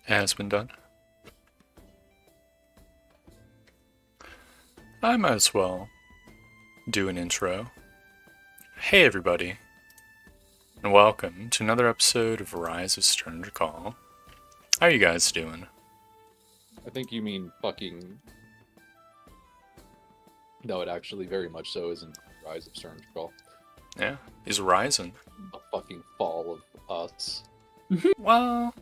Has been done. I might as well do an intro. Hey everybody, and welcome to another episode of Rise of Sturndrakal. How are you guys doing? I think you mean fucking. No, it actually very much so isn't Rise of Sturndrakal. Yeah, he's rising. The fucking fall of us. Well,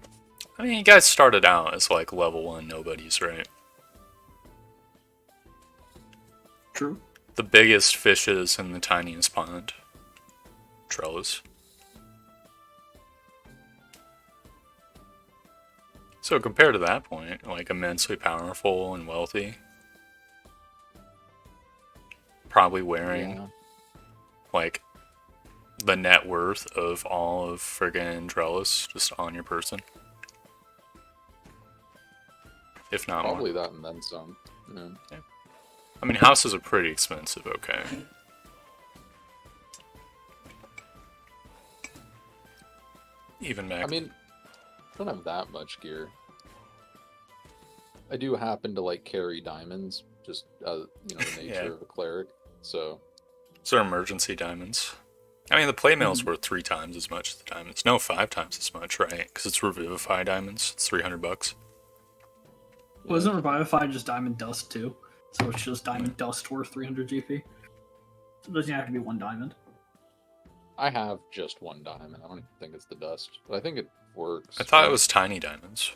I mean, you guys started out as like level 1 nobodies, right? True. The biggest fishes in the tiniest pond. Trellis. So compared to that point, like immensely powerful and wealthy. Probably wearing Yeah. like the net worth of all of friggin' Trellis just on your person. If not more. Probably that and then some. Yeah. I mean, houses are pretty expensive, okay. Even back. I mean, I don't have that much gear. I do happen to like carry diamonds, just the nature Yeah. of a cleric. So Those are emergency diamonds. I mean, the playmail's Mhm. worth 3 times as much as the diamonds. No, 5 times as much, right? Because it's Revivify diamonds. It's $300. Well, isn't Revivify just diamond dust too? So it's just diamond dust worth 300 GP. So it doesn't have to be one diamond. I have just one diamond. I don't think it's the dust, but I think it works. I thought it right? was tiny diamonds.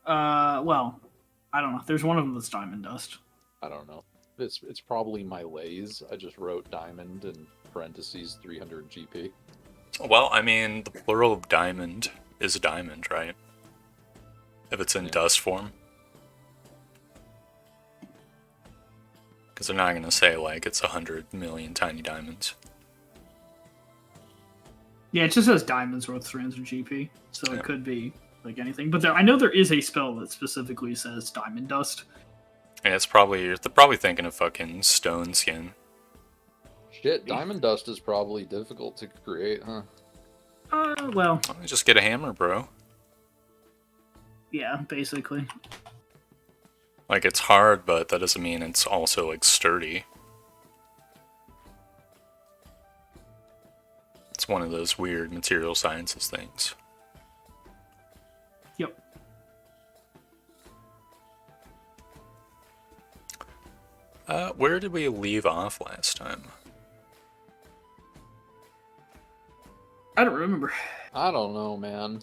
Well, I don't know. There's one of them that's diamond dust. I don't know. It's probably my lays. I just wrote diamond in parentheses 300 GP. Well, I mean, the plural of diamond is a diamond, right? If it's in Yeah. dust form. Because they're not going to say, like, it's 100 million tiny diamonds. Yeah, it just says diamonds worth 300 GP, so Yeah. it could be like anything. But I know there is a spell that specifically says diamond dust. And it's probably, they're probably thinking of fucking stone skin. Shit, diamond dust is probably difficult to create, huh? Well, Just get a hammer, bro. yeah, basically. Like, it's hard, but that doesn't mean it's also, like, sturdy. It's one of those weird material sciences things. Yep. Where did we leave off last time? I don't remember. I don't know, man.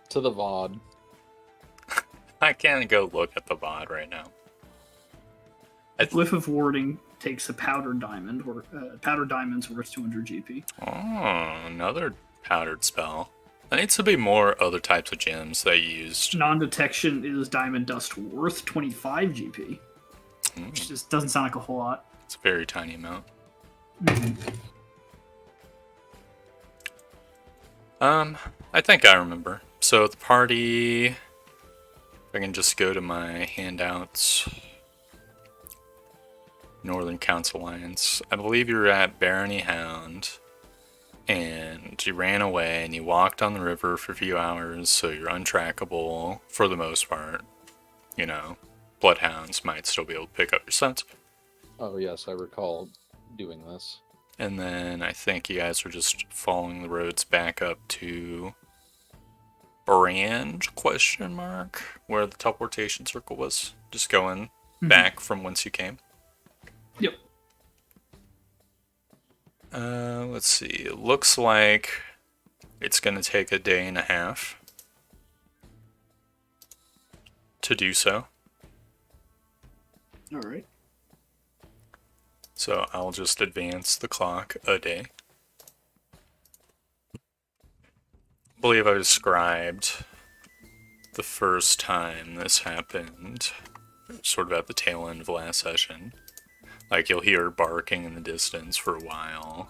To the VOD. I can't go look at the VOD right now. Glyph of Warding takes a powdered diamond, or powdered diamond's worth 200 GP. Oh, another powdered spell. There needs to be more other types of gems that you used. Non-detection is diamond dust worth 25 GP, Mm, which just doesn't sound like a whole lot. it's a very tiny amount. I think I remember. So the party, if I can just go to my handouts. Northern Council Alliance. I believe you were at Barony Hound, and you ran away and you walked on the river for a few hours, so you're untrackable for the most part. You know, bloodhounds might still be able to pick up your scent. Oh, yes, I recall doing this. And then I think you guys were just following the roads back up to Brand, question mark, where the teleportation circle was. Just going back from whence you came. Yep. Let's see. It looks like it's gonna take a day and a half to do so. All right. So I'll just advance the clock a day. I believe I described the first time this happened, sort of at the tail end of last session. Like, you'll hear barking in the distance for a while.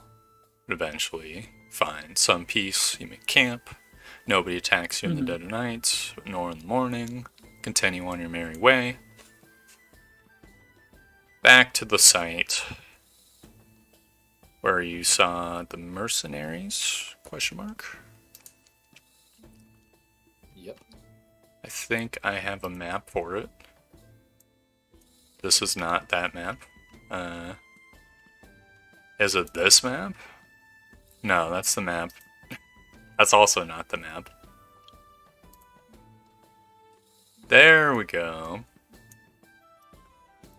Eventually, find some peace. You make camp. Nobody attacks you in the dead of night, nor in the morning. Continue on your merry way. Back to the site where you saw the mercenaries? Question mark. think I have a map for it. This is not that map. Is it this map? No, that's the map. That's also not the map. There we go.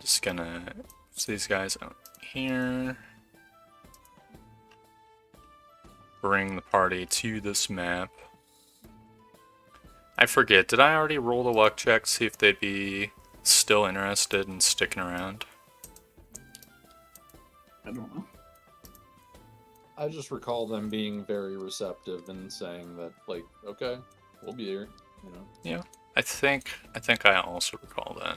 Just gonna see these guys out here. Bring the party to this map. I forget, did I already roll the luck check, see if they'd be still interested in sticking around? I don't know. I just recall them being very receptive and saying that, like, okay, we'll be here, you know. Yeah, I think I also recall that.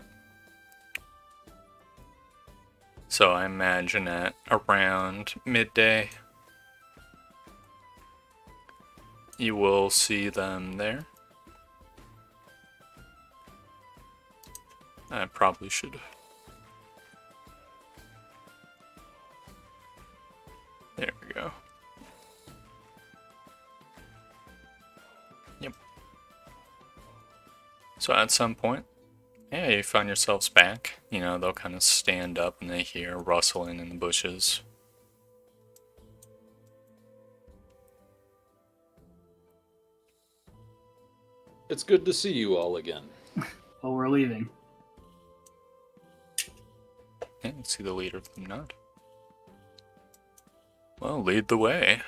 So I imagine at around midday, you will see them there. I probably should. There we go. Yep. So at some point, yeah, you find yourselves back. You know, they'll kind of stand up and they hear rustling in the bushes. It's good to see you all again. Well, we're leaving. Yeah, you see the leader of them nod. Well, lead the way.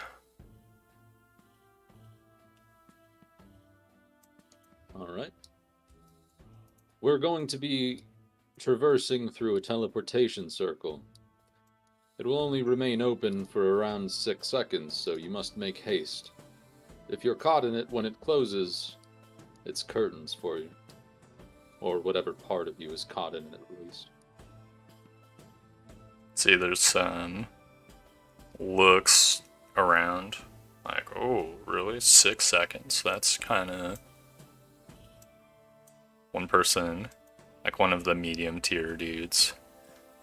All right. We're going to be traversing through a teleportation circle. It will only remain open for around 6 seconds, so you must make haste. If you're caught in it when it closes, it's curtains for you. Or whatever part of you is caught in it, at least. See, there's some looks around, like, oh, really? 6 seconds? That's kind of... One person, like one of the medium tier dudes,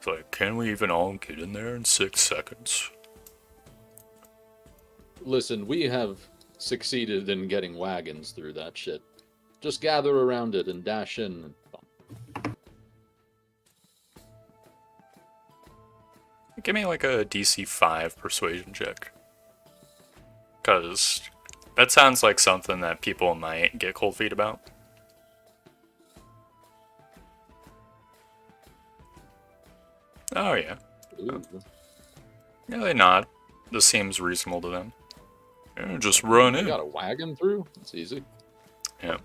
is like, can we even all get in there in 6 seconds? Listen, we have succeeded in getting wagons through that shit. Just gather around it and dash in. Give me like a DC 5 persuasion check. Because that sounds like something that people might get cold feet about. Oh, yeah. Ooh. Yeah, they nod. This seems reasonable to them. Yeah, just run You in. got a wagon through? It's easy. Yeah.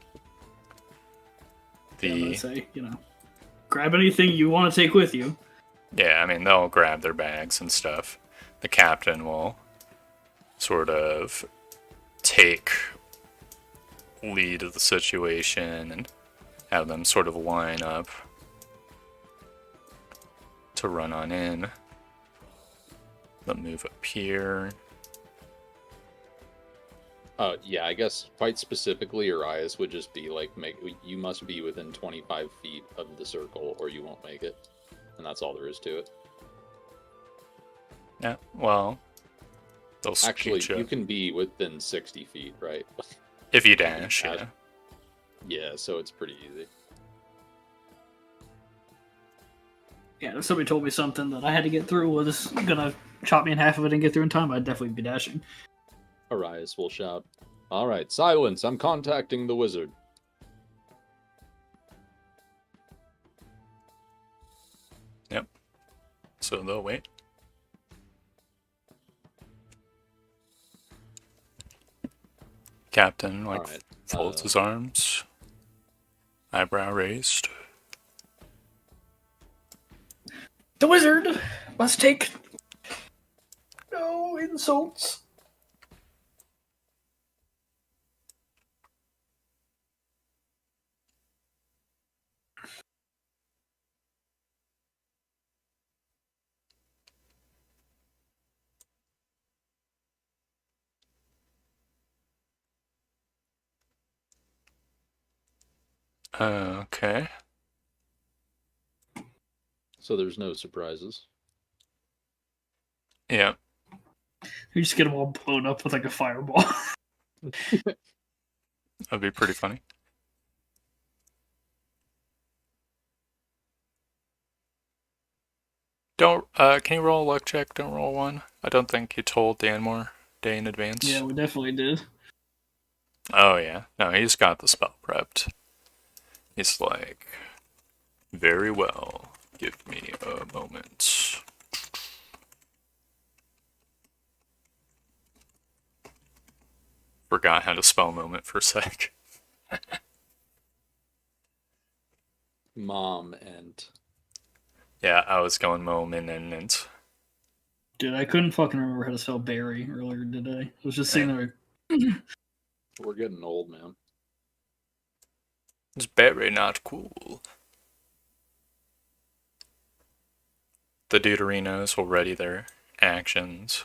Yeah, I'm gonna say, grab anything you want to take with you. Yeah, I mean, they'll grab their bags and stuff. The captain will sort of take lead of the situation and have them sort of line up to run on in. They'll move up here. Yeah, I guess quite specifically, Urias would just be like, you must be within 25 feet of the circle or you won't make it. And that's all there is to it. Yeah, well, they'll Actually, scoot you can be within 60 feet, right? if you dash, yeah. Yeah, so it's pretty easy. Yeah, if somebody told me something that I had to get through was gonna chop me in half if I didn't get through in time, I'd definitely be dashing. Arias will shout, "All right, silence, I'm contacting the wizard." Yep. So they'll wait. Captain, like, Alright, folds his arms, eyebrow raised. The wizard must take no insults. Okay. So there's no surprises. Yeah. You just get them all blown up with like a fireball. That'd be pretty funny. Don't, can you roll a luck check? Don't roll one. I don't think you told Dan more day in advance. Yeah, we definitely did. Oh, yeah. No, he's got the spell prepped. He's like, very well. Give me a moment. Forgot how to spell moment for a sec. Mom and Yeah, I was going moment and Dude, I couldn't fucking remember how to spell berry earlier today. I was just sitting there. we're getting old, man. it's very not cool. The Deuterinos will ready their actions.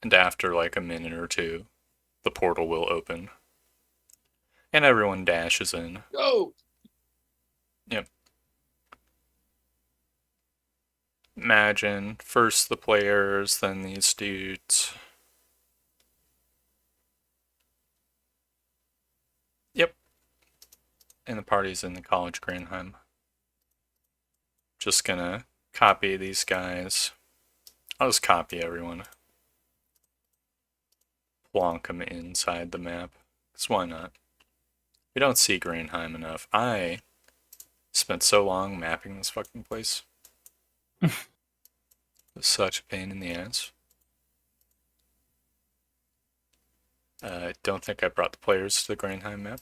And after like a minute or two, the portal will open. And everyone dashes in. Go! Yep. Imagine first the players, then these dudes. Yep. And the party's in the College Granheim. Just gonna copy these guys. I'll just copy everyone. Plonk them inside the map. Because why not? We don't see Granheim enough. I spent so long mapping this fucking place. It was such a pain in the ass. I don't think I brought the players to the Granheim map.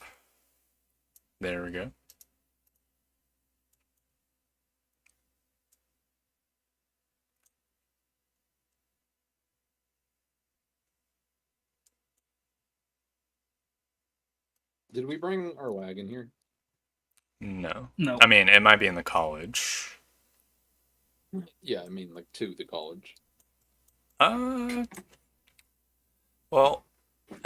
There we go. Did we bring our wagon here? No. No. I mean, it might be in the college. Yeah, I mean, like, to the college. Well,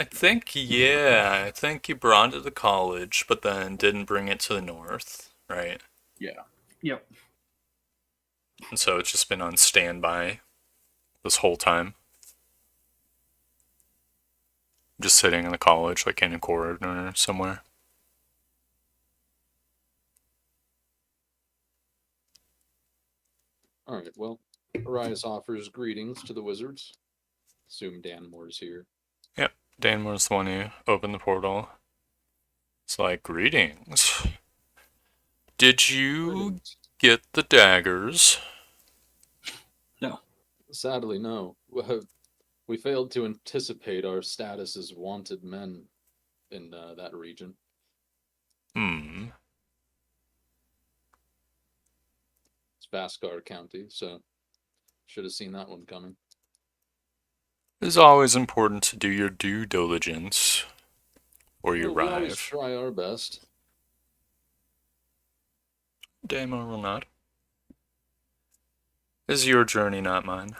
I think you brought it to the college, but then didn't bring it to the north, right? Yeah. Yep. And so it's just been on standby this whole time. Just sitting in the college, like in a corner somewhere. Alright, well, Arias offers greetings to the wizards. Assume Danmore's here. Yep, Danmore's the one who opened the portal. It's like, greetings. Did you get the daggers? No. Sadly, no. We failed to anticipate our status as wanted men in that region. Hmm. It's Vascar County, so should have seen that one coming. It's always important to do your due diligence before you Well, we always arrive. try our best. Danmore will not. This is your journey, not mine.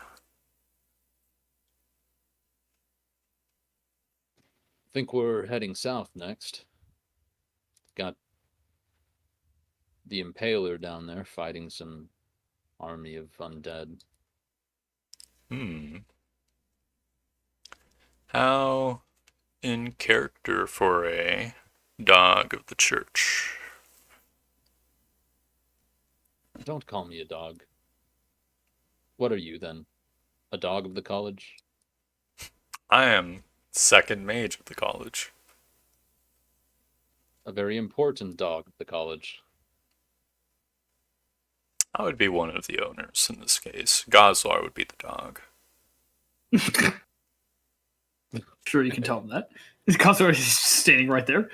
Think we're heading south next. Got the Impaler down there fighting some army of undead. Hmm. How in character for a dog of the church? Don't call me a dog. What are you then? A dog of the college? I am second mage of the college. A very important dog of the college. I would be one of the owners in this case. Goslar would be the dog. Sure, you can tell him that. His customer is standing right there.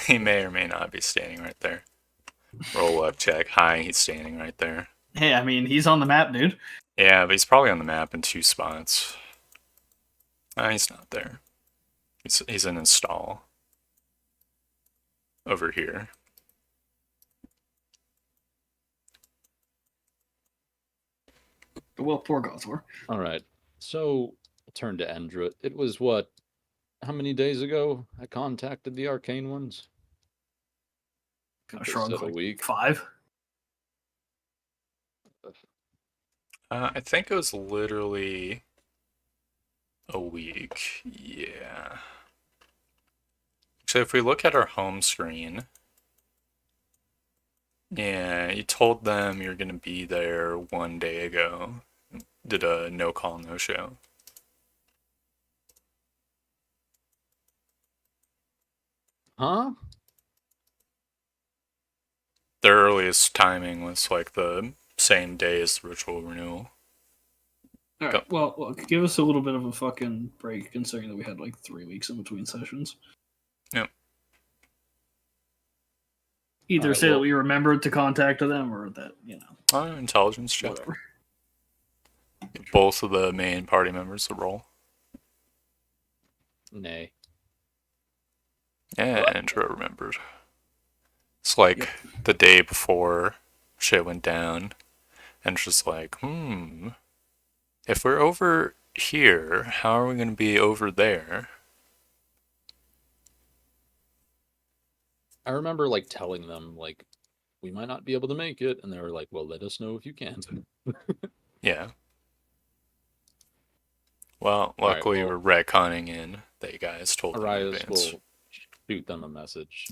He may or may not be standing right there. Roll up check. Hi, he's standing right there. Hey, I mean, he's on the map, dude. Yeah, but he's probably on the map in 2 spots. He's not there. He's in his stall. Over here. Well, poor Goslar. Alright, so I'll turn to Endra. It was what? How many days ago I contacted the Arcane Ones? Kind of They shrugs said a like week. 5. I think it was literally a week. Yeah. So if we look at our home screen, Yeah, you told them you're gonna be there one day ago. Did a no call, no show. Huh? Their earliest timing was like the same day as the ritual renewal. All Go. right. Well, look, give us a little bit of a fucking break, considering that we had like 3 weeks in between sessions. Yep. Either Alright, say that well- we remembered to contact them, or that Intelligence check. whatever. Both of the main party members the roll. Nay. Yeah, Andrew remembered. It's like Yep. the day before shit went down, and just like, if we're over here, how are we gonna be over there? I remember like telling them like we might not be able to make it, and they were like, "Well, let us know if you can." Yeah. Well, All right, luckily well- we're retconning in that you guys told them in Arias advance. will shoot them a message.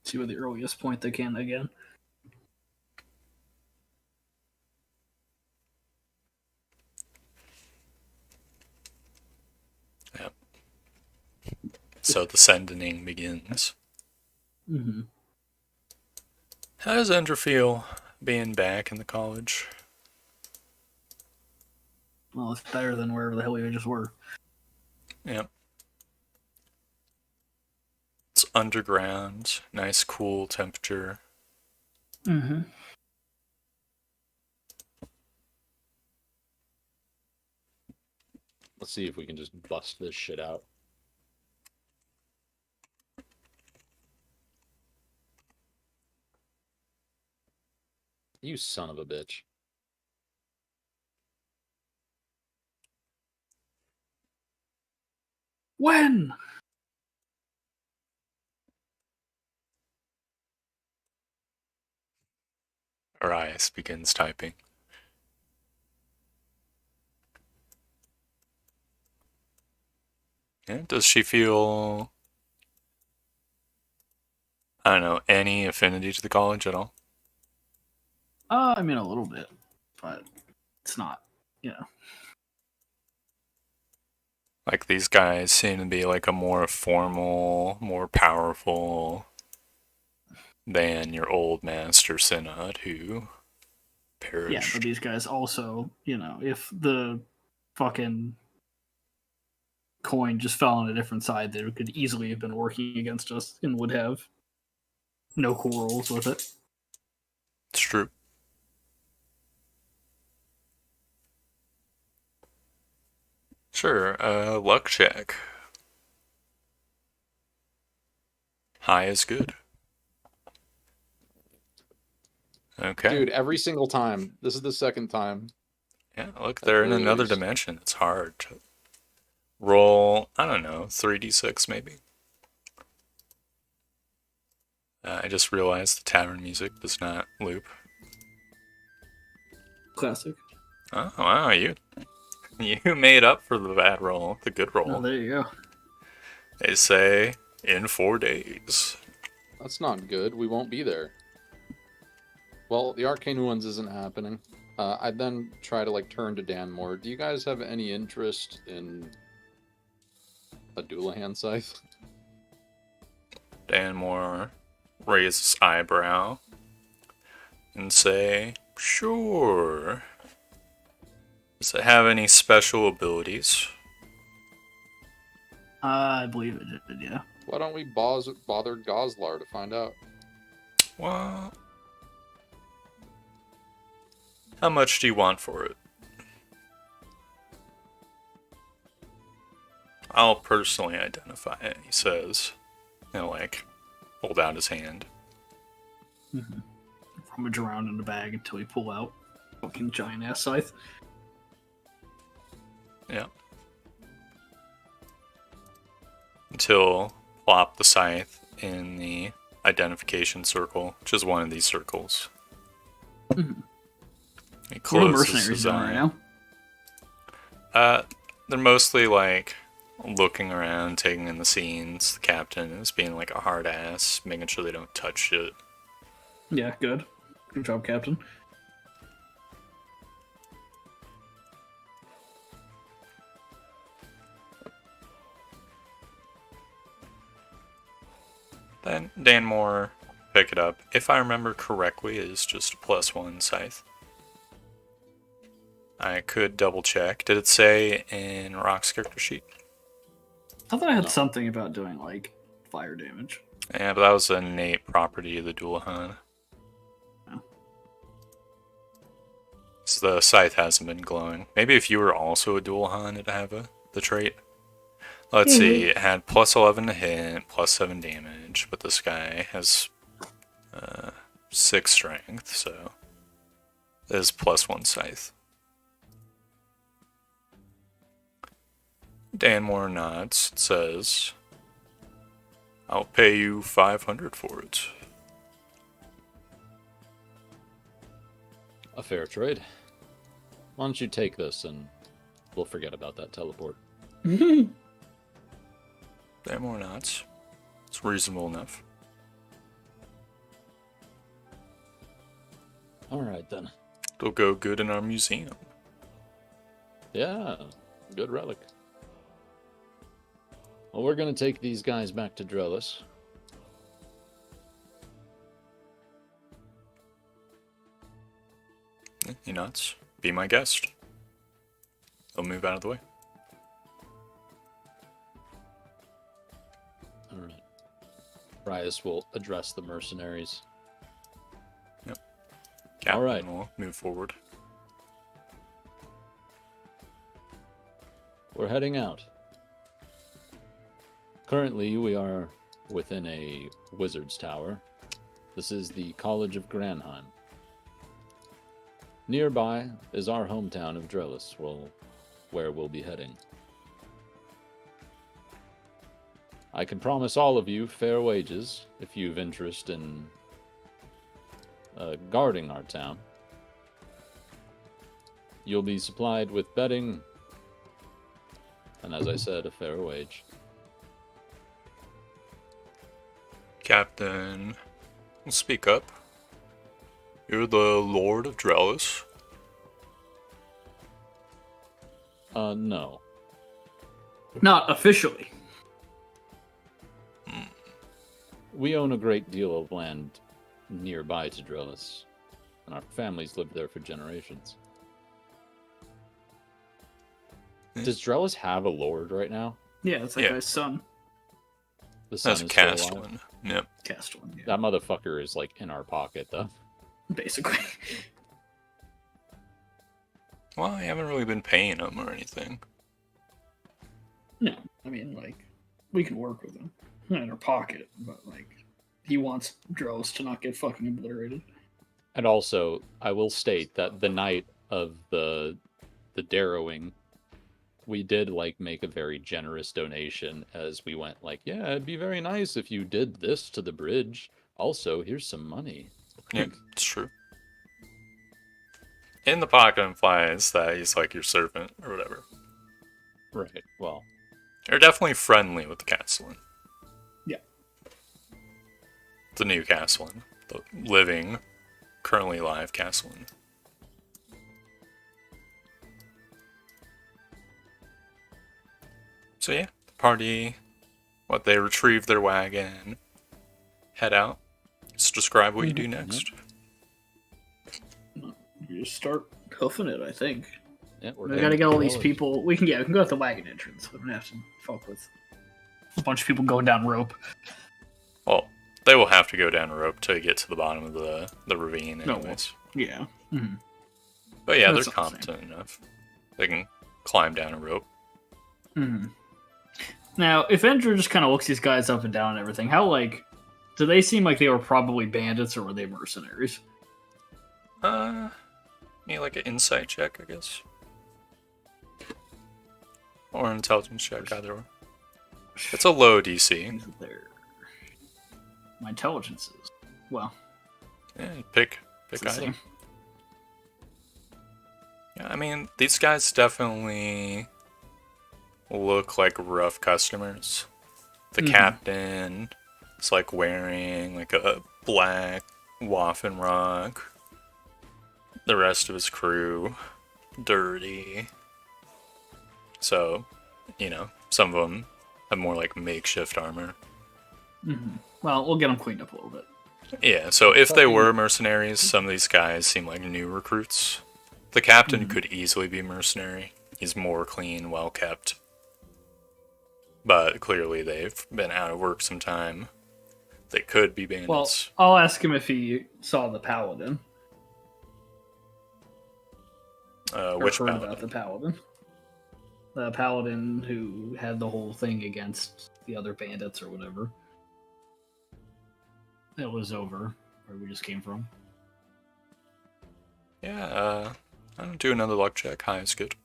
See what the earliest point they can again. Yep. So the sending begins. Mm-hmm. How does Andrew feel being back in the college? Well, it's better than wherever the hell we just were. Yep. It's underground, nice cool temperature. Mm-hmm. Let's see if we can just bust this shit out. You son of a bitch. When? Arias begins typing. Yeah, does she feel, I don't know, any affinity to the college at all? I mean, a little bit, but it's not, Like these guys seem to be like a more formal, more powerful than your old master synod who Yeah, perished. but these guys also, if the fucking coin just fell on a different side, they could easily have been working against us and would have no quarrels with it. It's true. Sure, luck check. High is good. Okay. Dude, every single time. This is the second time. Yeah, look, they're in very another least. dimension. It's hard to roll, I don't know, 3d6 maybe. I just realized the tavern music does not loop. Classic. Oh, wow, you made up for the bad roll, the good roll. Oh, there you go. They say in 4 days. That's not good. We won't be there. Well, the Arcane Ones isn't happening. I then try to turn to Dan more. Do you guys have any interest in a Doulahan scythe? Dan Moore raises eyebrow and say, sure. Does it have any special abilities? I believe it did, yeah. Why don't we bother Goslar to find out? Well, how much do you want for it? I'll personally identify it, he says. Hold out his hand. Mm-hmm. Rummage around in the bag until we pull out fucking giant ass scythe. Yeah. Until plop the scythe in the identification circle, which is one of these circles. Mm-hmm. He What are the closes mercenaries his doing eye. right now? They're mostly looking around, taking in the scenes. The captain is being like a hard ass, making sure they don't touch shit. Yeah, good. Good job, Captain. Then Danmore pick it up. If I remember correctly, is just a +1 scythe. I could double check. Did it say in Rock's character sheet? I thought I had No. something about doing like fire damage. Yeah, but that was an innate property of the Dualahan. Oh. So the scythe hasn't been glowing. Maybe if you were also a Dualahan, it'd have the trait. Let's see, it had +11 to hit, +7 damage, but this guy has 6 strength, so it is +1 scythe. Danmore nods, and says, I'll pay you 500 for it. A fair trade. Why don't you take this and we'll forget about that teleport. Danmore nods. It's reasonable enough. Alright then. It'll go good in our museum. Yeah, good relic. Well, we're gonna take these guys back to Drellis. He nods. Be my guest. He'll move out of the way. Alright. Rias will address the mercenaries. Captain Alright. will move forward. We're heading out. Currently, we are within a wizard's tower. This is the College of Granheim. Nearby is our hometown of Drellis, where we'll be heading. I can promise all of you fair wages if you've interest in guarding our town. You'll be supplied with bedding, and as I said, a fair wage. Captain, speak up. You're the Lord of Drellis. No. Not officially. We own a great deal of land nearby to Drellis, and our families lived there for generations. Does Drellis have a lord right now? Yeah, it's that Yeah. guy's son. The son That's is still cast alive? one. Yep. Cast one, yeah. That motherfucker is like in our pocket, though. Basically. Well, I haven't really been paying him or anything. No, I mean, like, we can work with him. Not in our pocket, but, like, he wants Dros to not get fucking obliterated. And also, I will state that the night of the darrowing, we did like make a very generous donation as we went like, yeah, it'd be very nice if you did this to the bridge. Also, here's some money. Yeah, it's true. In the pocket implies that he's like your servant or whatever. Right. Well, You're definitely friendly with the Castellan. Yeah. The new Castellan. The living, currently live Castellan. So yeah, the party, they retrieve their wagon, head out. Just describe what you do next. You just start hoofing it, I think. yeah, We gotta get all these people. We can go at the wagon entrance. We don't have to fuck with a bunch of people going down rope. Well, they will have to go down a rope to get to the bottom of the ravine No, anyways. Yeah. Mm-hmm. But yeah, That's they're all the same. competent enough. They can climb down a rope. Mm-hmm. Now, if Andrew just kind of looks these guys up and down and everything, how, like, do they seem like they were probably bandits or were they mercenaries? Need like an insight check, I guess. Or an intelligence check, either or. It's a low DC. There. My intelligence is, well, Yeah, pick it's the either. same. Yeah, I mean, these guys definitely look like rough customers. The captain is like wearing like a black waffin rock. The rest of his crew, dirty. So, some of them have more like makeshift armor. Well, we'll get them cleaned up a little bit. Yeah, so if they were mercenaries, some of these guys seem like new recruits. The captain could easily be mercenary. He's more clean, well kept. But clearly they've been out of work some time. They could be bandits. Well, I'll ask him if he saw the paladin. Which heard paladin? about the paladin. The paladin who had the whole thing against the other bandits or whatever. It was over where we just came from. Yeah, I'll do another luck check. High is good.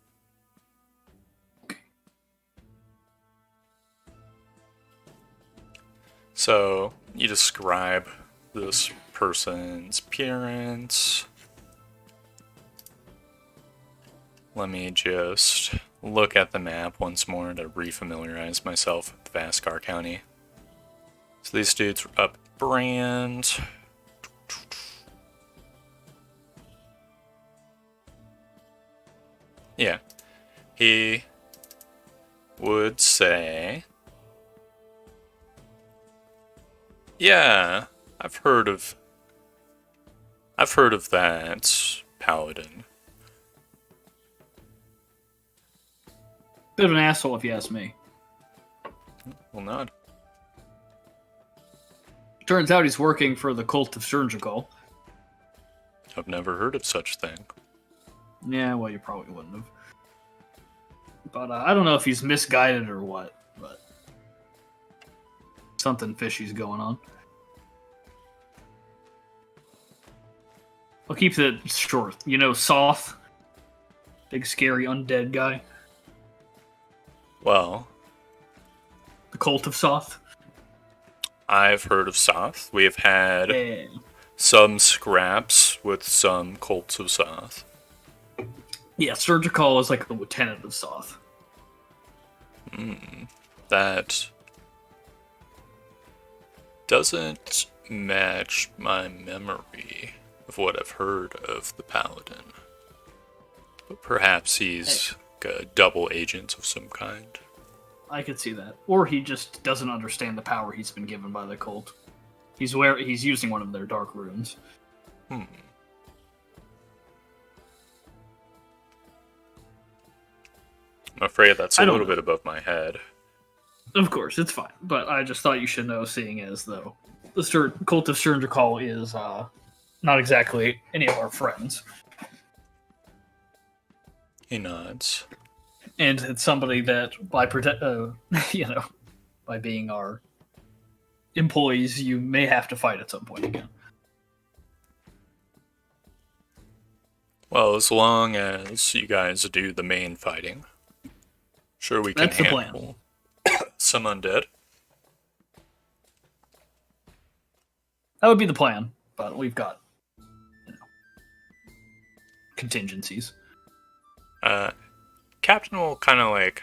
So, you describe this person's appearance. Let me just look at the map once more to refamiliarize myself with Vascar County. So these dudes were up brand. Yeah. He would say, yeah, I've heard of that paladin. Bit of an asshole if you ask me. Well, not. Turns out he's working for the cult of Sturndrakal. I've never heard of such a thing. Yeah, well, you probably wouldn't have. But I don't know if he's misguided or what, but something fishy's going on. I'll keep it short. You know Soth? Big scary undead guy? Well, The cult of Soth? I've heard of Soth. We have had Yeah. some scraps with some cults of Soth. Yeah, Sturndrakal is like the lieutenant of Soth. That doesn't match my memory of what I've heard of the paladin. But perhaps he's a double agent of some kind. I could see that. Or he just doesn't understand the power he's been given by the cult. He's using one of their dark runes. I'm afraid that's a little bit above my head. Of course, it's fine. But I just thought you should know, seeing as though the cult of Sturndrakal is not exactly any of our friends. He nods. And it's somebody that, by by being our employees, you may have to fight at some point again. Well, as long as you guys do the main fighting, sure we can That's the handle some undead. That would be the plan, but we've got contingencies. Captain will kind of like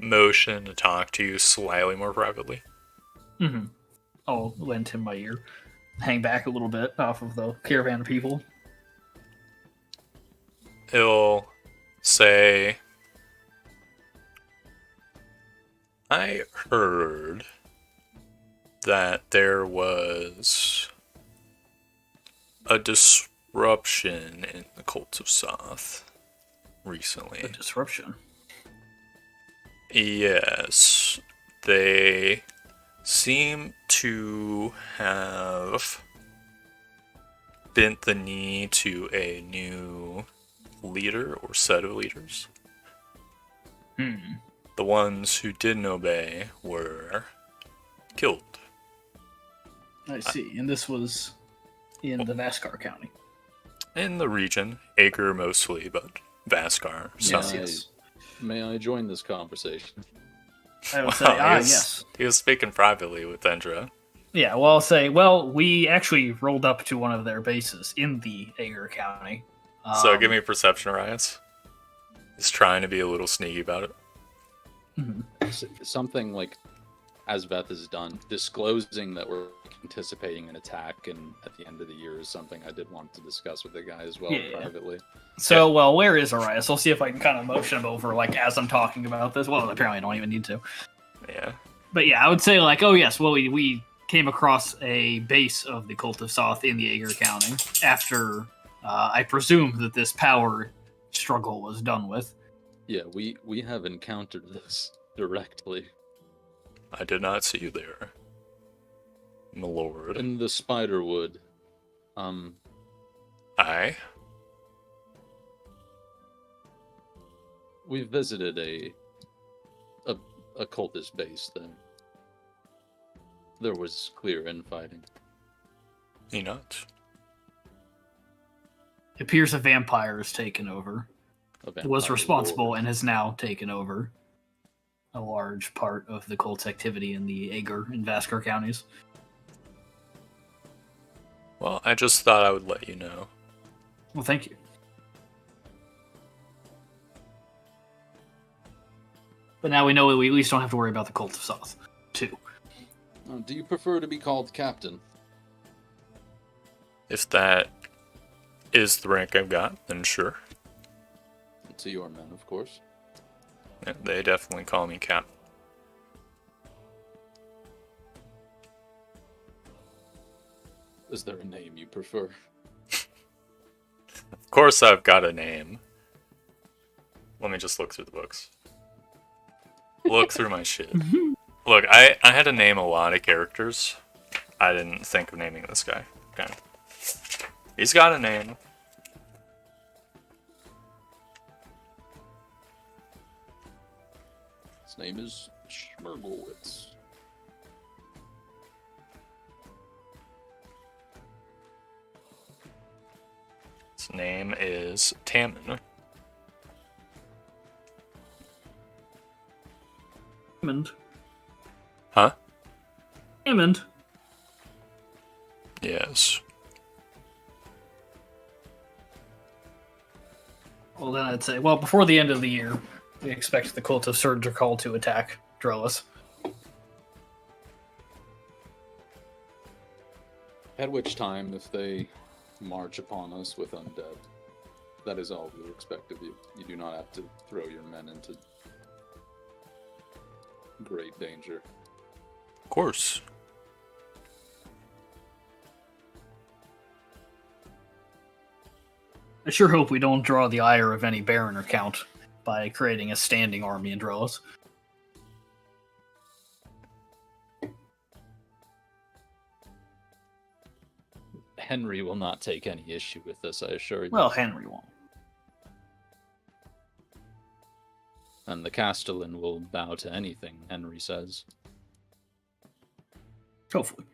motion to talk to you slightly more privately. Mm-hmm. I'll lend him my ear. Hang back a little bit off of the caravan of people. He'll say, I heard that there was a disruption in the cult of Soth recently. A disruption? Yes, they seem to have bent the knee to a new leader or set of leaders. The ones who didn't obey were killed. I see. And this was in the Vascar County. In the region, Acre mostly, but Vascar. Yes. May I join this conversation? I would say, yes. He was speaking privately with Endra. Yeah, well, I'll say, we actually rolled up to one of their bases in the Acre County. So give me a perception, Rias. He's trying to be a little sneaky about it. Mhm. Something like, as Veth is done, disclosing that we're anticipating an attack and at the end of the year is something I did want to discuss with the guy as well Yeah. privately. So, well, where is Arias? I'll see if I can kind of motion him over, like, as I'm talking about this. Well, apparently I don't even need to. Yeah. But yeah, I would say, like, oh, yes, well, we came across a base of the Cult of Soth in the Aegir County after I presume that this power struggle was done with. Yeah, we have encountered this directly. I did not see you there, my lord. In the Spiderwood. Aye? We visited a cultist base there. There was clear infighting. You not? It appears a vampire has taken over. A Was vampire responsible lord. and has now taken over a large part of the cult's activity in the Aegir and Vaskar counties. Well, I just thought I would let you know. Well, thank you. But now we know we at least don't have to worry about the Cult of Soth, too. Do you prefer to be called captain? If that is the rank I've got, then sure. To your men, of course. Yeah, they definitely call me Cap. Is there a name you prefer? Of course I've got a name. Let me just look through the books. Look through my shit. Look, I had to name a lot of characters. I didn't think of naming this guy. Okay. He's got a name. His name is Schmergelwitz. His name is Tammin. Hammond. Huh? Hammond. Yes. Well, then I'd say, well, before the end of the year, we expect the Cult of Sturndrakal to attack Drellis. At which time, if they march upon us with undead, that is all we expect of you. You do not have to throw your men into great danger. Of course. I sure hope we don't draw the ire of any Baron or Count by creating a standing army in Drellis. Henry will not take any issue with this, I assure you. Well, Henry won't. And the Castellan will bow to anything Henry says. Hopefully.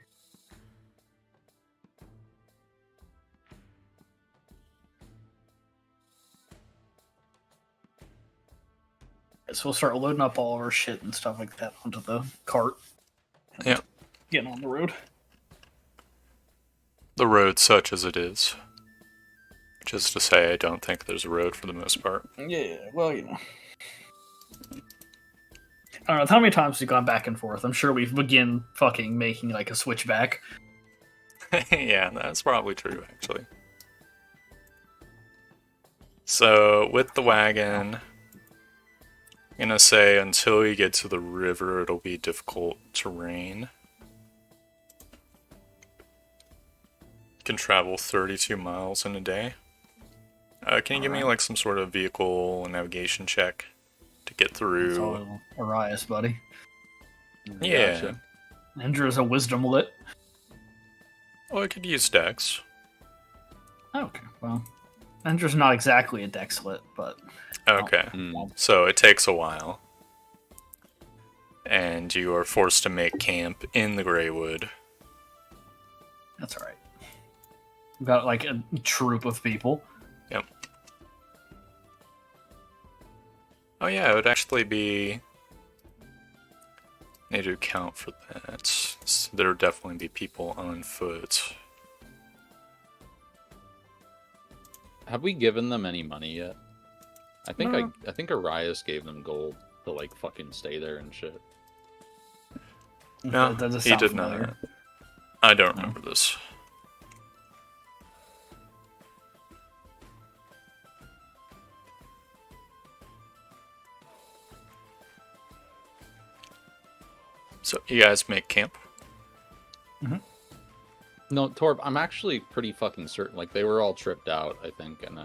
So we'll start loading up all of our shit and stuff like that onto the cart. Yeah. Getting on the road. The road such as it is. Just to say, I don't think there's a road for the most part. Yeah, well, you know. I don't know, how many times we've gone back and forth? I'm sure we've begin fucking making like a switchback. Yeah, that's probably true, actually. So, with the wagon, I'm gonna say until you get to the river, it'll be difficult terrain. You can travel 32 miles in a day. Can you give me like some sort of vehicle navigation check to get It's through? all Arias, buddy. Yeah. Gotcha. Andrew is a wisdom lit. Oh, I could use Dex. Okay, well. Andrew's not exactly a dex lit, but Okay. Mm. So it takes a while. And you are forced to make camp in the Greywood. that's alright. We've got like a troop of people. Yep. Oh yeah, it would actually be... Need to account for that. So there would definitely be people on foot. Have we given them any money yet? I think No. I think Arias gave them gold. to like fucking stay there and shit. No, That does he sound did familiar. not. I don't No. remember this. So you guys make camp? No, Torb, I'm actually pretty fucking certain. Like they were all tripped out, I think, and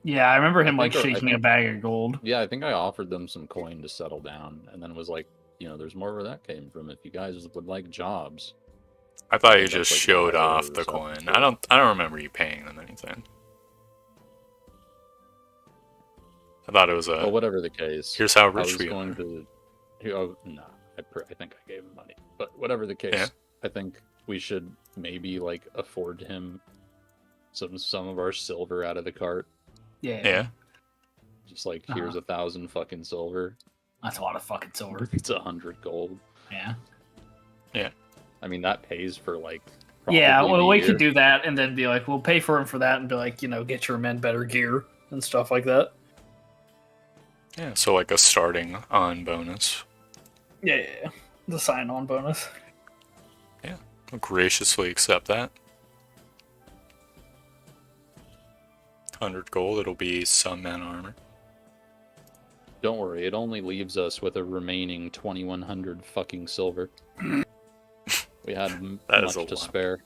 Yeah, I remember him I like think- I shaking a think- bag of gold. yeah, I think I offered them some coin to settle down, and then was like, there's more where that came from. If you guys would like jobs, I thought you That's just like showed $5 off or the something. coin. I don't remember you paying them anything. I thought it was well, a whatever the case, here's how I rich was we going are. to. Oh, no, I think I gave him money, but whatever the case, Yeah. I think we should maybe like afford him some of our silver out of the cart. Yeah. Yeah. Just like here's 1,000 fucking silver. That's a lot of fucking silver. It's 100 gold. Yeah. I mean that pays for like. Yeah, probably well, the we year. could do that and then be like, we'll pay for him for that and be like, get your men better gear and stuff like that. Yeah, so like a starting on bonus. Yeah. The sign-on bonus. I'll graciously accept that. 100 gold, it'll be some man armor. Don't worry, it only leaves us with a remaining 2,100 fucking silver. We had That is much a to lot. spare.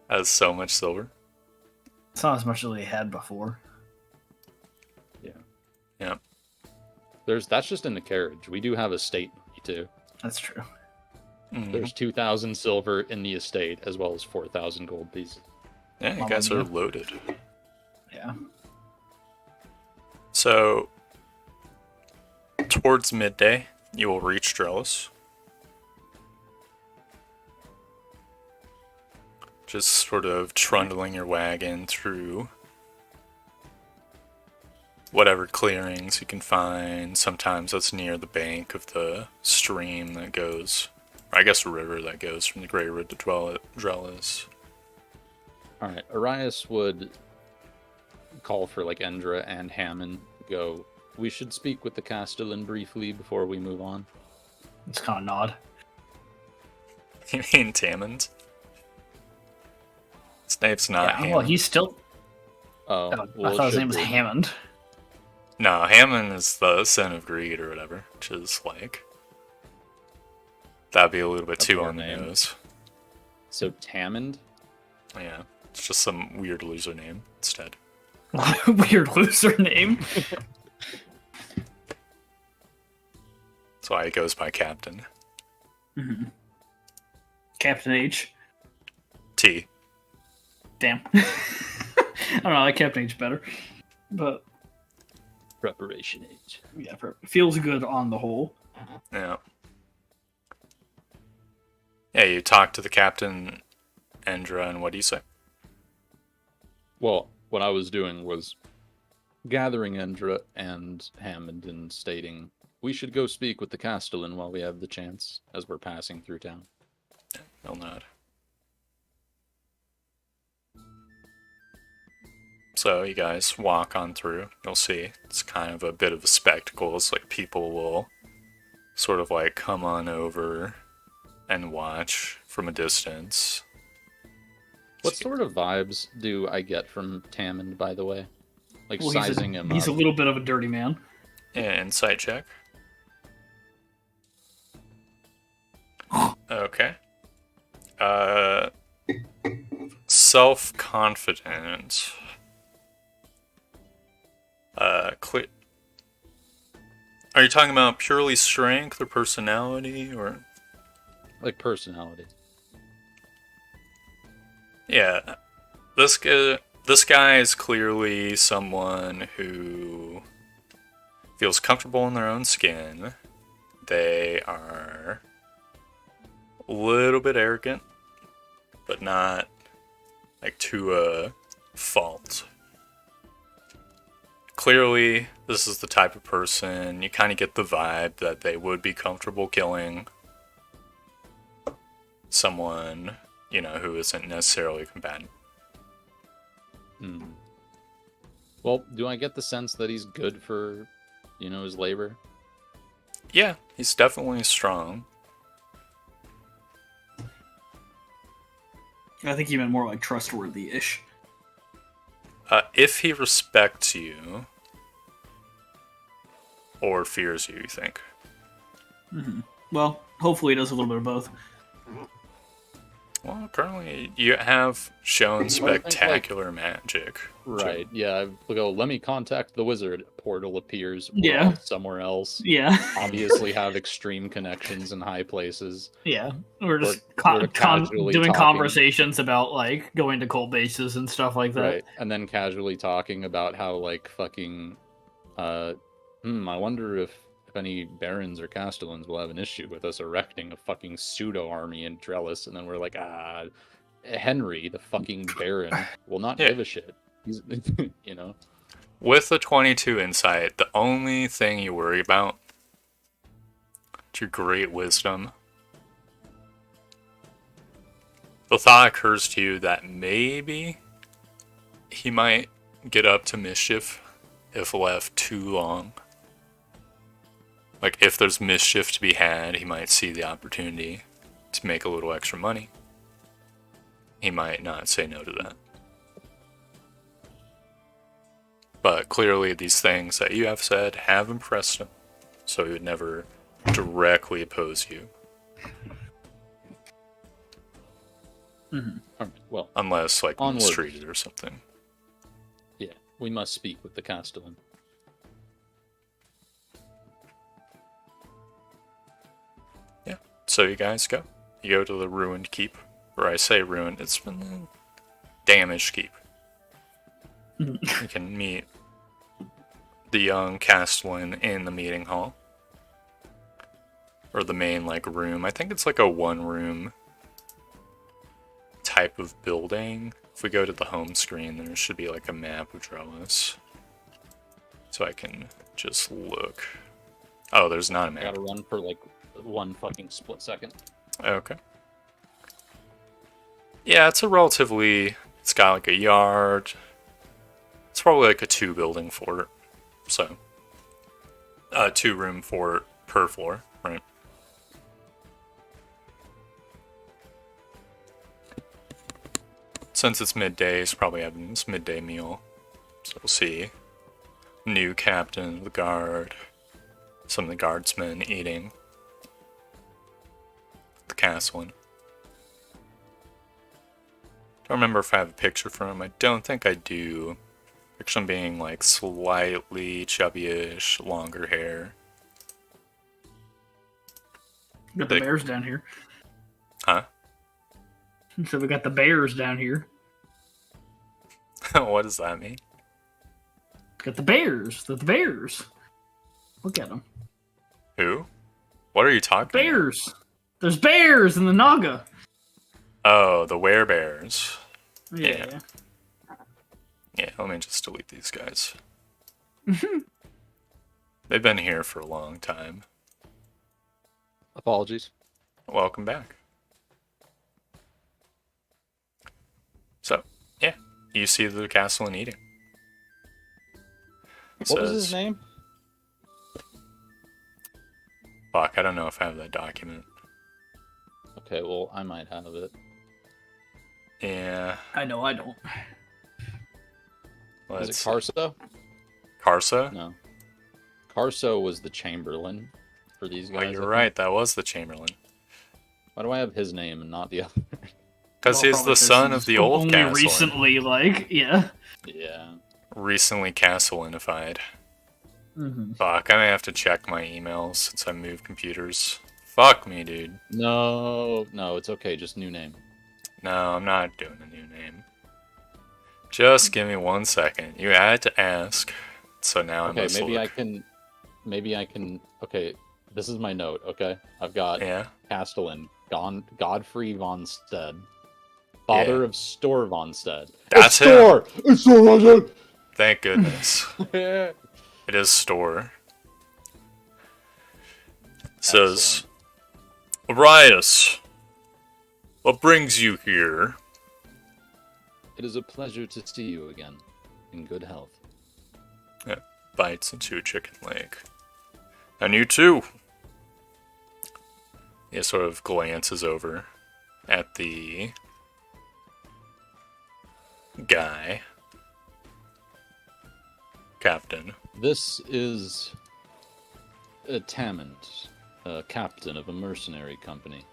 That is so much silver. It's not as much as we had before. Yeah. That's just in the carriage. We do have estate money too. That's true. Mhm. There's 2,000 silver in the estate as well as 4,000 gold pieces. Yeah, you Mama guys are mia. loaded. Yeah. So, towards midday, you will reach Drellis. Just sort of trundling your wagon through whatever clearings you can find. Sometimes that's near the bank of the stream that goes, or I guess a river that goes from the Grey Road to Drellis. Alright, Arias would call for like Endra and Hammond. Go, we should speak with the Castellan briefly before we move on. It's kind of nod. You mean Tammond? Snape's not Yeah, Hammond. well, he's still. Oh, I well, thought it his should name was be. Hammond. No, Hammond is the son of greed or whatever, which is like that'd be a little bit That's too our on the name. nose. So Tammond? Yeah, it's just some weird loser name instead. Weird loser name. That's why he goes by Captain Mhm. Captain H. T. Damn. I don't know. I like Captain H better, but Preparation age. yeah, feels good on the whole. Yeah. Yeah, you talk to the captain, Endra, and what do you say? Well, what I was doing was gathering Endra and Hammond and stating we should go speak with the Castellan while we have the chance as we're passing through town. They'll nod. So you guys walk on through. You'll see it's kind of a bit of a spectacle. It's like people will sort of like come on over and watch from a distance. What sort of vibes do I get from Tammond, by the way? Like Well, sizing him he's up. a little bit of a dirty man. Yeah, insight check. Okay. Self-confident. Are you talking about purely strength or personality or? Like personality. Yeah, this guy is clearly someone who feels comfortable in their own skin. They are a little bit arrogant, but not like to a fault. Clearly, this is the type of person you kind of get the vibe that they would be comfortable killing someone, you know, who isn't necessarily combatant. Hmm. Well, do I get the sense that he's good for, You know his labor? Yeah, he's definitely strong. I think he meant more like trustworthy-ish. If he respects you or fears you, you think? Well, hopefully he does a little bit of both. Well, currently you have shown spectacular magic. Right, yeah. Let me contact the wizard. Portal appears. We're Yeah. all somewhere else. Yeah. Obviously have extreme connections in high places. Yeah. We're just We're casually doing talking. conversations about, like, going to cult bases and stuff like that. Right, and then casually talking about how, like, fucking, I wonder if any barons or castellans will have an issue with us erecting a fucking pseudo-army in Trellis, and then we're like, Henry, the fucking baron, will not Yeah. give a shit. He's, you know? With the 22 insight, the only thing you worry about is your great wisdom. The thought occurs to you that maybe he might get up to mischief if left too long. Like, if there's mischief to be had, he might see the opportunity to make a little extra money. He might not say no to that. But clearly these things that you have said have impressed him, so he would never directly oppose you. Alright, well, Unless, like, Onward. mistreated or something. yeah, we must speak with the castellan. Yeah, so you guys go. You go to the ruined keep. Or I say ruined, it's been a damaged keep. You can meet the young castellan in the meeting hall. Or the main, like, room. I think it's like a one-room type of building. If we go to the home screen, there should be like a map of Trellis. So I can just look. Oh, there's not a I map. gotta run for like one fucking split second. Okay. Yeah, it's a relatively... It's got like a yard. It's probably like a 2-building fort. So, 2-room fort per floor, right? Since it's midday, he's probably having his midday meal. So we'll see. New captain of the guard. Some of the guardsmen eating. The castellan. Don't remember if I have a picture from him. I don't think I do. Picture him being like slightly chubby-ish, longer hair. Got the bears down here. Huh? So we got the bears down here. What does that mean? Got the bears. The bears. Look at them. Who? What are you talking about? Bears. There's bears in the Naga. Oh, the werebears. Yeah. Yeah, let me just delete these guys. They've been here for a long time. Apologies. Welcome back. So, yeah, you see the castellan eating. What was his name? Fuck, I don't know if I have that document. Okay, well, I might have it. Yeah. I know I don't. Is it Let's Carso? Carso? No. Carso was the Chamberlain for these guys. Oh, you're right, that was the Chamberlain. Why do I have his name and not the other? Because Well, he's probably the son of he's the old only castellan. recently, like, yeah. Yeah. Recently castellanified. Fuck, I may have to check my emails since I moved computers. Fuck me, dude. No, it's okay. Just new name. No, I'm not doing a new name. Just give me 1 second. You had to ask, so now I Okay, must maybe look. I can. Okay, this is my note. Okay, I've got Yeah? Castellan, Godfrey von Stead, father Yeah. of Stor von Stead. That's him. Stor! It's Stor von Stead! Thank goodness. It is Store. Says, Arias, what brings you here? It is a pleasure to see you again, in good health. Bites into a chicken leg. And you too. He sort of glances over at the guy. Captain. This is Tammond, captain of a mercenary company.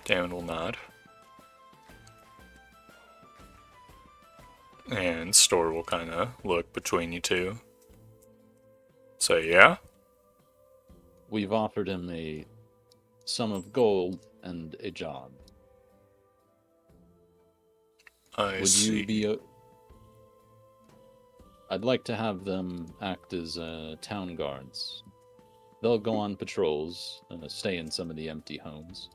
Damon will nod. And Store will kind of look between you two. Say, yeah? We've offered him a sum of gold and a job. I Would see. you be... I'd like to have them act as town guards. They'll go on patrols, stay in some of the empty homes,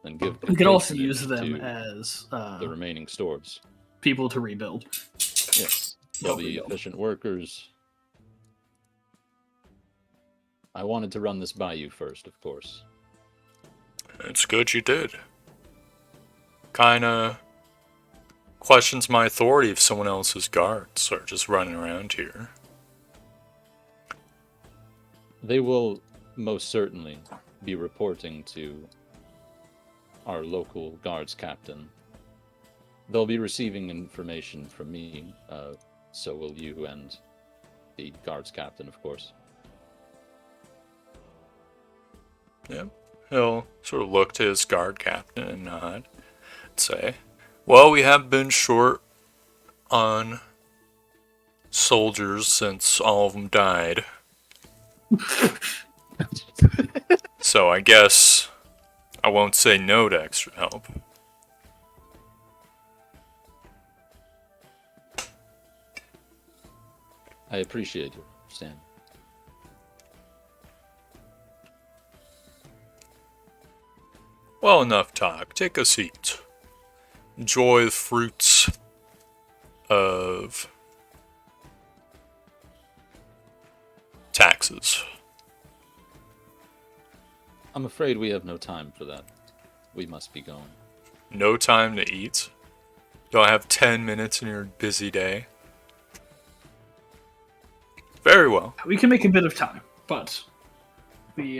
and give We could also patronage use them to as the remaining stores. people to rebuild. Yes, they'll be efficient workers. I wanted to run this by you first, of course. It's good you did. Kinda questions my authority if someone else's guards are just running around here. They will most certainly be reporting to our local guards captain. They'll be receiving information from me, so will you and the guards captain, of course. Yeah. He'll sort of look to his guard captain and nod and say, well, we have been short on soldiers since all of them died. So I guess I won't say no to extra help. I appreciate your understanding. Well, enough talk. Take a seat. Enjoy the fruits of taxes. I'm afraid we have no time for that. We must be going. No time to eat. Don't have 10 minutes in your busy day. Very well. We can make a bit of time, but we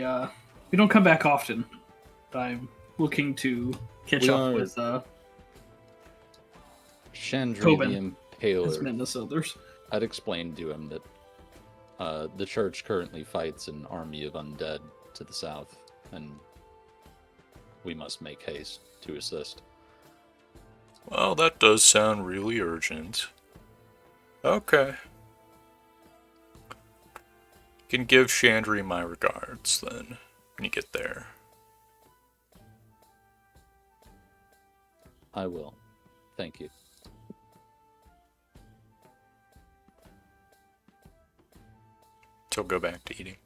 don't come back often. I'm looking to catch up with Chandri Tobin, the as Impaler. Madness others. I'd explained to him that the church currently fights an army of undead to the south, and we must make haste to assist. Well, that does sound really urgent. Okay. You can give Chandri my regards, then, when you get there. I will. Thank you. So go back to eating.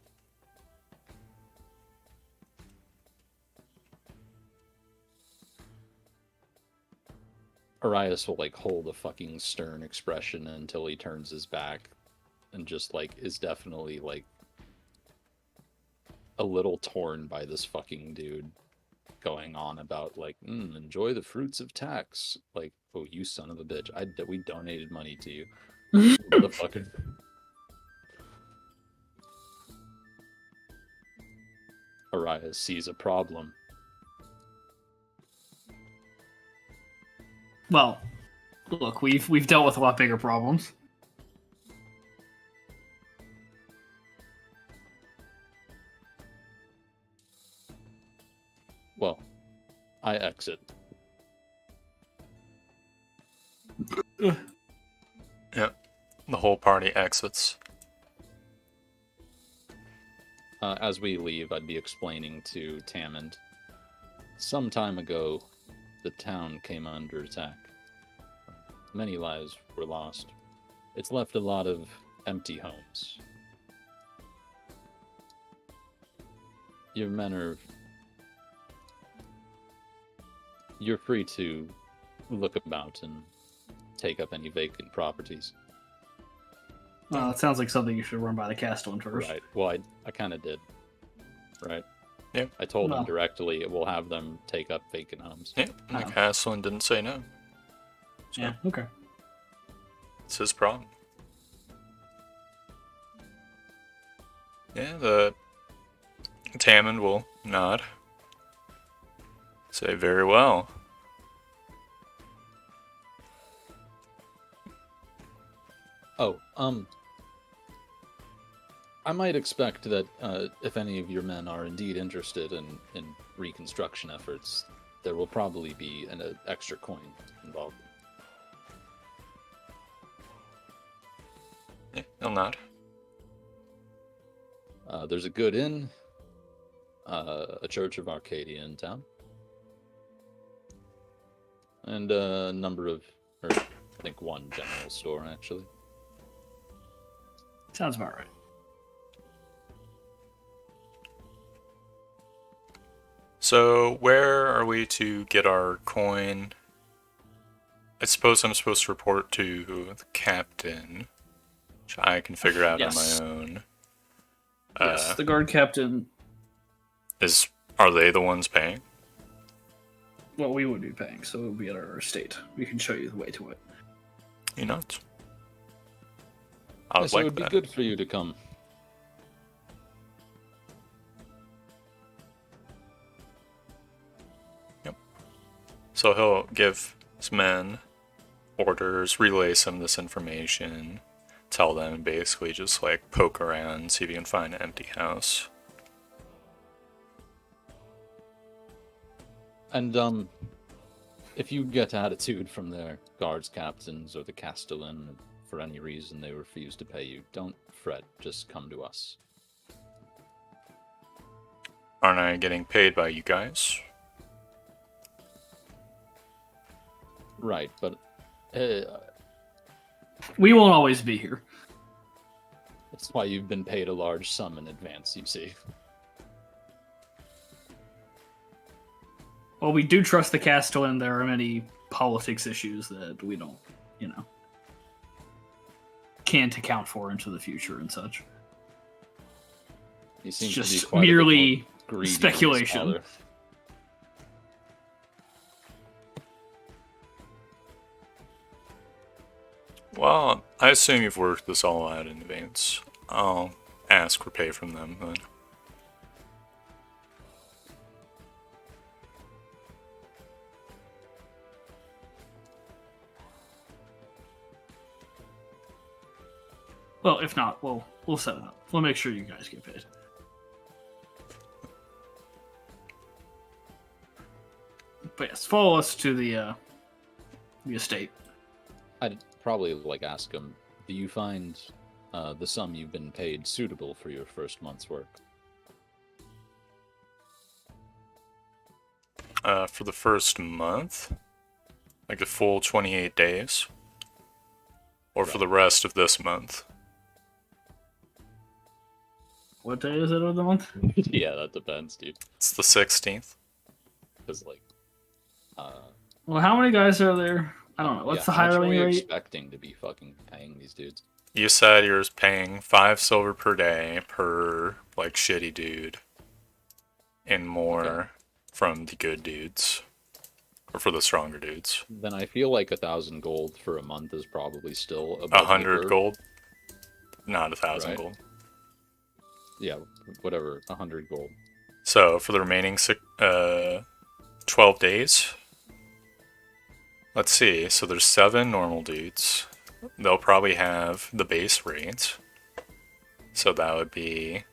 Arias will hold a fucking stern expression until he turns his back and just is definitely a little torn by this fucking dude going on about enjoy the fruits of tax. Oh, you son of a bitch. We donated money to you. Motherfucker. Arias sees a problem. Well, look, we've dealt with a lot bigger problems. Well, I exit. Yep. The whole party exits. As we leave, I'd be explaining to Tammond. Some time ago, the town came under attack. Many lives were lost. It's left a lot of empty homes. Your men are... You're free to look about and take up any vacant properties. Well, it sounds like something you should run by the Castellan first. Right. Well, I kind of did. Right. Yeah. I told them Well. directly it will have them take up vacant homes. Yeah, McCaslin didn't say no. So Yeah, okay. it's his problem. Yeah, the Tammin will nod. Say very well. Oh, I might expect that if any of your men are indeed interested in reconstruction efforts, there will probably be an extra coin involved. Yeah, he'll nod. There's a good inn, a Church of Arcadia in town, and a number of, or I think one general store, actually. Sounds about right. So, where are we to get our coin? I suppose I'm supposed to report to the captain, which I can figure out Yes. on my own. Yes, the guard captain. Are they the ones paying? Well, we would be paying, so it would be at our estate. We can show you the way to it. You not? I would Yes, it like would that. be good for you to come. So he'll give his men orders, relay some of this information, tell them basically just like poke around, see if you can find an empty house. And if you get attitude from their guards captains or the castellan for any reason they refuse to pay you, don't fret, just come to us. Aren't I getting paid by you guys? Right, but We won't always be here. that's why you've been paid a large sum in advance, you see. Well, we do trust the Castellan. There are many politics issues that we don't, can't account for into the future and such. He seems It's to be just quite a bit more merely greedy than his speculation. father. Well, I assume you've worked this all out in advance. I'll ask for pay from them then. Well, if not, we'll set it up. We'll make sure you guys get paid. But yes, follow us to the estate. I'd probably ask him, do you find the sum you've been paid suitable for your first month's work? For the first month? Like the full 28 days? Or for Right. the rest of this month? What day is it of the month? Yeah, that depends, dude. It's the 16th. Because, Well, how many guys are there? I don't know. What's the how much are hiring we rate? expecting to be fucking paying these dudes? You said you're paying 5 silver per day per, shitty dude. And more Okay. from the good dudes. Or for the stronger dudes. Then I feel like 1,000 gold for a month is probably still above the 100 curve. gold? Not 1,000 Right. gold. Yeah, whatever, 100 gold. So, for the remaining 12 days? Let's see. So, there's 7 normal dudes. They'll probably have the base rate. So, that would be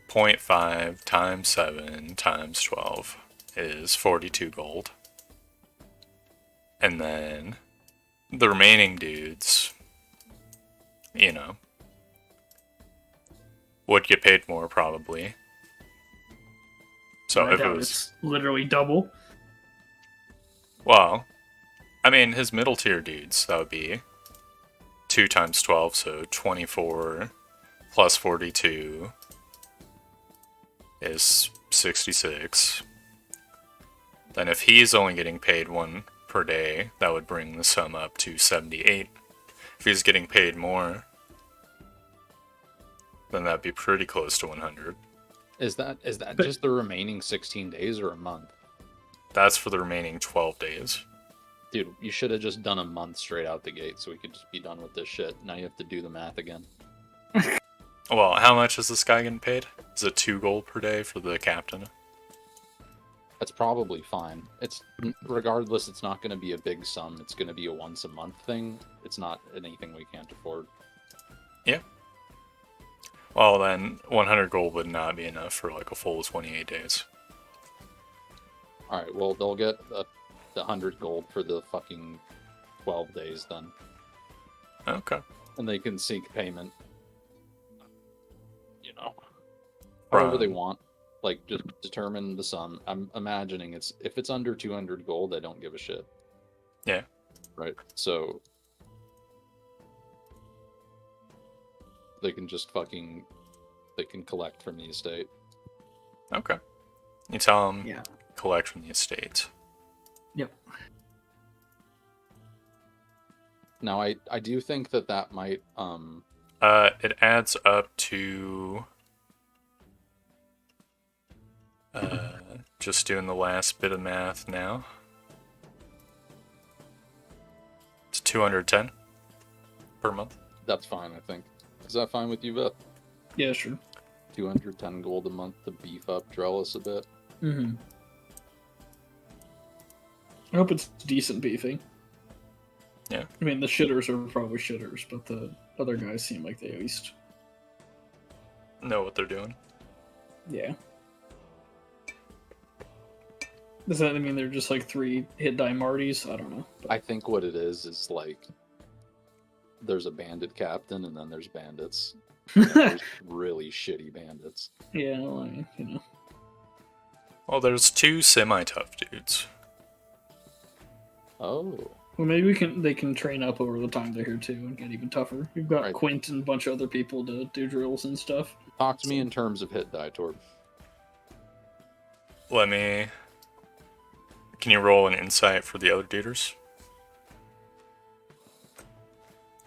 0.5 times 7 times 12 is 42 gold. And then the remaining dudes, would get paid more probably. So I if it doubt was, it's literally double. well, I mean, his middle tier dudes, that would be 2 times 12, so 24 plus 42 is 66. Then if he's only getting paid 1 per day, that would bring the sum up to 78. If he's getting paid more, then that'd be pretty close to 100. Is that But- just the remaining 16 days or a month? That's for the remaining 12 days. Dude, you should have just done a month straight out the gate so we could just be done with this shit. Now you have to do the math again. Well, how much is this guy getting paid? Is it 2 gold per day for the captain? That's probably fine. It's regardless. It's not going to be a big sum. It's going to be a once a month thing. It's not anything we can't afford. Yeah. Well, then 100 gold would not be enough for like a full 28 days. All right. Well, they'll get the 100 gold for the fucking 12 days then, Okay. and they can seek payment. However they From- want. Like, just determine the sum. I'm imagining if it's under 200 gold, they don't give a shit. Yeah. Right. So they can just they can collect from the estate. Okay. You tell him Yeah. collect from the estate. Yep. Now, I do think that might It adds up to just doing the last bit of math now. It's 210 per month. that's fine. I think. Is that fine with you, Beth? Yeah, sure. 210 gold a month to beef up Trellis a bit. Mm-hmm. I hope it's decent beefing. Yeah. I mean, the shitters are probably shitters, but the other guys seem like they at least... Know what they're doing. Yeah. Does that mean they're just like 3 hit die Martys? I don't know. But... I think what it is like there's a bandit captain and then there's bandits. And then there's really shitty bandits. Yeah, well, I mean, Well, there's 2 semi-tough dudes. Oh. Well, maybe they can train up over the time they're here too and get even tougher. We've got Right. Quint and a bunch of other people to do drills and stuff. Talk to me in terms of hit die, Torb. Can you roll an insight for the other duders?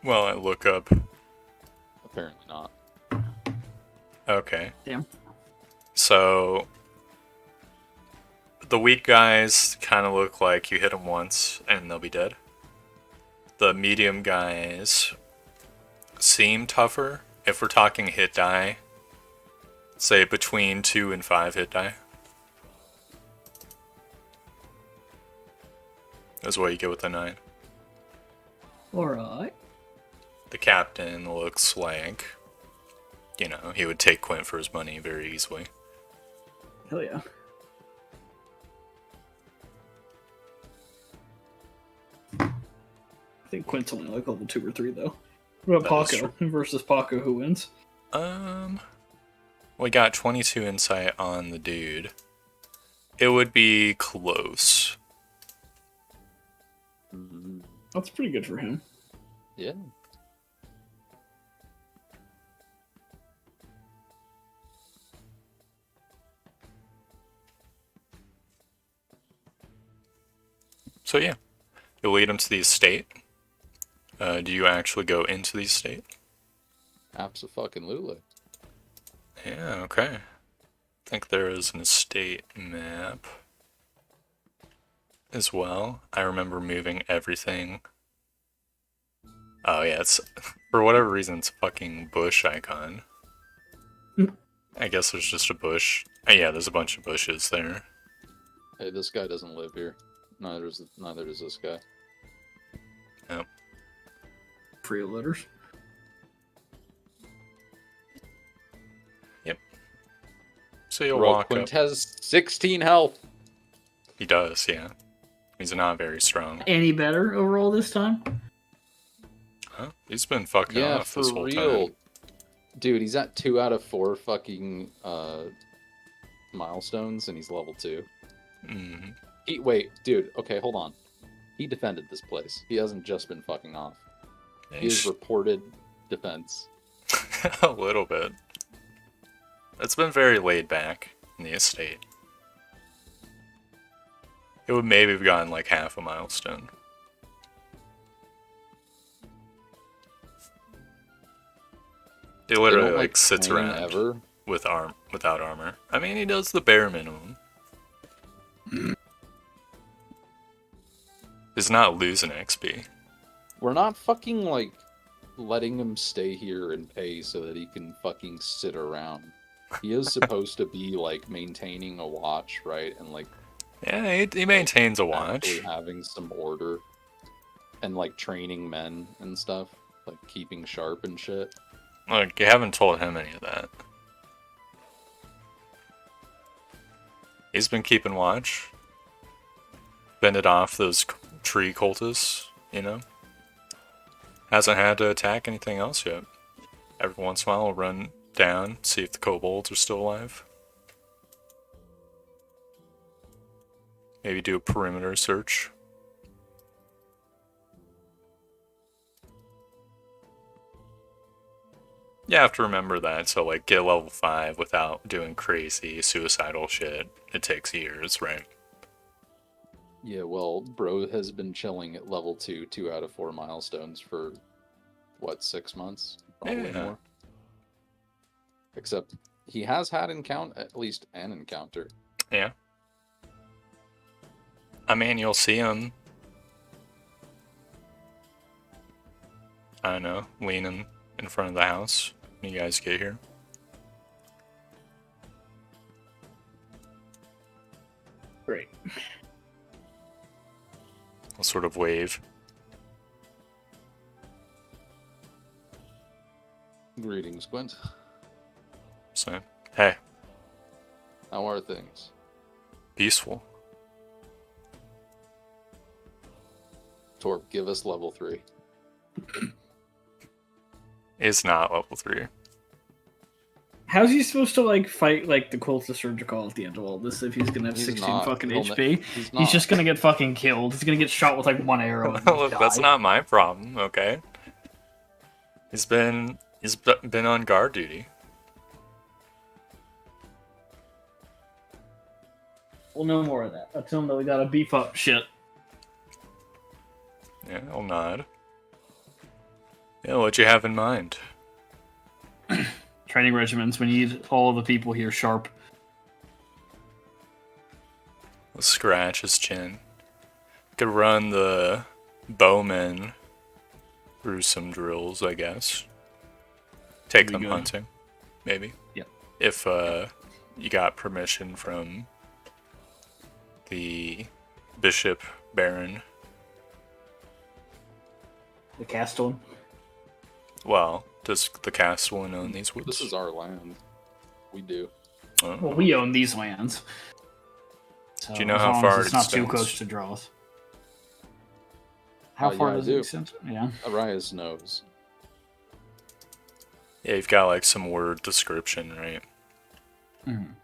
Well, I look up. Apparently not. Okay. Damn. So the weak guys kind of look like you hit them once and they'll be dead. The medium guys seem tougher. If we're talking hit die, say between 2 and 5 hit die. That's what you get with a 9. Alright. The captain looks like, he would take Quint for his money very easily. Hell yeah. I think Quint's only like level 2 or 3 though. What about That is Paco versus Paco? Who wins? We got 22 insight on the dude. It would be close. That's pretty good for him. Yeah. So yeah, you'll lead him to the estate. Do you actually go into the estate? Abso-fucking-lutely. Yeah, okay. I think there is an estate map as well. I remember moving everything. Oh yeah, it's for whatever reason it's a fucking bush icon. I guess there's just a bush. Yeah, there's a bunch of bushes there. Hey, this guy doesn't live here. Neither does this guy. Yep. Free letters. So you'll Bro, walk Quint up. has 16 health. He does, yeah. He's not very strong. Any better overall this time? Huh? He's been fucking Yeah, off for this whole real. time. Dude, he's at 2 out of 4 fucking milestones, and he's level 2. Mm-hmm. Wait, dude. Okay, hold on. He defended this place. He hasn't just been fucking off. He has reported defense. A little bit. It's been very laid back in the estate. It would maybe have gotten like half a milestone. He They literally don't, like sits train around ever. without armor. I mean, he does the bare minimum. He's not losing XP. We're not fucking like letting him stay here and pay so that he can fucking sit around. He is supposed to be like maintaining a watch, right? And like Yeah, he maintains a actually watch. having some order and like training men and stuff, like keeping sharp and shit. Look, you haven't told him any of that. He's been keeping watch. Fended off those tree cultists, you know? Hasn't had to attack anything else yet. Every once in a while, we'll run down, see if the kobolds are still alive. Maybe do a perimeter search. You have to remember that, so like get level 5 without doing crazy suicidal shit. It takes years, right? Yeah, well, bro has been chilling at level 2, 2 out of 4 milestones for, what, 6 months? Probably Yeah. more. Except he has had at least an encounter. Yeah. I mean, you'll see him. I don't know, leaning in front of the house when you guys get here. Great. I'll sort of wave. Greetings, Gwent. So, hey, How are things? peaceful. Torp, give us level 3. Is not level 3. How's he supposed to like fight like the cult of Sturndrakal at the end of all this if he's gonna have He's 16 not. fucking He'll HP? He's He's just gonna get fucking killed. He's gonna get shot with like one arrow. And Look, just that's die. not my problem, okay? He's been on guard duty. We'll know more of that. I'll tell him that we gotta beef up shit. Yeah, I'll nod. Yeah, what you have in mind? Training regiments. We need all of the people here sharp. Let's scratch his chin. Could run the bowmen through some drills, I guess. Take That'd them be good. hunting, maybe. Yep. If you got permission from the Bishop Baron. The Castellan. Well, does the Castellan own these woods? This is our land. We do. Oh. Well, we own these lands. So Do you know as how long far as it's it not too extends? close to draws. How Yeah, far I does do. it extend? Yeah. Arias knows. Yeah, you've got like some word description, right? Mhm.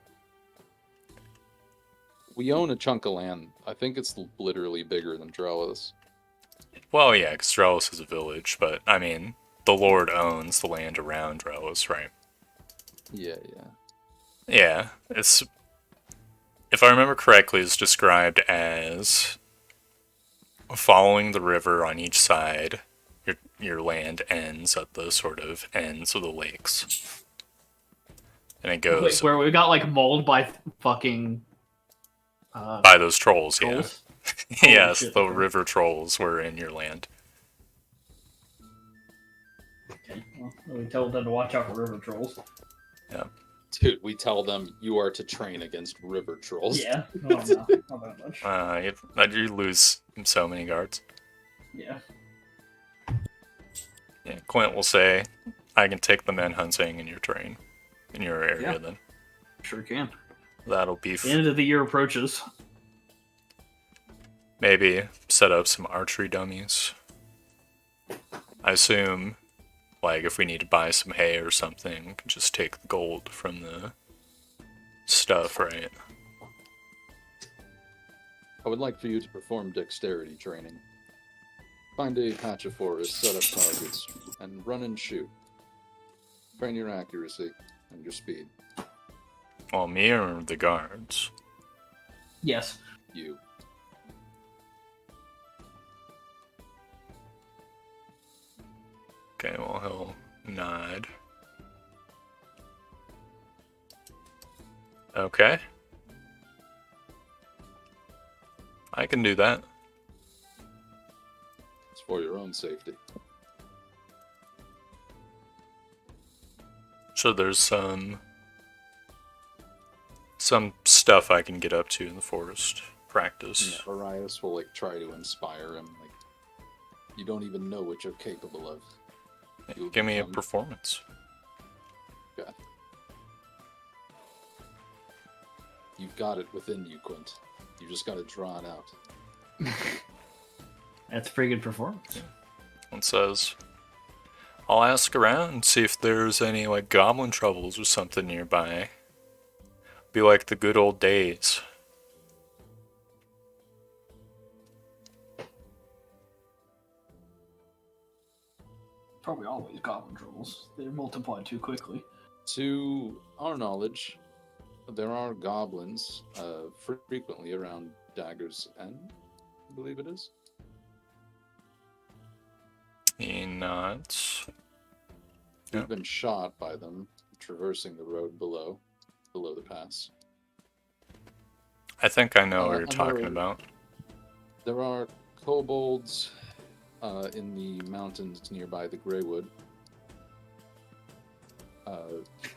We own a chunk of land. I think it's literally bigger than Drellis. Well, yeah, because Drellis is a village, but I mean, the Lord owns the land around Drellis, right? Yeah. Yeah, it's. If I remember correctly, it's described as following the river on each side. Your land ends at the sort of ends of the lakes, and it goes Wait, where we got like mauled by fucking by those trolls. trolls. Yeah, Holy yes, shit, the okay. river trolls were in your land. Okay, well, we told them to watch out for river trolls. Yeah. Dude, we tell them you are to train against river trolls. Yeah, no, not that much. You lose so many guards. Yeah. Yeah, Quint will say, "I can take the men hunting in your terrain, in your area." Yeah. Then Sure can. that'll be The end of the year approaches. maybe set up some archery dummies. I assume, like, if we need to buy some hay or something, we can just take the gold from the stuff, right? I would like for you to perform dexterity training. Find a patch of forest, set up targets, and run and shoot. Train your accuracy and your speed. Well, me or the guards? Yes. You. Okay, well, he'll nod. Okay. I can do that. It's for your own safety. So there's some stuff I can get up to in the forest. Practice. Yeah, Arias will like try to inspire him. Like, you don't even know what you're capable of. You'll Give me a become- performance. God. You've got it within you, Quint. You just got to draw it out. That's a pretty good performance. One says, I'll ask around and see if there's any like goblin troubles or something nearby. Be like the good old days. Probably always goblin troubles. They multiply too quickly. To our knowledge, there are goblins frequently around Dagger's End, I believe it is. He nods. We've Yep. been shot by them traversing the road below the pass. I think I know what you're and talking there- about. There are kobolds in the mountains nearby the Greywood.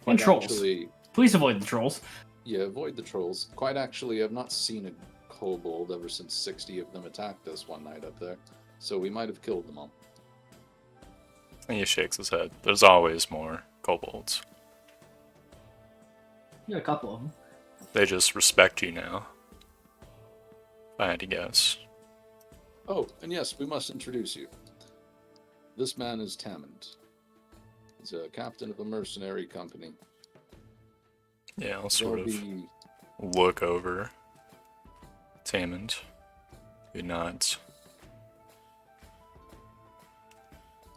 And trolls. Actually, Please avoid the trolls. yeah, avoid the trolls. Quite actually, I've not seen a kobold ever since 60 of them attacked us one night up there. So we might have killed them all. And he shakes his head. There's always more kobolds. Yeah, a couple of them. They just respect you now. If I had to guess. Oh, and yes, we must introduce you. This man is Tammond. He's a captain of a mercenary company. Yeah, I'll sort There'll of be look over. Tammond. He nods.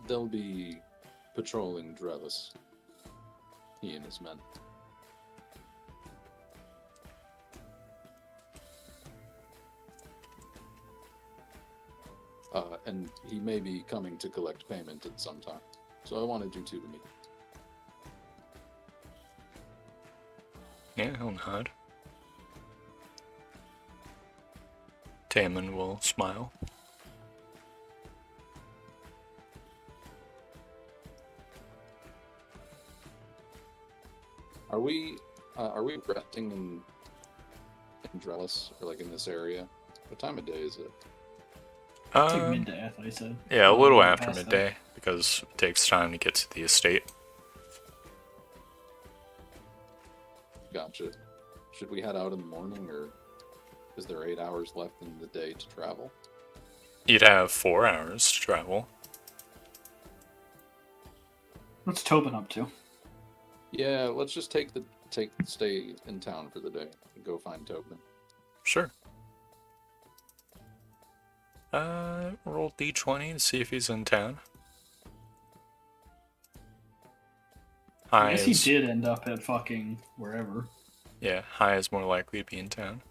they'll be patrolling Drevis. He and his men. And he may be coming to collect payment at some time. So I wanted you two to meet. Yeah, he'll nod. Tamon will smile. Are we resting in Drelis, or like in this area? What time of day is it? It's like midday, I thought he said. Yeah, a Oh, little we're after past that. midday, because it takes time to get to the estate. Gotcha. Should we head out in the morning, or is there 8 hours left in the day to travel? You'd have 4 hours to travel. What's Tobin up to? Yeah, let's just stay in town for the day and go find Tobin. Sure. Roll D20 to see if he's in town. I guess he is, did end up at fucking wherever. Yeah, high is more likely to be in town.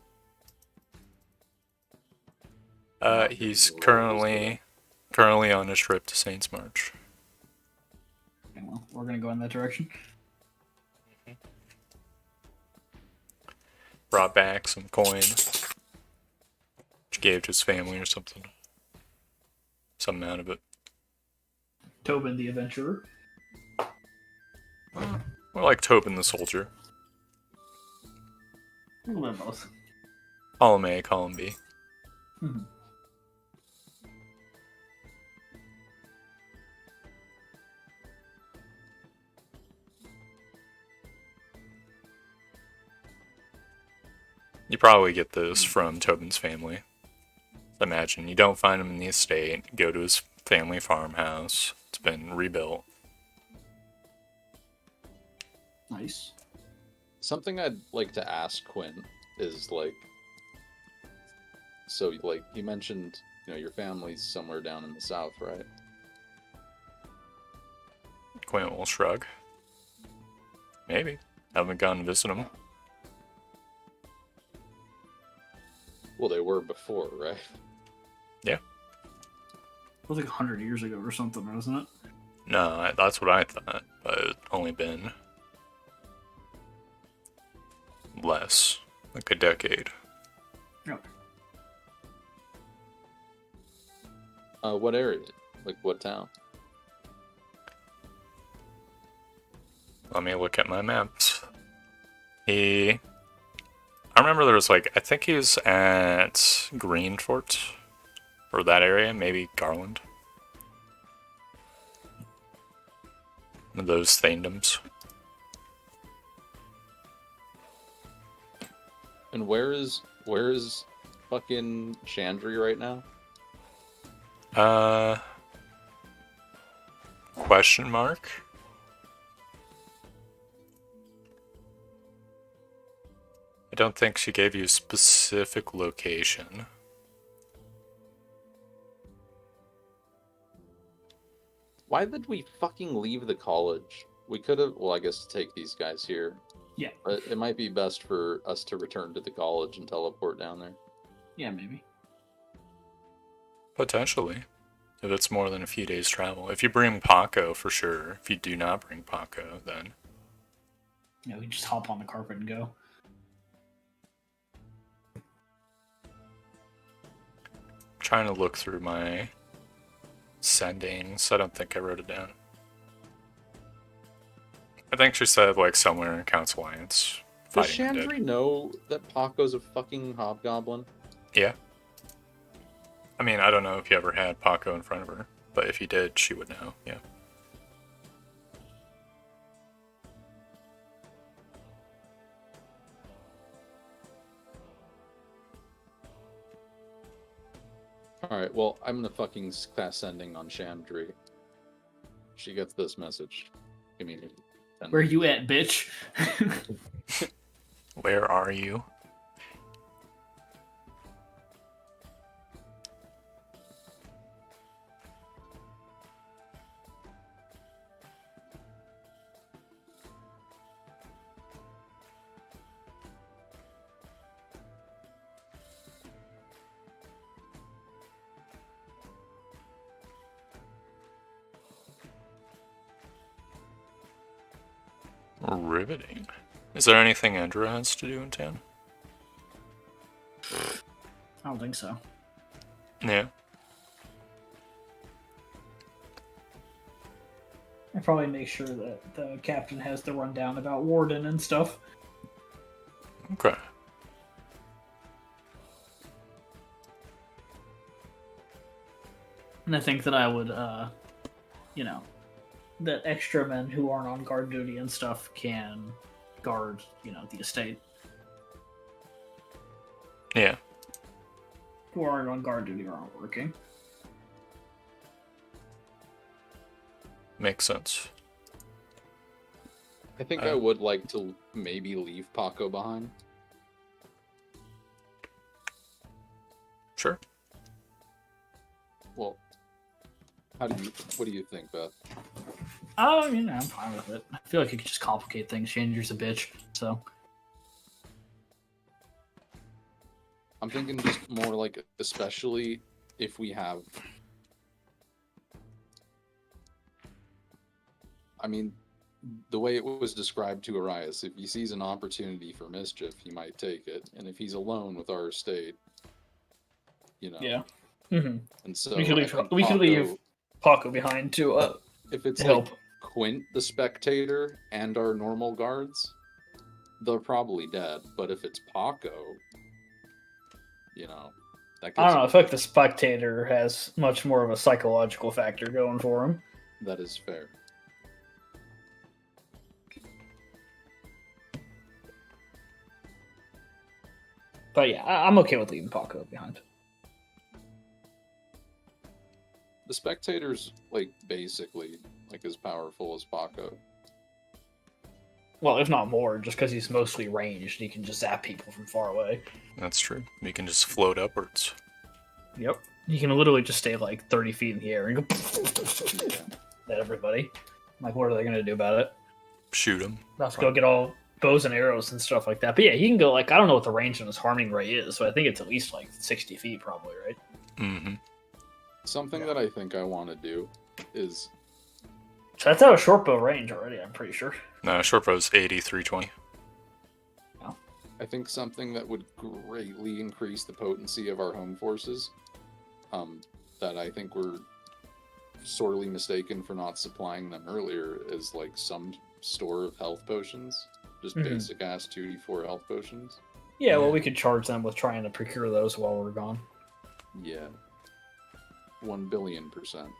He's currently on a trip to Saints March. Okay, well, we're gonna go in that direction. Brought back some coin, which he gave to his family or something. Something out of it. Tobin the adventurer. More like Tobin the soldier. A little bit of both. Column A, column B. Mhm. You probably get this from Tobin's family. Imagine you don't find him in the estate, go to his family farmhouse. It's been rebuilt. Nice. Something I'd like to ask Quinn is like, so like you mentioned, your family's somewhere down in the south, right? Quint will shrug. Maybe. Haven't gone to visit him. Well, they were before, right? Yeah. It was like 100 years ago or something, wasn't it? No, that's what I thought. But it's only been less. Like a decade. Okay. What area? Like what town? Let me look at my maps. I remember there was like, I think he was at Greenfort, or that area, maybe Garland. Those Thanedoms. And where is fucking Chandri right now? Question mark? I don't think she gave you a specific location. Why did we fucking leave the college? We could have, well, I guess take these guys here. Yeah. But it might be best for us to return to the college and teleport down there. Yeah, maybe. Potentially. If it's more than a few days travel. If you bring Paco, for sure. If you do not bring Paco, then... Yeah, we just hop on the carpet and go. Trying to look through my sendings. I don't think I wrote it down. I think she said, like, somewhere in Council Alliance. Does fighting Undead. Chandri know that Paco's a fucking hobgoblin? Yeah. I mean, I don't know if you ever had Paco in front of her, but if you did, she would know, yeah. Alright, well, I'm gonna fucking class sending on Chandri. She gets this message. Give me 10 Where you at, bitch? Where are you? Riveting. Is there anything Andrew has to do in town? I don't think so. Yeah. I probably make sure that the captain has the rundown about Warden and stuff. Okay. And I think that I would, that extra men who aren't on guard duty and stuff can guard, the estate. Yeah. Who aren't on guard duty or aren't working. Makes sense. I think I would like to maybe leave Paco behind. Sure. Well, what do you think, Beth? I'm fine with it. I feel like it could just complicate things. Changer's a bitch, so. I'm thinking just more like, especially if we have... I mean, the way it was described to Arias, if he sees an opportunity for mischief, he might take it. And if he's alone with our estate, Yeah. Mm-hmm. And so We could leave Paco behind to if it's to like help. Quint the Spectator and our normal guards, they're probably dead. But if it's Paco, that I don't know. I feel like the Spectator has much more of a psychological factor going for him. that is fair. But yeah, I'm okay with leaving Paco behind. The Spectator's basically as powerful as Paco. Well, if not more, just because he's mostly ranged, he can just zap people from far away. That's true. You can just float upwards. Yep. You can literally just stay 30 feet in the air and go at everybody. What are they going to do about it? Shoot him. Let's go get all bows and arrows and stuff like that. But yeah, he can go, I don't know what the range of his harming ray is, so I think it's at least 60 feet probably, right? Mm-hmm. Something that I think I want to do is... So that's out of short bow range already, I'm pretty sure. No, short bow's 80, 320. I think something that would greatly increase the potency of our home forces, that I think we're sorely mistaken for not supplying them earlier, is some store of health potions. Just Mhm. basic ass 2d4 health potions. Yeah, well, Yeah. we could charge them with trying to procure those while we're gone. Yeah. 1,000,000,000%.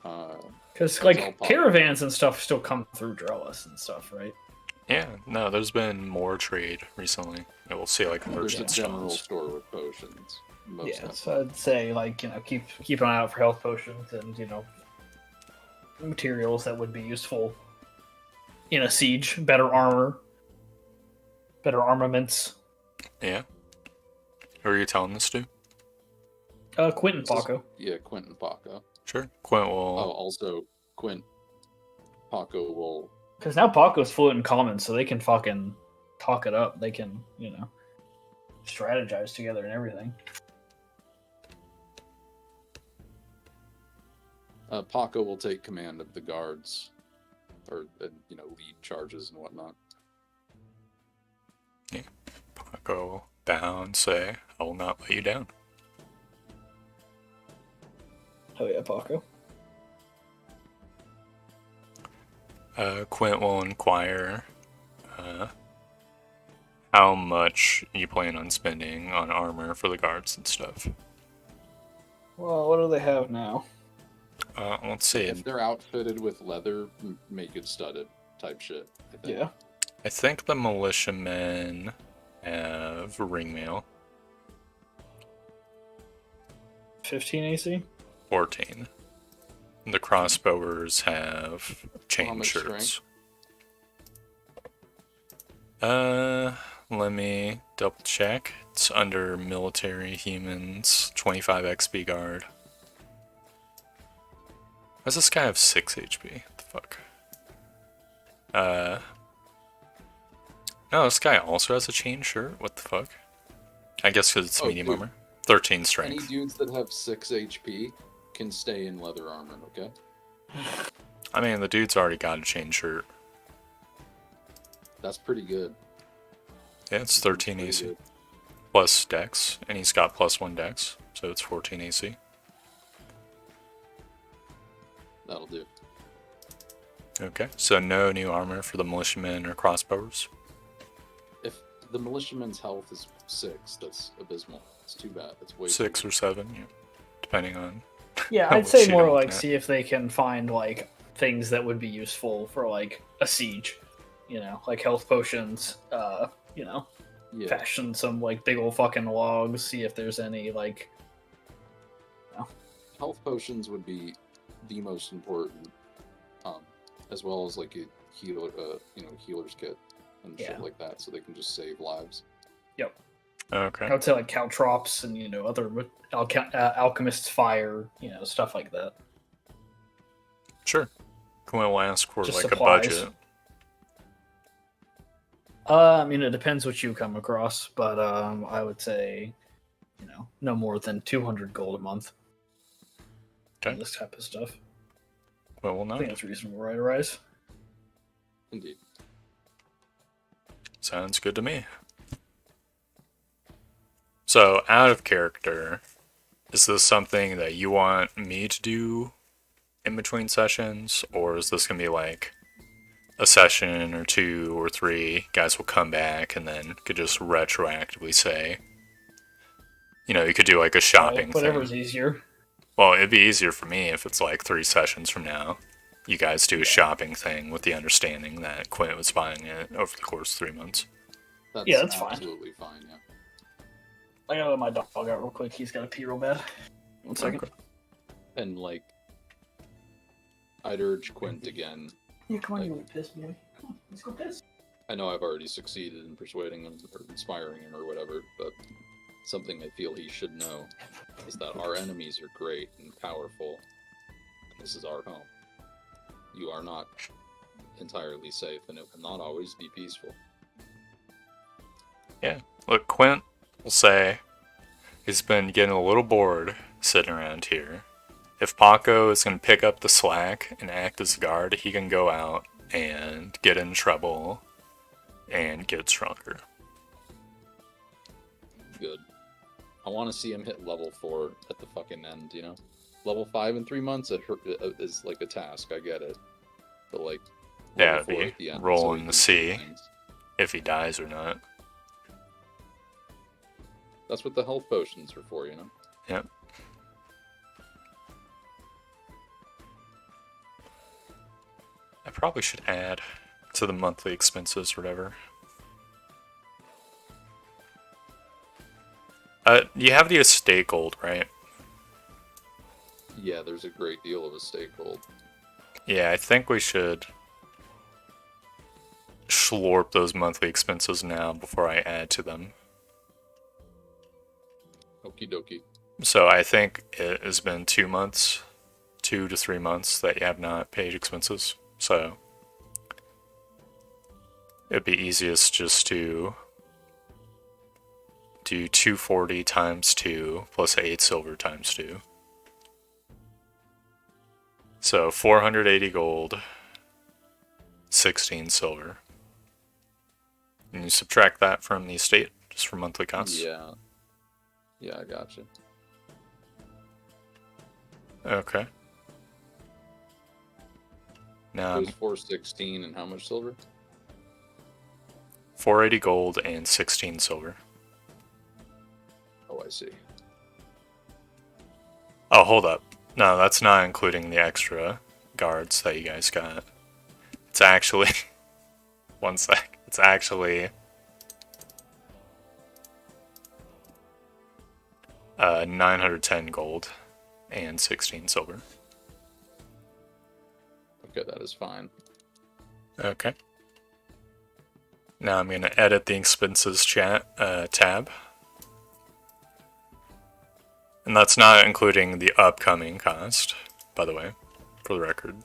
Because, That's all like, pop. caravans and stuff still come through Drellis and stuff, right? Yeah, no, there's been more trade recently. We'll see like There's a merchant general stalls. store with potions. Most Yeah, definitely. so I'd say, like, keep an eye out for health potions and, materials that would be useful in a siege. Better armor, better armaments. Yeah. Who are you telling this to? Quentin This is- Paco. Yeah, Quint and Paco. Sure. Quint Oh, will. also, Quint, Paco will... Because now Paco's fluent in common, so they can fucking talk it up. They can, strategize together and everything. Paco will take command of the guards. Or, lead charges and whatnot. Go down, say, I will not let you down. Oh yeah, Paco. Quint will inquire how much you plan on spending on armor for the guards and stuff. Well, what do they have now? Let's see. If they're outfitted with leather, make it studded type shit. I think. Yeah. I think the militiamen have ringmail. 15 AC? 14. The crossbowers have chain much shirts. Let me double check. It's under military humans, 25 XP guard. Why does this guy have 6 HP? What the fuck? No, this guy also has a chain shirt. What the fuck? I guess because it's Oh, medium dude. armor. 13 Any strength. dudes that have 6 HP can stay in leather armor, okay? I mean, the dude's already got a chain shirt. That's pretty good. Yeah, it's 13 Pretty AC. good. Plus dex, and he's got +1 dex, so it's 14 AC. That'll do. Okay, so no new armor for the militiamen or crossbowers. If the militiaman's health is 6, that's abysmal. It's too bad. That's way 6 too or 7, yeah, depending on. Yeah, How I'd much say you more don't like get. see if they can find like things that would be useful for like a siege. Like health potions, Yeah. fashion some like big old fucking logs, see if there's any like Health potions would be the most important, as well as like a healer, healer's kit and Yeah. shit like that, so they can just save lives. Okay, I would say like caltrops and other alchemist's fire, stuff like that. sure. Can we ask for Just like supplies. a budget? It depends what you come across, but I would say, no more than 200 gold a month. Okay. On this type of stuff. Well, we'll I know. think that's reasonable, right, Arise? Indeed. Sounds good to me. So, out of character, is this something that you want me to do in between sessions, or is this gonna be like a session or 2 or 3? Guys will come back and then could just retroactively say, you could do like a shopping Whatever's thing. easier. Well, it'd be easier for me if it's like 3 sessions from now. You guys do a shopping thing with the understanding that Quint was buying it over the course of 3 months. That's fine. Absolutely fine, yeah. I gotta let my dog out real quick. He's got to pee real bad. 1 second. Okay. And like, I'd urge Quint again. Yeah, come on, Like- you little piss boy. Come on, let's go piss. I know I've already succeeded in persuading him or inspiring him or whatever, but something I feel he should know is that our enemies are great and powerful, and this is our home. You are not entirely safe, and it will not always be peaceful. Look, Quint will say he's been getting a little bored sitting around here. If Paco is going to pick up the slack and act as a guard, he can go out and get in trouble and get stronger. Good. I want to see him hit level 4 at the fucking end, Level 5 in 3 months is like a task, I get it. But like, Yeah, level it'd be 4 at the end. rolling we to can see things. if he dies or not. That's what the health potions are for, Yep. I probably should add to the monthly expenses or whatever. You have the estate gold, right? Yeah, there's a great deal of estate gold. Yeah, I think we should schlorp those monthly expenses now before I add to them. Okie dokie. So I think it has been 2 months, 2 to 3 months that you have not paid expenses. So it'd be easiest just to do 240 times 2 plus 8 silver times 2. So 480 gold, 16 silver. And you subtract that from the estate, just for monthly costs. Yeah. Yeah, I gotcha. Okay. Now It was 416 and how much silver? 480 gold and 16 silver. Oh, I see. Oh, hold up. No, that's not including the extra guards that you guys got. It's actually... One sec. It's actually... 910 gold and 16 silver. Okay, that is fine. Okay. Now I'm going to edit the expenses tab. And that's not including the upcoming cost, by the way, for the record.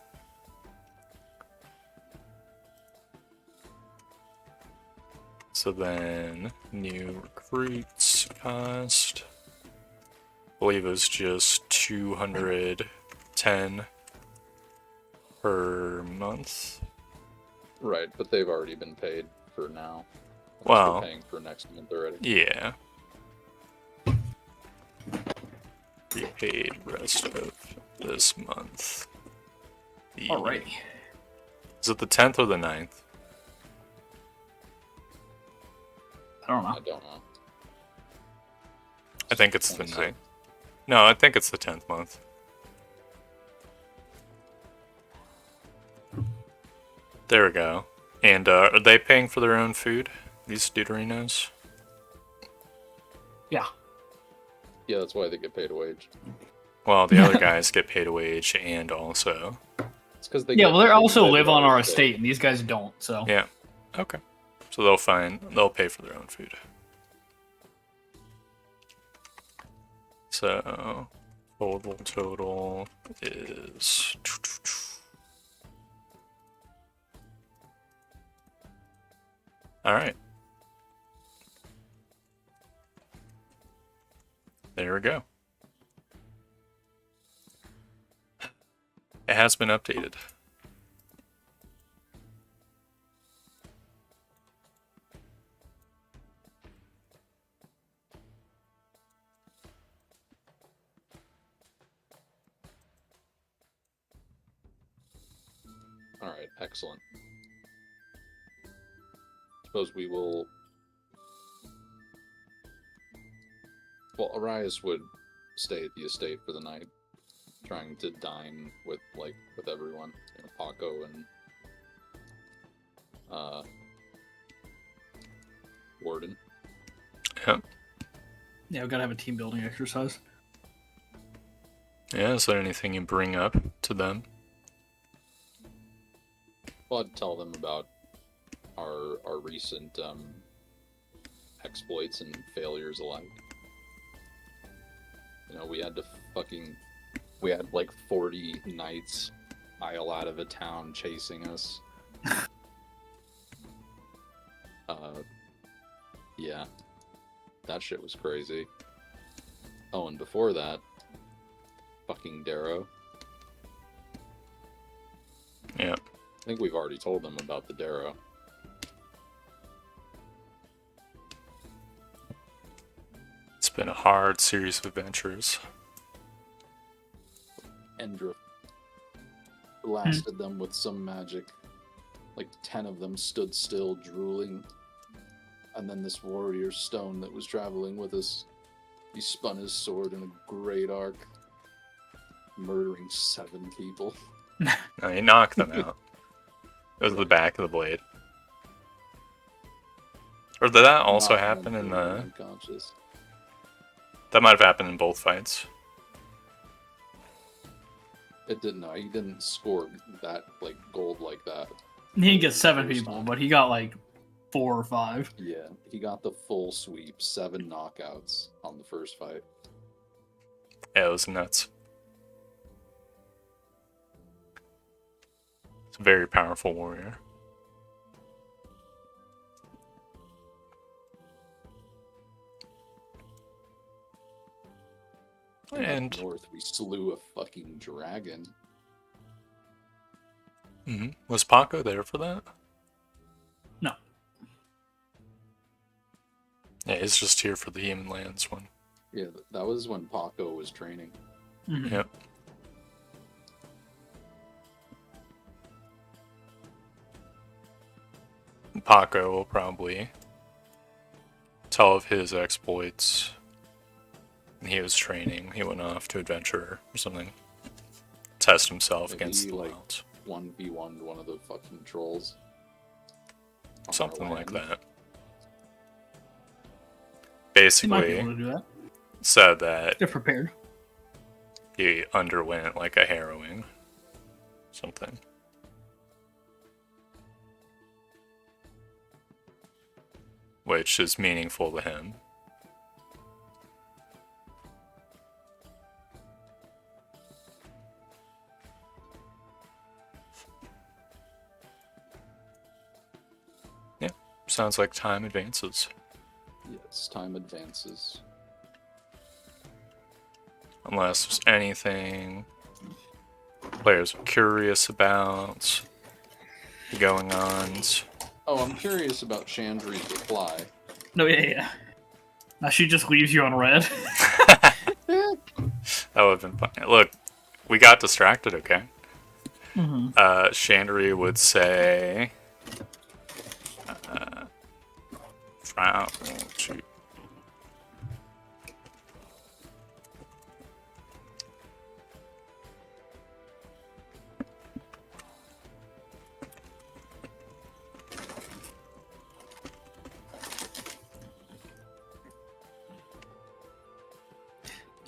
So then, new recruits cost, I believe it was just 210 per month. Right, but they've already been paid for now. Unless Well, we're paying for next month already. yeah. Prepaid rest of this month. Alrighty. Is it the 10th or the 9th? I don't I know. don't know. I think it's the 26. 9th. No, I think it's the 10th month. There we go. And are they paying for their own food? These Deuterinos? Yeah. Yeah, that's why they get paid a wage. Well, the other guys get paid a wage and also... It's because they Yeah, well, they also live live at on our estate, and these guys don't, so. Yeah. Okay. So they'll pay for their own food. So total is all right. There we go. It has been updated. Alright, excellent. Suppose we will... Well, Arias would stay at the estate for the night, trying to dine with everyone. You know, Paco and Warden. Yep. Yeah, we gotta have a team building exercise. Yeah, is there anything you bring up to them? Well, I'd tell them about our recent exploits and failures alike. You know, we had like 40 knights aisle out of a town chasing us. Yeah, that shit was crazy. Oh, and before that, fucking Darrow. Yeah. I think we've already told them about the Darrow. It's been a hard series of adventures. Endra blasted them with some magic. like 10 of them stood still, drooling. And then this warrior stone that was traveling with us, he spun his sword in a great arc, murdering 7 people. No, he knocked them out. It was the back of the blade. Or did that also Knocked happen them in pretty the... unconscious. That might have happened in both fights. It didn't. No, he didn't score that like gold like that. He didn't get 7 First people, time. but he got like 4 or 5. Yeah, he got the full sweep, 7 knockouts on the first fight. Yeah, it was nuts. It's a very powerful warrior. And up north, we slew a fucking dragon. was Paco there for that? No. Yeah, he's just here for the Human Lands one. Yeah, that was when Paco was training. Mhm. Yep. Paco will probably tell of his exploits. When he was training, he went off to adventure or something. Test himself Maybe against the like wilds. 1v1'd one of the fucking trolls. on our Something like land. that. He might be Basically, able to do that. said that They're prepared. he underwent like a harrowing. Something. Which is meaningful to him. Yeah, sounds like time advances. Yes, time advances. Unless there's anything players are curious about going on. Oh, I'm curious about Chandri's reply. No, yeah. Now she just leaves you on red. That would have been fun. Look, we got distracted, okay? Mm-hmm. Chandri would say... Frown to...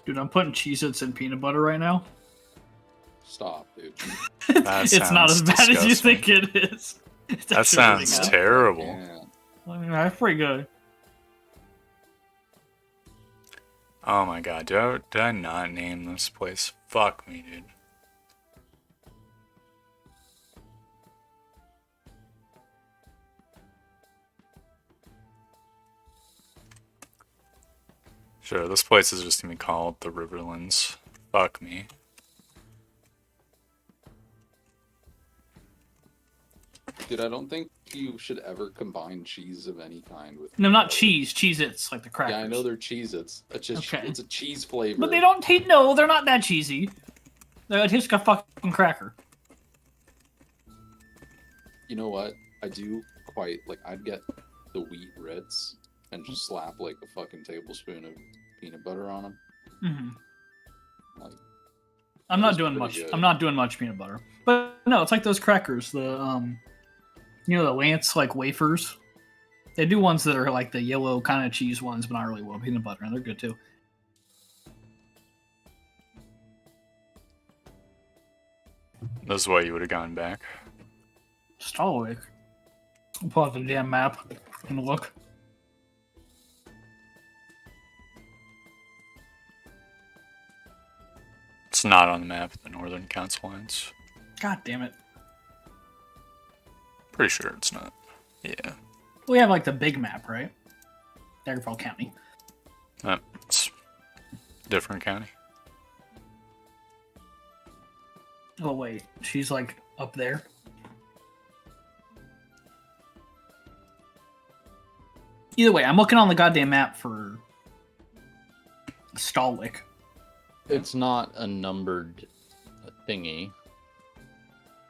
Dude, I'm putting Cheez-Its in peanut butter right now. Stop, dude. That It's not as sounds bad as you disgusting. think it is. It's That actually really sounds good. terrible. Yeah. I mean, that's pretty good. Oh my god, did I not name this place? Fuck me, dude. Sure, this place is just gonna be called the Riverlands. Fuck me. Dude, I don't think you should ever combine cheese of any kind with. No, not cheese. Cheez-Its, like the crackers. Yeah, I know they're Cheez-Its. It's just Okay. it's a cheese flavor. But they don't taste. No, they're not that cheesy. They taste like a fucking cracker. You know what? I do quite like. I'd get the wheat Ritz and just slap like a fucking tablespoon of peanut butter on them. Mm-hmm. Like, I'm That not was doing pretty much. good. I'm not doing much peanut butter. But no, it's like those crackers. The you know, the Lance like wafers. They do ones that are like the yellow kind of cheese ones, but not really well peanut butter, and they're good too. This is why you would have gone back. Stallwick. I'll pull out the damn map and look. It's not on the map of the Northern Council lines. God damn it. Pretty sure it's not. Yeah. We have like the big map, right? Daggerfall County. It's a different county. Oh wait, she's like up there. Either way, I'm looking on the goddamn map for Stallwick. it's not a numbered thingy.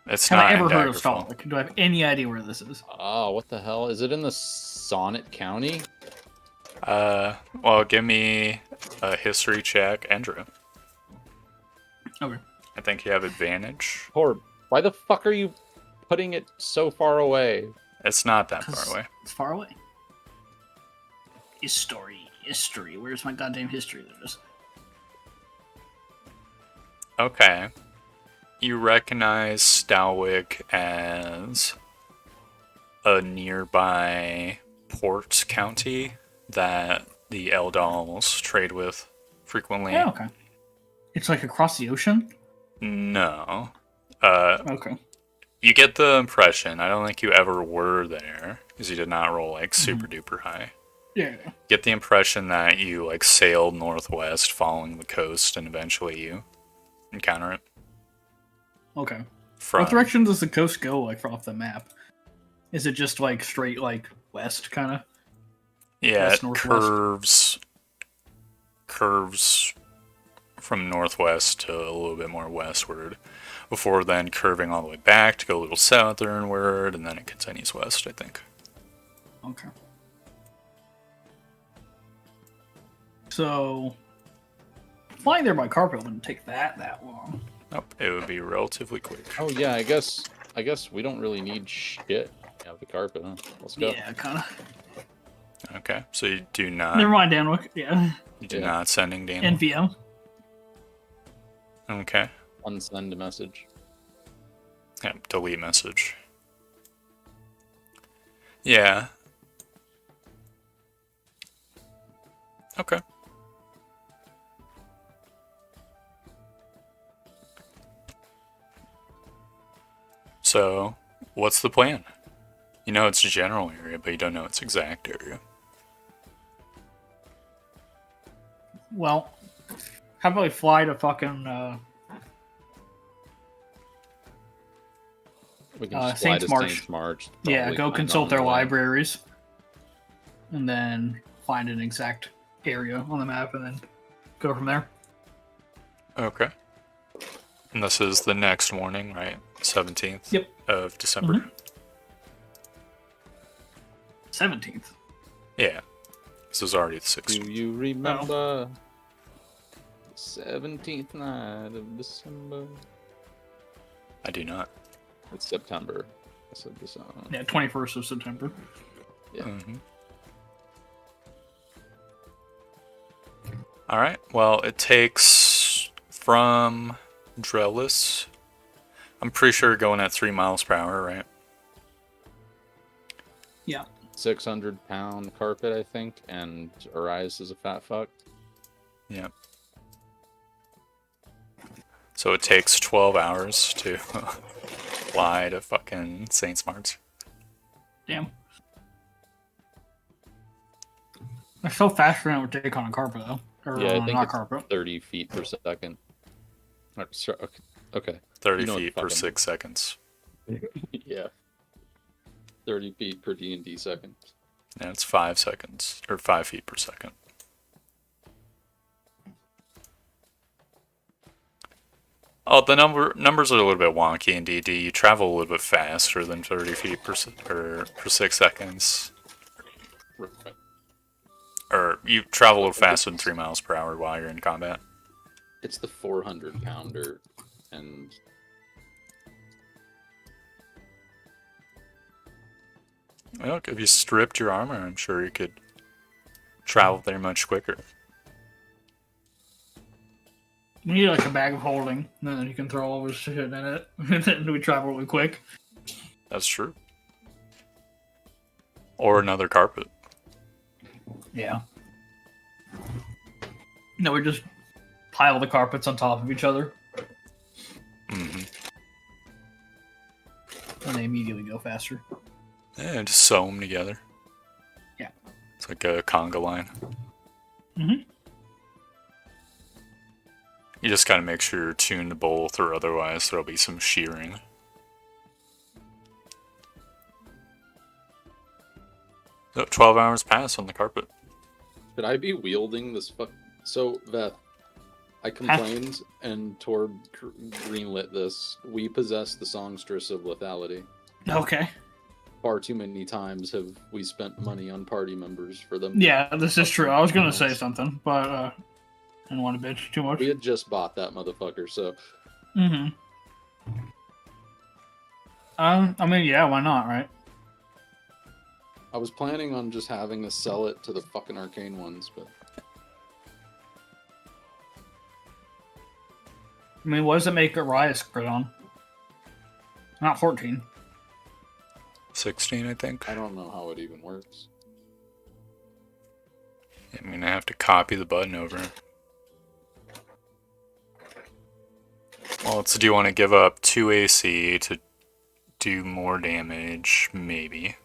It's Have not I in ever heard of Daggerfall. Stalik? Do I have any idea where this is? Oh, what the hell? Is it in the Sonnet County? Well, give me a history check, Endra. Okay. I think you have advantage. Or why the fuck are you putting it so far away? It's not that 'Cause far away. It's far away. History. Where's my goddamn history? There it is. Okay. You recognize Stalwick as a nearby port county that the Eldals trade with frequently. Yeah, okay. It's like across the ocean? No. Okay. You get the impression, I don't think you ever were there, because you did not roll like super duper high. Yeah. Get the impression that you like sailed northwest following the coast and eventually you encounter it. Okay. From What direction does the coast go, like, off the map? Is it just, like, straight, like, west, kind of? yeah, west, it northwest? curves from northwest to a little bit more westward, before then curving all the way back to go a little southernward, and then it continues west, I think. Okay. So, flying there by carpet wouldn't take that long. Nope, it would be relatively quick. Oh yeah, I guess we don't really need shit. Yeah, the carpet, huh? Let's go. Yeah, kind of. Okay, so you do Never not mind, Danwick. Yeah. you do Yeah. not sending Dan. NVM. Okay, Unsend a message. yeah, delete message. Yeah. Okay. So, what's the plan? You know it's a general area, but you don't know its exact area. Well, how about we fly to fucking We can just fly Saints to March. Saints March. yeah, probably go find consult on the their way. libraries, and then find an exact area on the map, and then go from there. Okay. And this is the next morning, right? 17th Yep. of December. Mhm. 17th. Yeah. This is already the 6th. Do you remember the 17th night of December? I do not. It's September. I said this on. Yeah, 21st of September. Yeah. Mhm. Alright, well, it takes from Drellis. I'm pretty sure going at 3 miles per hour, right? Yeah. 600-pound carpet, I think, and Arise is a fat fuck. Yep. So it takes 12 hours to fly to fucking Saints March. Damn. That's so faster than it would take on a carpet, though. Or Yeah, I on think not it's carpet. 30 feet per second. Okay. 30 You know what feet per fucking- 6 seconds. Yeah. 30 feet per D&D second. And it's 5 seconds, or 5 feet per second. Oh, the numbers are a little bit wonky in D&D. You travel a little bit faster than 30 feet per 6 seconds. Right. Or you travel a little faster than 3 miles per hour while you're in combat. It's the 400-pounder, and Well, if you stripped your armor, I'm sure you could travel there much quicker. You need like a bag of holding, and then you can throw all this shit in it, and then we travel really quick. That's true. Or another carpet. Yeah. No, we just pile the carpets on top of each other, hmm and they immediately go faster. Yeah, just sew them together. Yeah. It's like a conga line. Mhm. You just gotta make sure you're tuned to both, or otherwise there'll be some shearing. So 12 hours pass on the carpet. should I be wielding this fuck? So, Veth, I complained, and Torb greenlit this. We possess the songstress of lethality. Okay. Far too many times have we spent money on party members for them. Yeah, this is true. I was gonna say something, but I didn't want to bitch too much. We had just bought that motherfucker, so Mm-hmm. I mean, yeah, why not, right? I was planning on just having to sell it to the fucking arcane ones, but I mean, what does it make Arias crit on? Not 14. 16, I think. I don't know how it even works. I mean, I have to copy the button over. Well, so do you want to give up 2 AC to do more damage? Maybe.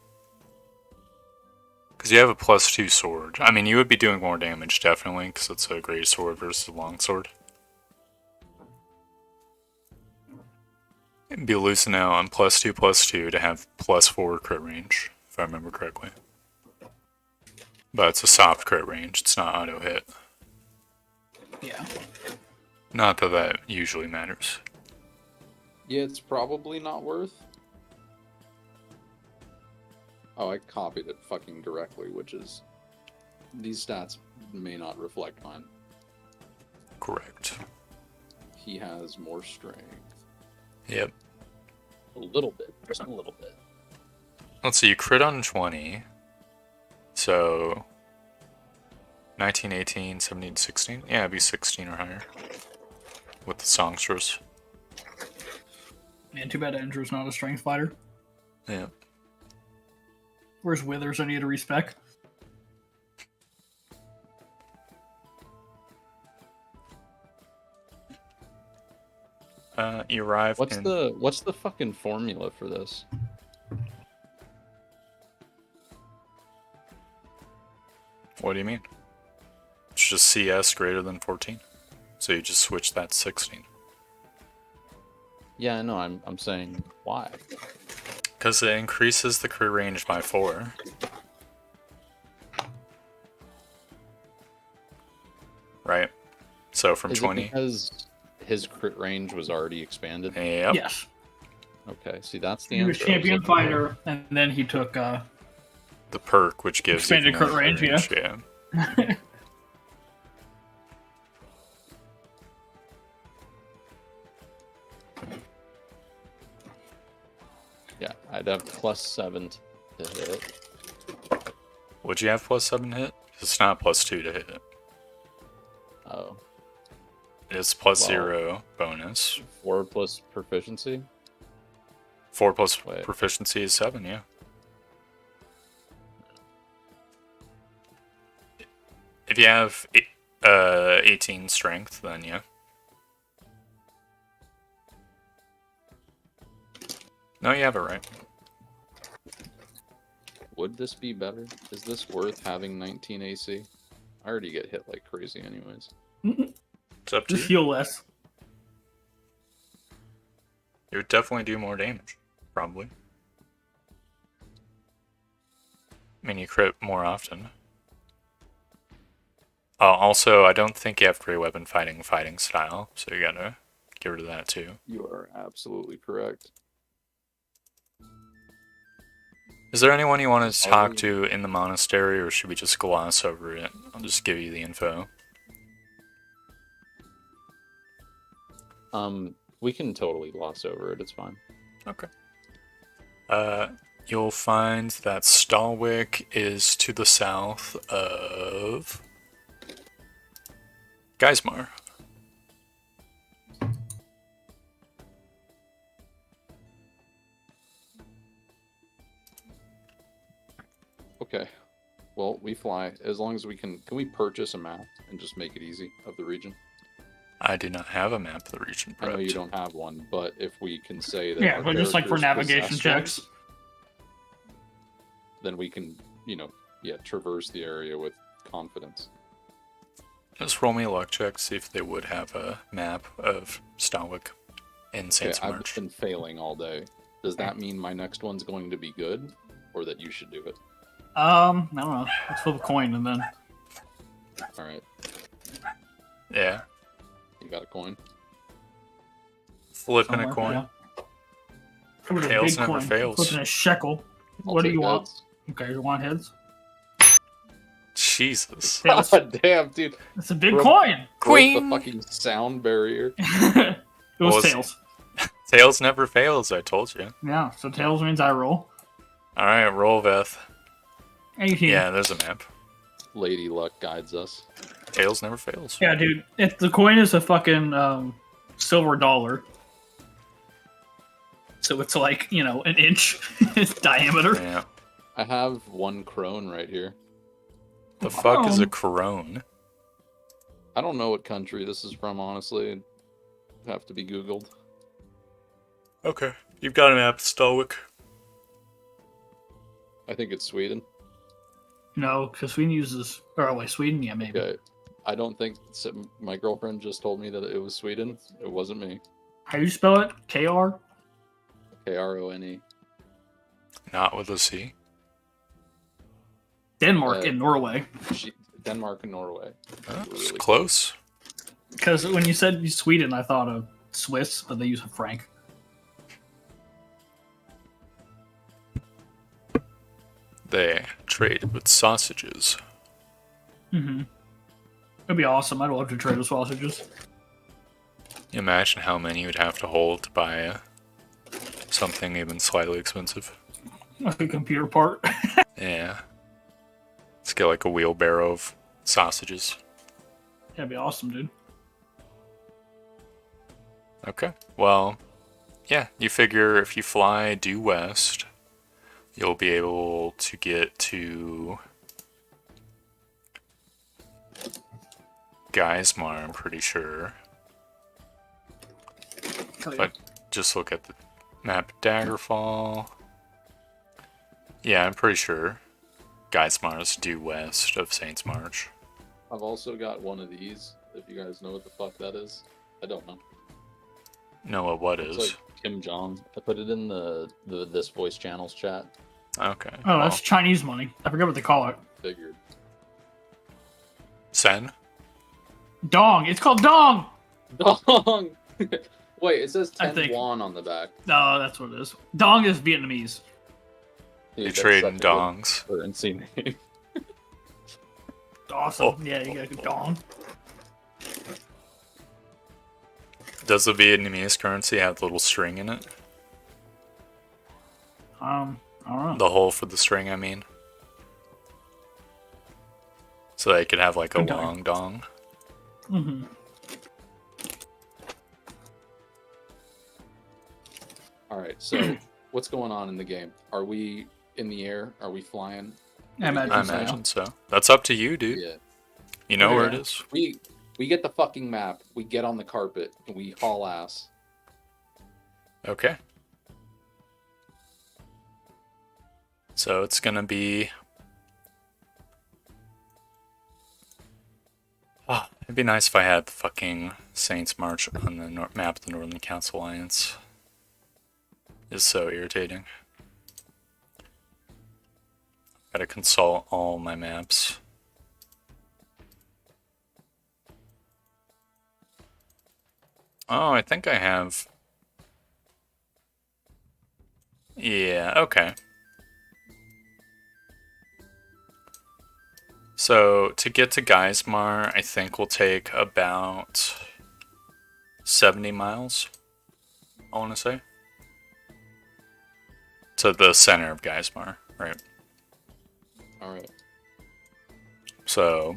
Because you have a +2 sword. I mean, you would be doing more damage, definitely, because it's a great sword versus a long sword. It'd be losing out on +2/+2 to have +4 crit range, if I remember correctly. But it's a soft crit range, it's not auto hit. Yeah. Not that that usually matters. Yeah, it's probably not worth. Oh, I copied it fucking directly, which is... These stats may not reflect mine. Correct. He has more strength. Yep. A little bit. Just a little bit. Let's see, you crit on 20. So... 19, 18, 17, 16? Yeah, it'd be 16 or higher. With the songstress. Man, too bad Andrew's not a strength fighter. Yeah. Where's Withers? I need to respec. You arrive What's in... the fucking formula for this? What do you mean? It's just CS greater than 14. So you just switch that to 16. Yeah, no, I'm saying why? Because it increases the crit range by 4. Right? So from Is 20... it because his crit range was already expanded? Yep. Yes. Okay, see, that's the He was answer. I champion looking for. fighter, and then he took The perk, which gives expanded even more crit range, yeah. Yeah, I'd have +7 to hit. Would you have +7 hit? It's not +2 to hit it. Oh, It's +0 bonus. 4 plus proficiency? 4 plus Wait. proficiency is 7, yeah. If you have 18 strength, then yeah. No, you have it right. Would this be better? Is this worth having 19 AC? I already get hit like crazy anyways. It's up to just you. heal less. It would definitely do more damage. Probably. I mean, you crit more often. Also, I don't think you have great weapon fighting style, so you gotta get rid of that too. You are absolutely correct. Is there anyone you want to talk to in the monastery, or should we just gloss over it? I'll just give you the info. We can totally gloss over it, it's fine. Okay. You'll find that Stalwick is to the south of Geismar. Okay. Well, we fly. As long as we can we purchase a map and just make it easy of the region? I do not have a map of the region. I know you don't have one, but if we can say that Yeah, our but just like for characters navigation possess one, checks. then we can, traverse the area with confidence. Just roll me a luck check, see if they would have a map of Stalwick in Saints I've March. been failing all day. Does that mean my next one's going to be good, or that you should do it? I don't know. Let's flip a coin and then. All right. Yeah. got a coin. Flipping a somewhere, coin. yeah. Come with a Tails big never coin. fails. Flipping a shekel. I'll What do take you want? heads. Okay, you want heads? Jesus. Tails. God damn, dude. It's a big Bro- coin. Broke the Queen. fucking sound barrier. It was Was- tails. Tails never fails, I told you. Yeah, so tails means I roll. Alright, roll, Veth. 18. Yeah, there's a map. Lady Luck guides us. Tails never fails. Yeah, dude. If the coin is a fucking silver dollar, so it's like, you know, an inch diameter. Yeah. I have 1 crone right here. The fuck is a crone? I don't know what country this is from, honestly. It'd have to be Googled. Okay. You've got a map, Stoic. I think it's Sweden. No, because Sweden uses. Or wait, Sweden? Yeah, maybe. Okay. I don't think my girlfriend just told me that it was Sweden. It wasn't me. How do you spell it? KR? Krone. Not with a C. Denmark and Norway. Denmark and Norway. Oh, it's Really close. Because when you said Sweden, I thought of Swiss, but they use a franc. They trade with sausages. Mm-hmm. It'd be awesome. I'd love to trade with sausages. Imagine how many you'd have to hold to buy something even slightly expensive. Like a computer part. Yeah. Let's get like a wheelbarrow of sausages. That'd be awesome, dude. Okay. Well, yeah, you figure if you fly due west, you'll be able to get to Geismar, I'm pretty sure. Oh, yeah. But just look at the map. Daggerfall. Yeah, I'm pretty sure Geismar is due west of Saints March. I've also got one of these, if you guys know what the fuck that is. I don't know. Noah, what It's is? like Kim Jong. I put it in the This Voice Channels chat. Okay. Oh, well, that's Chinese money. I forget what they call it. Figured. Sen? Dong. It's called dong. Dong! Wait, it says I 10 think- won on the back. No, that's what it is. Dong is Vietnamese. You Dude, trade that's in such a good dongs. currency name. Awesome. Oh. Yeah, you got a dong. Does the Vietnamese currency have a little string in it? I don't know. The hole for the string, I mean. So they could have like a Okay. long dong. Mm-hmm. Alright, so what's going on in the game? Are we in the air? Are we flying? I imagine, I so, yeah. imagine so. That's up to you, dude. Yeah. You know where it Yeah. is. We get the fucking map. We get on the carpet. And we haul ass. Okay. So it's gonna be. Ah, it'd be nice if I had the fucking Saints March on the map of the Northern Council Alliance. It's so irritating. Gotta consult all my maps. Oh, I think I have. Yeah, okay. So, to get to Geismar, I think will take about 70 miles, I want to say. To the center of Geismar, right? Alright. So,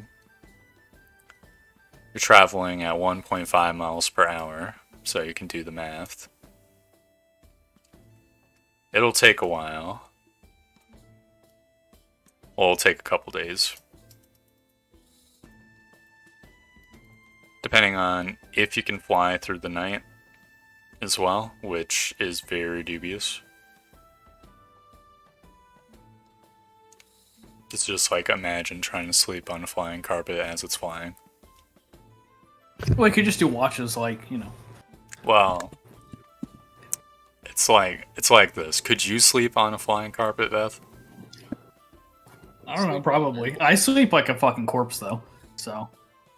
you're traveling at 1.5 miles per hour, so you can do the math. It'll take a while. Well, it'll take a couple days. Depending on if you can fly through the night as well, which is very dubious. It's just like, imagine trying to sleep on a flying carpet as it's flying. Well, you could just do watches, like, you know. Well, it's like this. Could you sleep on a flying carpet, Beth? I don't know, probably. I sleep like a fucking corpse, though. So,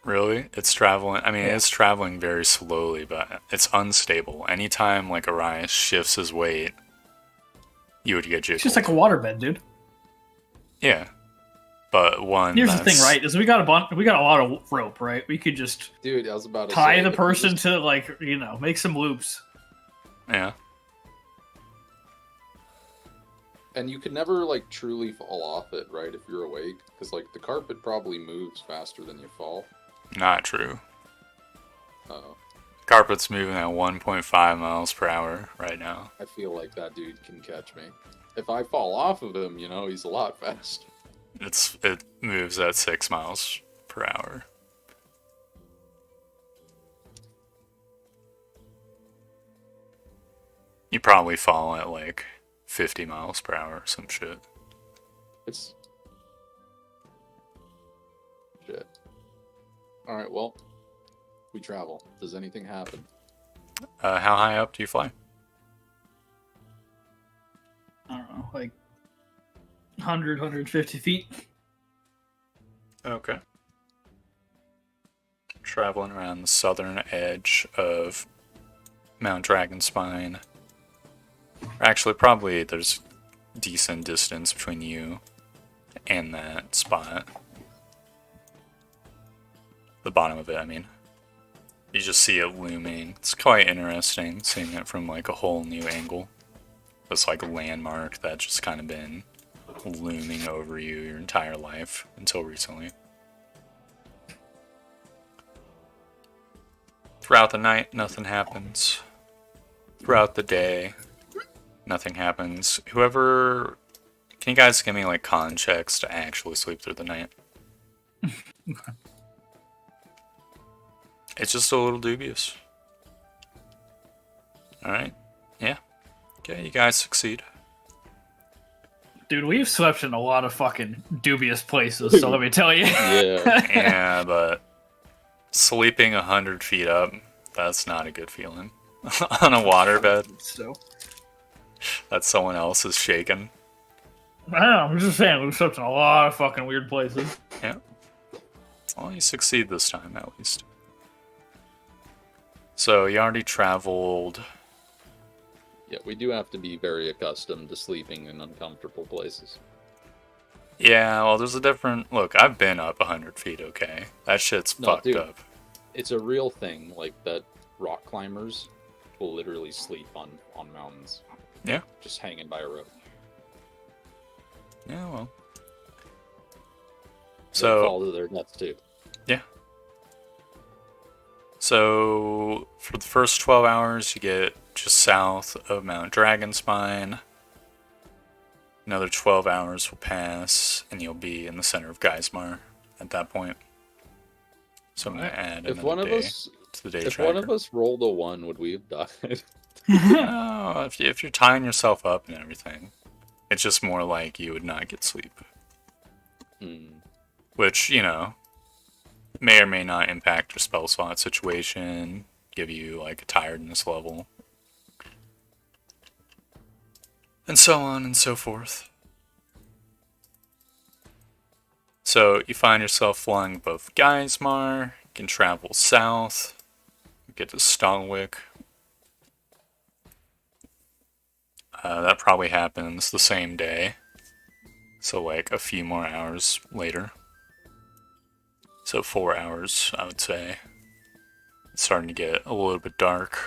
Really? It's traveling. I mean, Yeah. it's traveling very slowly, but it's unstable. Anytime like Orion shifts his weight, you would get It's jiggled. just like a waterbed, dude. Yeah, but one Here's that's the thing, right? Is we got a lot of rope, right? We could just Dude, I was about to tie say, the if you person just- to like make some loops. Yeah, And you could never like truly fall off it, right? If you're awake, because like the carpet probably moves faster than you fall. not true. Oh, Carpet's moving at 1.5 miles per hour right now. I feel like that dude can catch me. If I fall off of him, he's a lot faster. It moves at 6 miles per hour. You probably fall at like 50 miles per hour or some shit. It's shit. All right, well, we travel. Does anything happen? How high up do you fly? I don't know, like 100, 150 feet. Okay. Traveling around the southern edge of Mount Dragonspine. Actually, probably there's decent distance between you and that spot. The bottom of it, I mean. You just see it looming. It's quite interesting seeing it from like a whole new angle. This like landmark that's just kind of been looming over you your entire life until recently. Throughout the night, nothing happens. Throughout the day, nothing happens. Whoever... Can you guys give me, like, con checks to actually sleep through the night? It's just a little dubious. Alright. Yeah. Okay, you guys succeed. Dude, we've slept in a lot of fucking dubious places, so let me tell you. Yeah. Yeah, but... Sleeping 100 feet up, that's not a good feeling. On a waterbed, So, that someone else is shaking. I don't know, I'm just saying, we've slept in a lot of fucking weird places. Yeah. Well, you succeed this time, at least. So, you already traveled... Yeah, we do have to be very accustomed to sleeping in uncomfortable places. Yeah, well, there's a different... Look, I've been up 100 feet, okay? That shit's No, fucked dude. up. It's a real thing, like that rock climbers will literally sleep on mountains. Yeah. Just hanging by a rope. Yeah, well. They So, fall to their deaths too. so for the first 12 hours, you get just south of Mount Dragonspine. Another 12 hours will pass, and you'll be in the center of Geismar at that point. So I'm going to add If another one of day us, to the day if tracker. one of us rolled a 1, would we have died? No, if you're tying yourself up and everything, it's just more like you would not get sleep. Hmm. Which, may or may not impact your spell slot situation, give you like a tiredness level, and so on and so forth. So you find yourself flying above Geismar, you can travel south, get to Stalwick. That probably happens the same day, so like a few more hours later. So 4 hours, I would say. It's starting to get a little bit dark.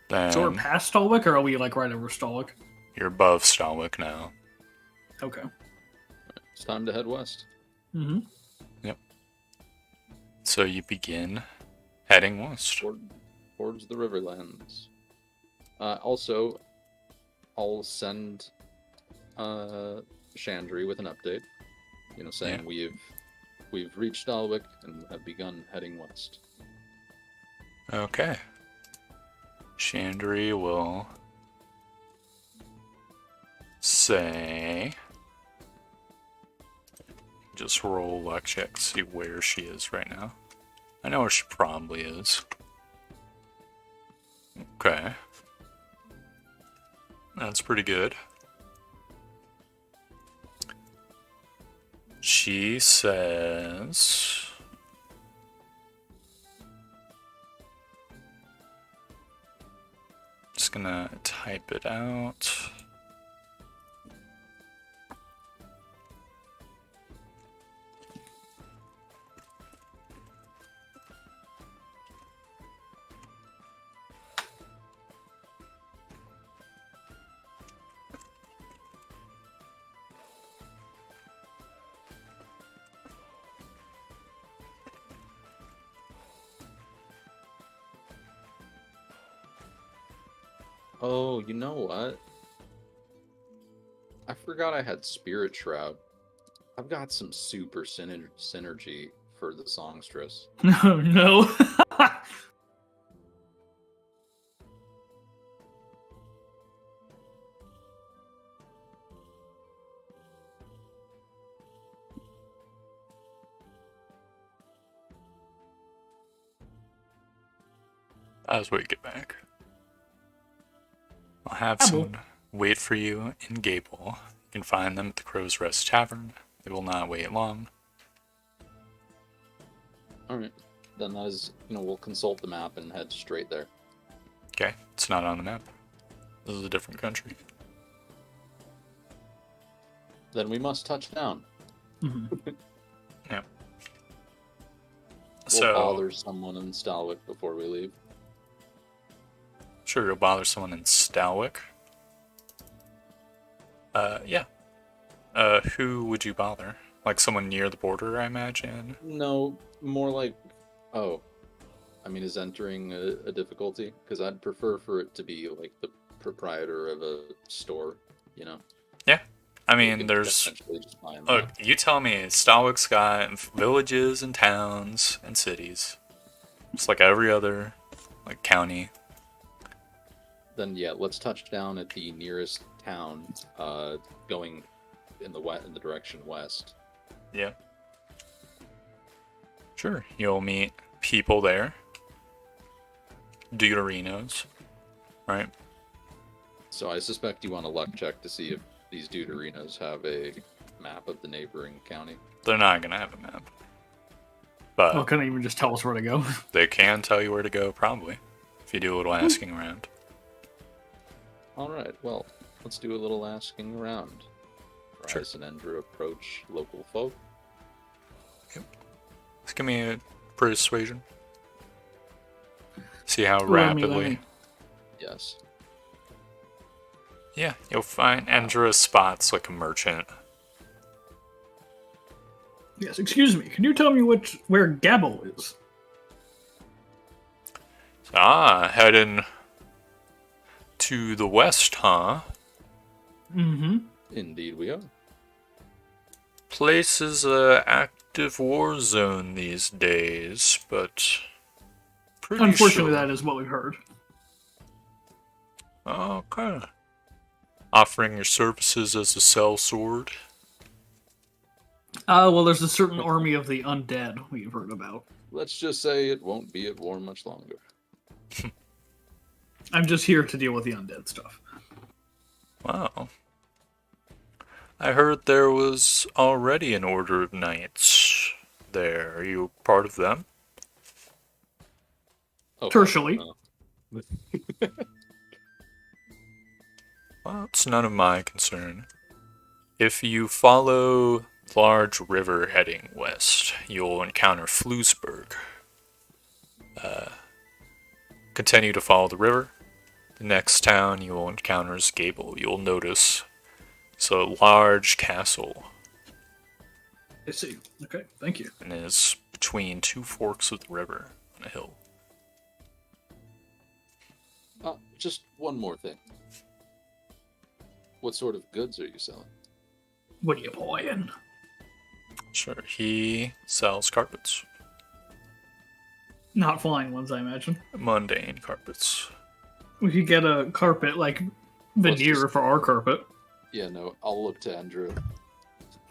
Then So we're past Stolwick, or are we like right over Stolwick? you're above Stalwick now. Okay. It's time to head west. Mm-hmm. So you begin heading west. Towards the Riverlands. Also, I'll send Chandri with an update. Saying we've reached Dalwick and have begun heading west. Okay. Chandri will say... Just roll luck check to see where she is right now. I know where she probably is. Okay. That's pretty good. She says... Just gonna type it out. Oh, you know what? I forgot I had Spirit Shroud. I've got some super synergy for the songstress. No, no. As we get back. I'll have Gable. someone wait for you in Gable. You can find them at the Crow's Rest Tavern. They will not wait long. Alright. Then that is, we'll consult the map and head straight there. Okay, it's not on the map. This is a different country. Then we must touch down. Mhm. Yeah. We'll So, bother someone in Stalwick before we leave. sure, you'll bother someone in Stalwick. Yeah. Who would you bother? Like someone near the border, I imagine? No, more like... Oh. I mean, is entering a difficulty? Because I'd prefer for it to be like the proprietor of a store, I We mean, could there's... essentially just buy 'em Look, there. you tell me, Stalwick's got villages and towns and cities. Just like every other, like, county. Then yeah, let's touch down at the nearest town, going in the direction west. Yeah. Sure, you'll meet people there. Deuterinos. Right? So I suspect you want a luck check to see if these Deuterinos have a map of the neighboring county. They're not gonna have a map. But Well, couldn't even just tell us where to go. they can tell you where to go, probably. If you do a little asking around. Alright, well, let's do a little asking around. Sure. Rise and Endra approach local folk. Just give me a persuasion. See how Let me- rapidly. Yes. Yeah, you'll find Endra spots like a merchant. Yes, excuse me. Can you tell me where Gabble is? Heading to the west, huh? Mm-hmm. Indeed we are. Place is a active war zone these days, but pretty Unfortunately, sure. that is what we've heard. Okay. Offering your services as a sellsword. Well, there's a certain army of the undead we've heard about. Let's just say it won't be at war much longer. I'm just here to deal with the undead stuff. Wow. I heard there was already an order of knights there. Are you part of them? Oh, Tertially. Well, it's none of my concern. If you follow large river heading west, you'll encounter Flusburg. Continue to follow the river. The next town you will encounter is Gable. You'll notice it's a large castle I see. Okay, thank you. and is between two forks of the river on a hill. Just one more thing. What sort of goods are you selling? What are you buying? Sure, he sells carpets. Not flying ones, I imagine. Mundane carpets. We could get a carpet, like veneer just- for our carpet. Yeah, no, I'll look to Andrew.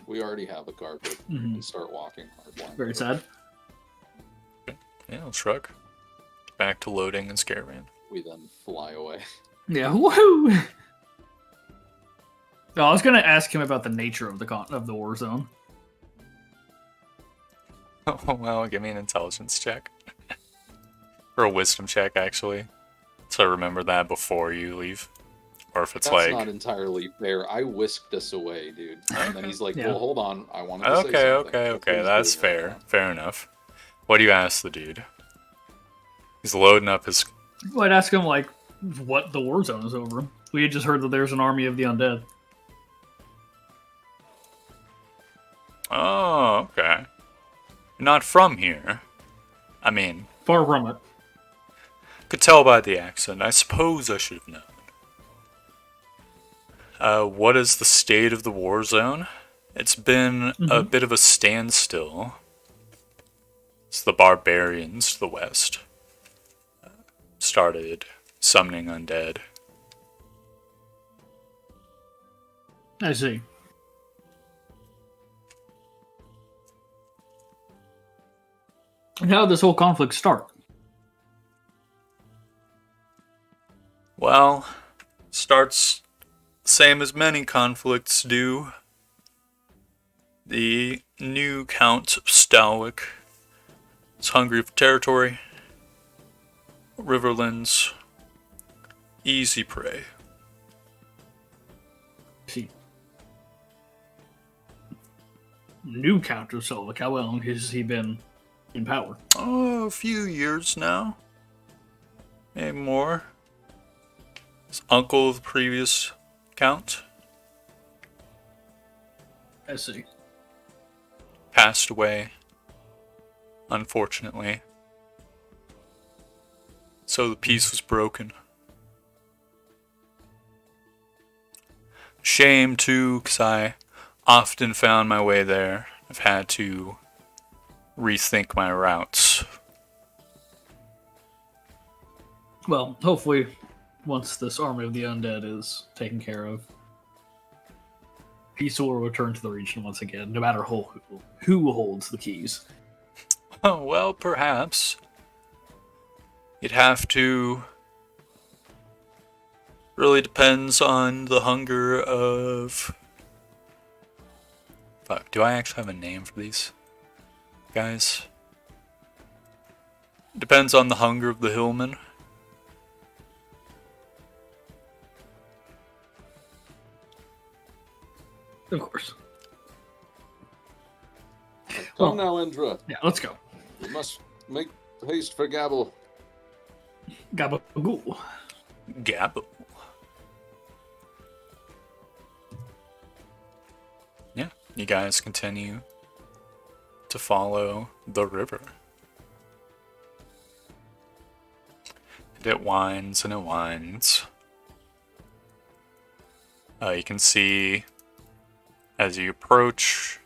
We already have a carpet Mhm. and start walking hardline. Very sad. Yeah, I'll shrug. Back to loading and Scaravan. We then fly away. Yeah, woohoo! Oh, I was gonna ask him about the nature of the war zone. Oh, well, give me an intelligence check. Or a wisdom check, actually. So remember that before you leave. Or if it's That's like... not entirely fair. I whisked us away, dude. And then he's like, Yeah. well, hold on. I wanted to say Okay, something. okay, That's what okay. he's That's doing right fair. now. Fair enough. What do you ask the dude? He's loading up his... Well, I'd ask him, like, what the war zone is over. We had just heard that there's an army of the undead. Oh, okay. Not from here. I mean, Far from it. could tell by the accent. I suppose I should have known. What is the state of the war zone? It's been a bit of a standstill. It's the barbarians to the west. Started summoning undead. I see. And how did this whole conflict start? Well, starts same as many conflicts do. The new Count Stalwick is hungry for territory. Riverlands, easy prey. See. New Count of Selvik, how long has he been in power? Oh, a few years now. Maybe more. His uncle of the previous Count I see. passed away, unfortunately. So the peace was broken. Shame too, because I often found my way there. I've had to rethink my routes. Well, hopefully, once this army of the undead is taken care of, peace will return to the region once again, no matter who holds the keys. Oh, well, perhaps. You'd have to... Really depends on the hunger of... Fuck, do I actually have a name for these guys? Depends on the hunger of the hillmen. Of course. Come now, Indra. Yeah, let's go. We must make haste for Gabble. Gabagool. Gabble. Yeah, you guys continue to follow the river. And it winds and it winds. You can see as you approach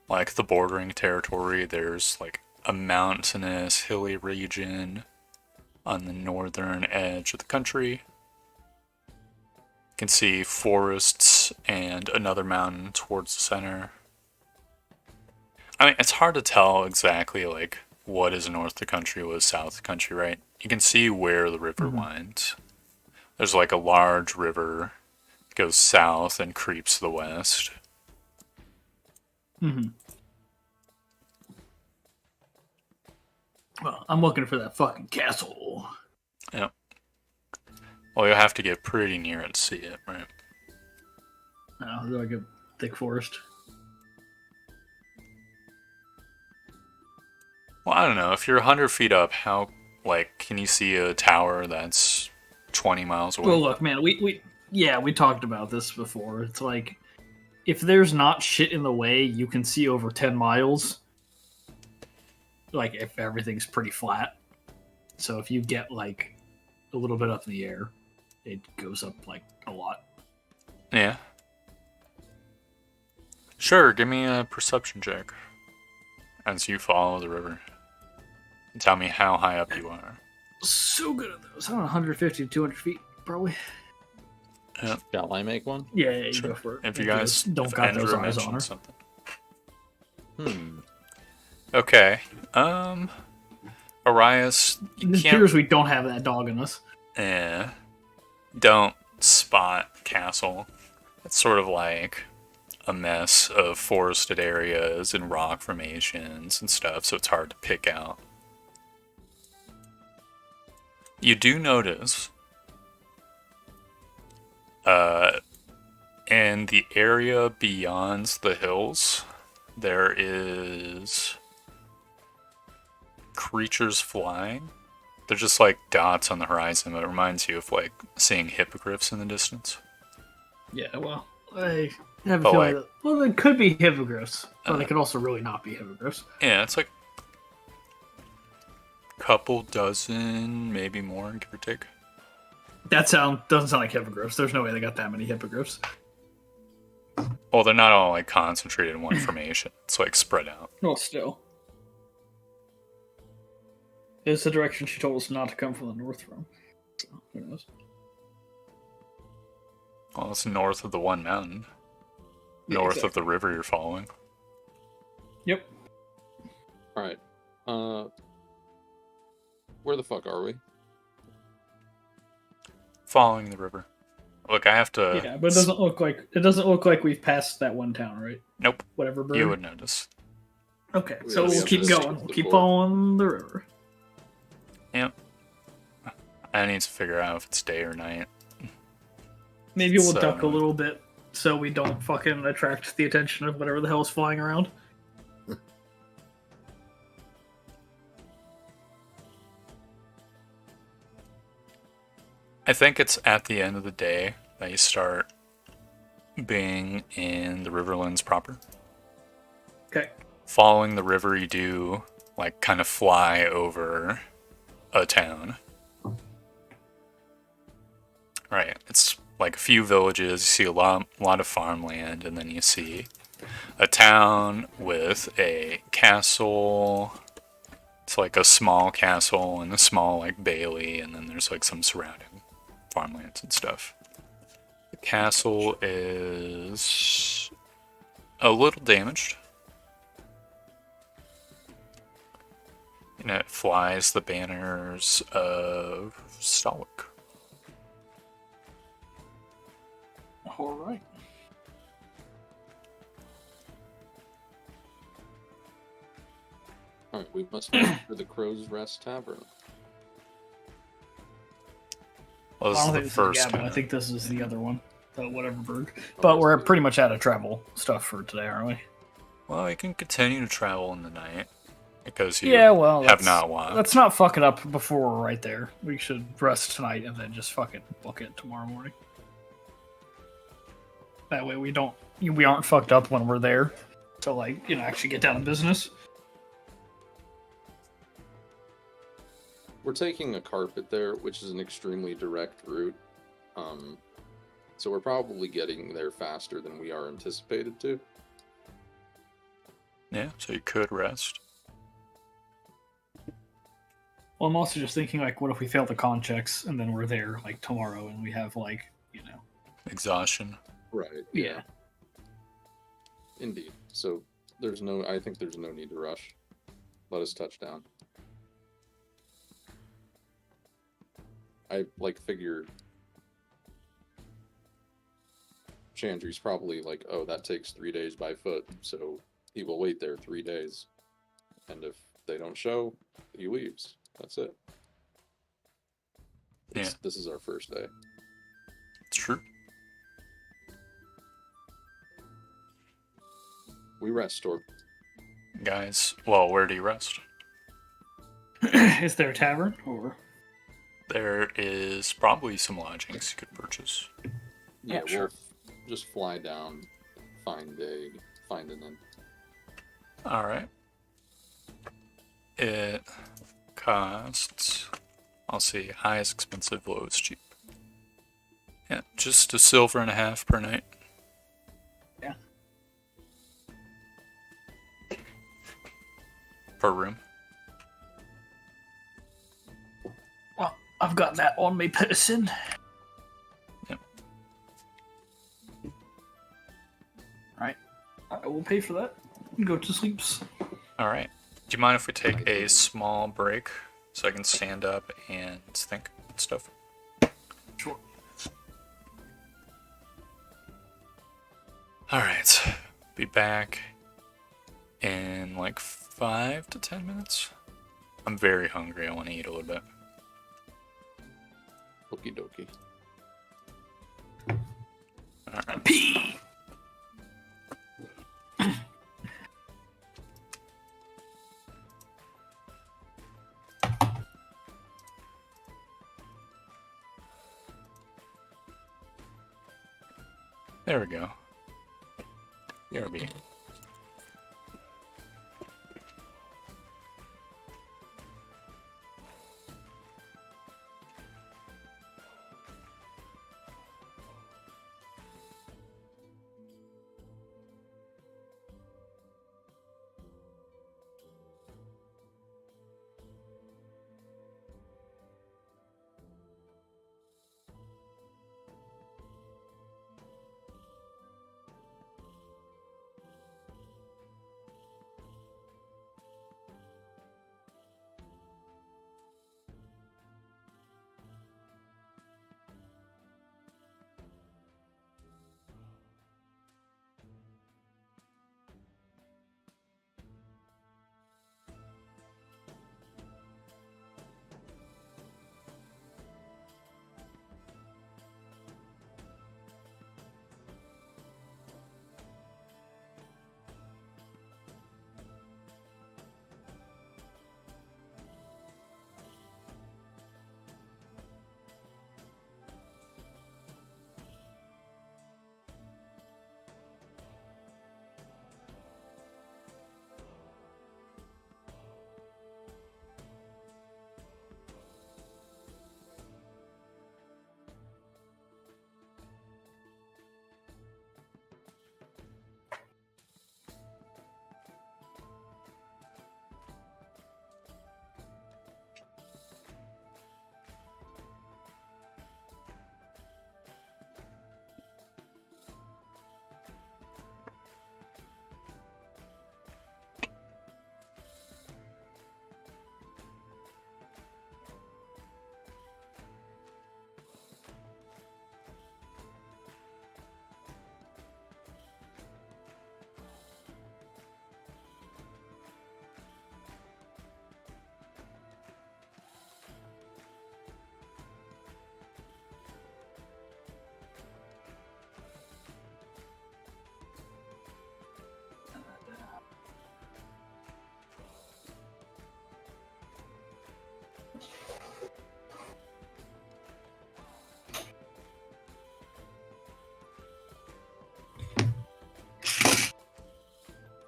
like the bordering territory, there's like a mountainous, hilly region on the northern edge of the country. You can see forests and another mountain towards the center. I mean, it's hard to tell exactly like what is north of the country, what is south of the country, right? You can see where the river winds. There's like a large river that goes south and creeps to the west. Well, I'm looking for that fucking castle. Yep. Well, you'll have to get pretty near it to see it, right? Like a thick forest. Well, I don't know. If you're 100 feet up, how, like, can you see a tower that's 20 miles away? Well, look, man, we talked about this before. It's like, if there's not shit in the way, you can see over 10 miles. Like, if everything's pretty flat. So if you get, like, a little bit up in the air, it goes up, like, a lot. Yeah. Sure, give me a perception check as you follow the river. And tell me how high up you are. So good at those. I don't know, 150 to 200 feet, probably. Shall I make one? Yeah, you Sure. go for it. If you guys don't got those Andrew eyes on her. mentioned something. Hmm. Okay. Arias, you It can't... appears we don't have that dog in us. Don't spot castle. It's sort of like a mess of forested areas and rock formations and stuff, so it's hard to pick out. You do notice in the area beyond the hills, there is creatures flying. They're just like dots on the horizon, but it reminds you of like seeing hippogriffs in the distance. Yeah, well, I have a But, feeling like- that, well, it could be hippogriffs, but it could also really not be hippogriffs. Yeah, it's like a couple dozen, maybe more, give or take. That doesn't sound like hippogriffs. There's no way they got that many hippogriffs. Well, they're not all like concentrated in one formation. It's like spread out. Well, still. It's the direction she told us not to come from the north from. So, who knows? Well, it's north of the one mountain. Yeah, North exactly. of the river you're following. Yep. Alright. Where the fuck are we? Following the river. Look, I have to... Yeah, but it doesn't look like we've passed that one town, right? Nope, Whatever bird. you would notice. Okay, We so gotta be we'll up keep to going. We'll the keep fort. following the river. Yep. I need to figure out if it's day or night. Maybe we'll So- duck a little bit so we don't fucking attract the attention of whatever the hell is flying around. I think it's at the end of the day that you start being in the Riverlands proper. Okay. Following the river, you do like kind of fly over a town. Right. It's like a few villages. You see a lot of farmland, and then you see a town with a castle. It's like a small castle and a small like bailey, and then there's like some surrounding farmlands and stuff. The castle is a little damaged. And it flies the banners of Stalik. All right. Alright, we must head for the Crow's Rest Tavern. Well, this I is don't the think this first is the Gabbin. I time. think this is the other one, the whatever bird. Oh, But that's we're good. pretty much out of travel stuff for today, aren't we? Well, you can continue to travel in the night because you Yeah, well, have not walked. let's not fuck it up before we're right there. We should rest tonight and then just fucking book it tomorrow morning. That way we aren't fucked up when we're there to like, actually get down to business. We're taking a carpet there, which is an extremely direct route. So we're probably getting there faster than we are anticipated to. Yeah, so you could rest. Well, I'm also just thinking like, what if we fail the con checks and then we're there like tomorrow and we have like, Exhaustion. Right. yeah. Indeed. So I think there's no need to rush. Let us touch down. I figure Chandri's probably like, oh, that takes 3 days by foot, so he will wait there 3 days. And if they don't show, he leaves. That's it. Yeah. This is our first day. It's true. We rest, or Guys, well, where do you rest? Is there a tavern or? There is probably some lodgings you could purchase. Yeah, sure. We'll just fly down, find an inn. Alright. It costs, I'll see, highest expensive, lowest cheap. Yeah, just $1.50 per night. Yeah. Per room. Well, I've got that on me person. Yep. Right. I will pay for that. Go to sleeps. Alright. Do you mind if we take a small break so I can stand up and think and stuff? Sure. Alright. Be back in like 5 to 10 minutes. I'm very hungry. I want to eat a little bit. Okie dokie. Alright. Pee. There we go. BRB.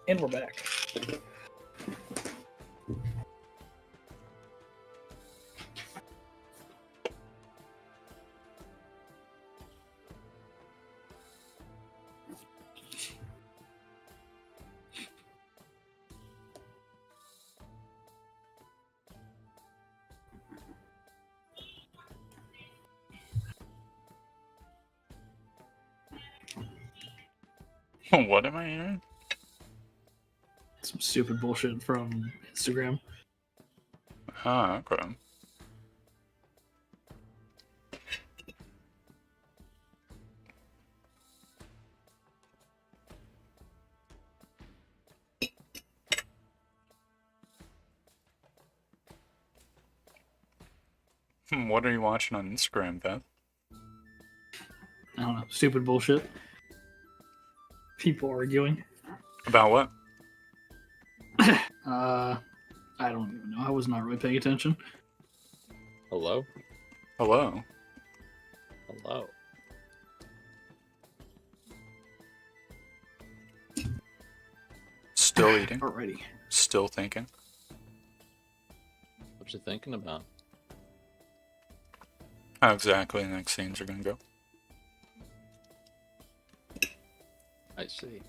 And we're back. What am I hearing? Some stupid bullshit from Instagram. Ah, okay. What are you watching on Instagram, Beth? I don't know. Stupid bullshit. People arguing. About what? I don't even know. I was not really paying attention. Hello? Hello. Hello. Still eating? Alrighty. Still thinking? What you thinking about? How exactly the next scenes are gonna go? I see.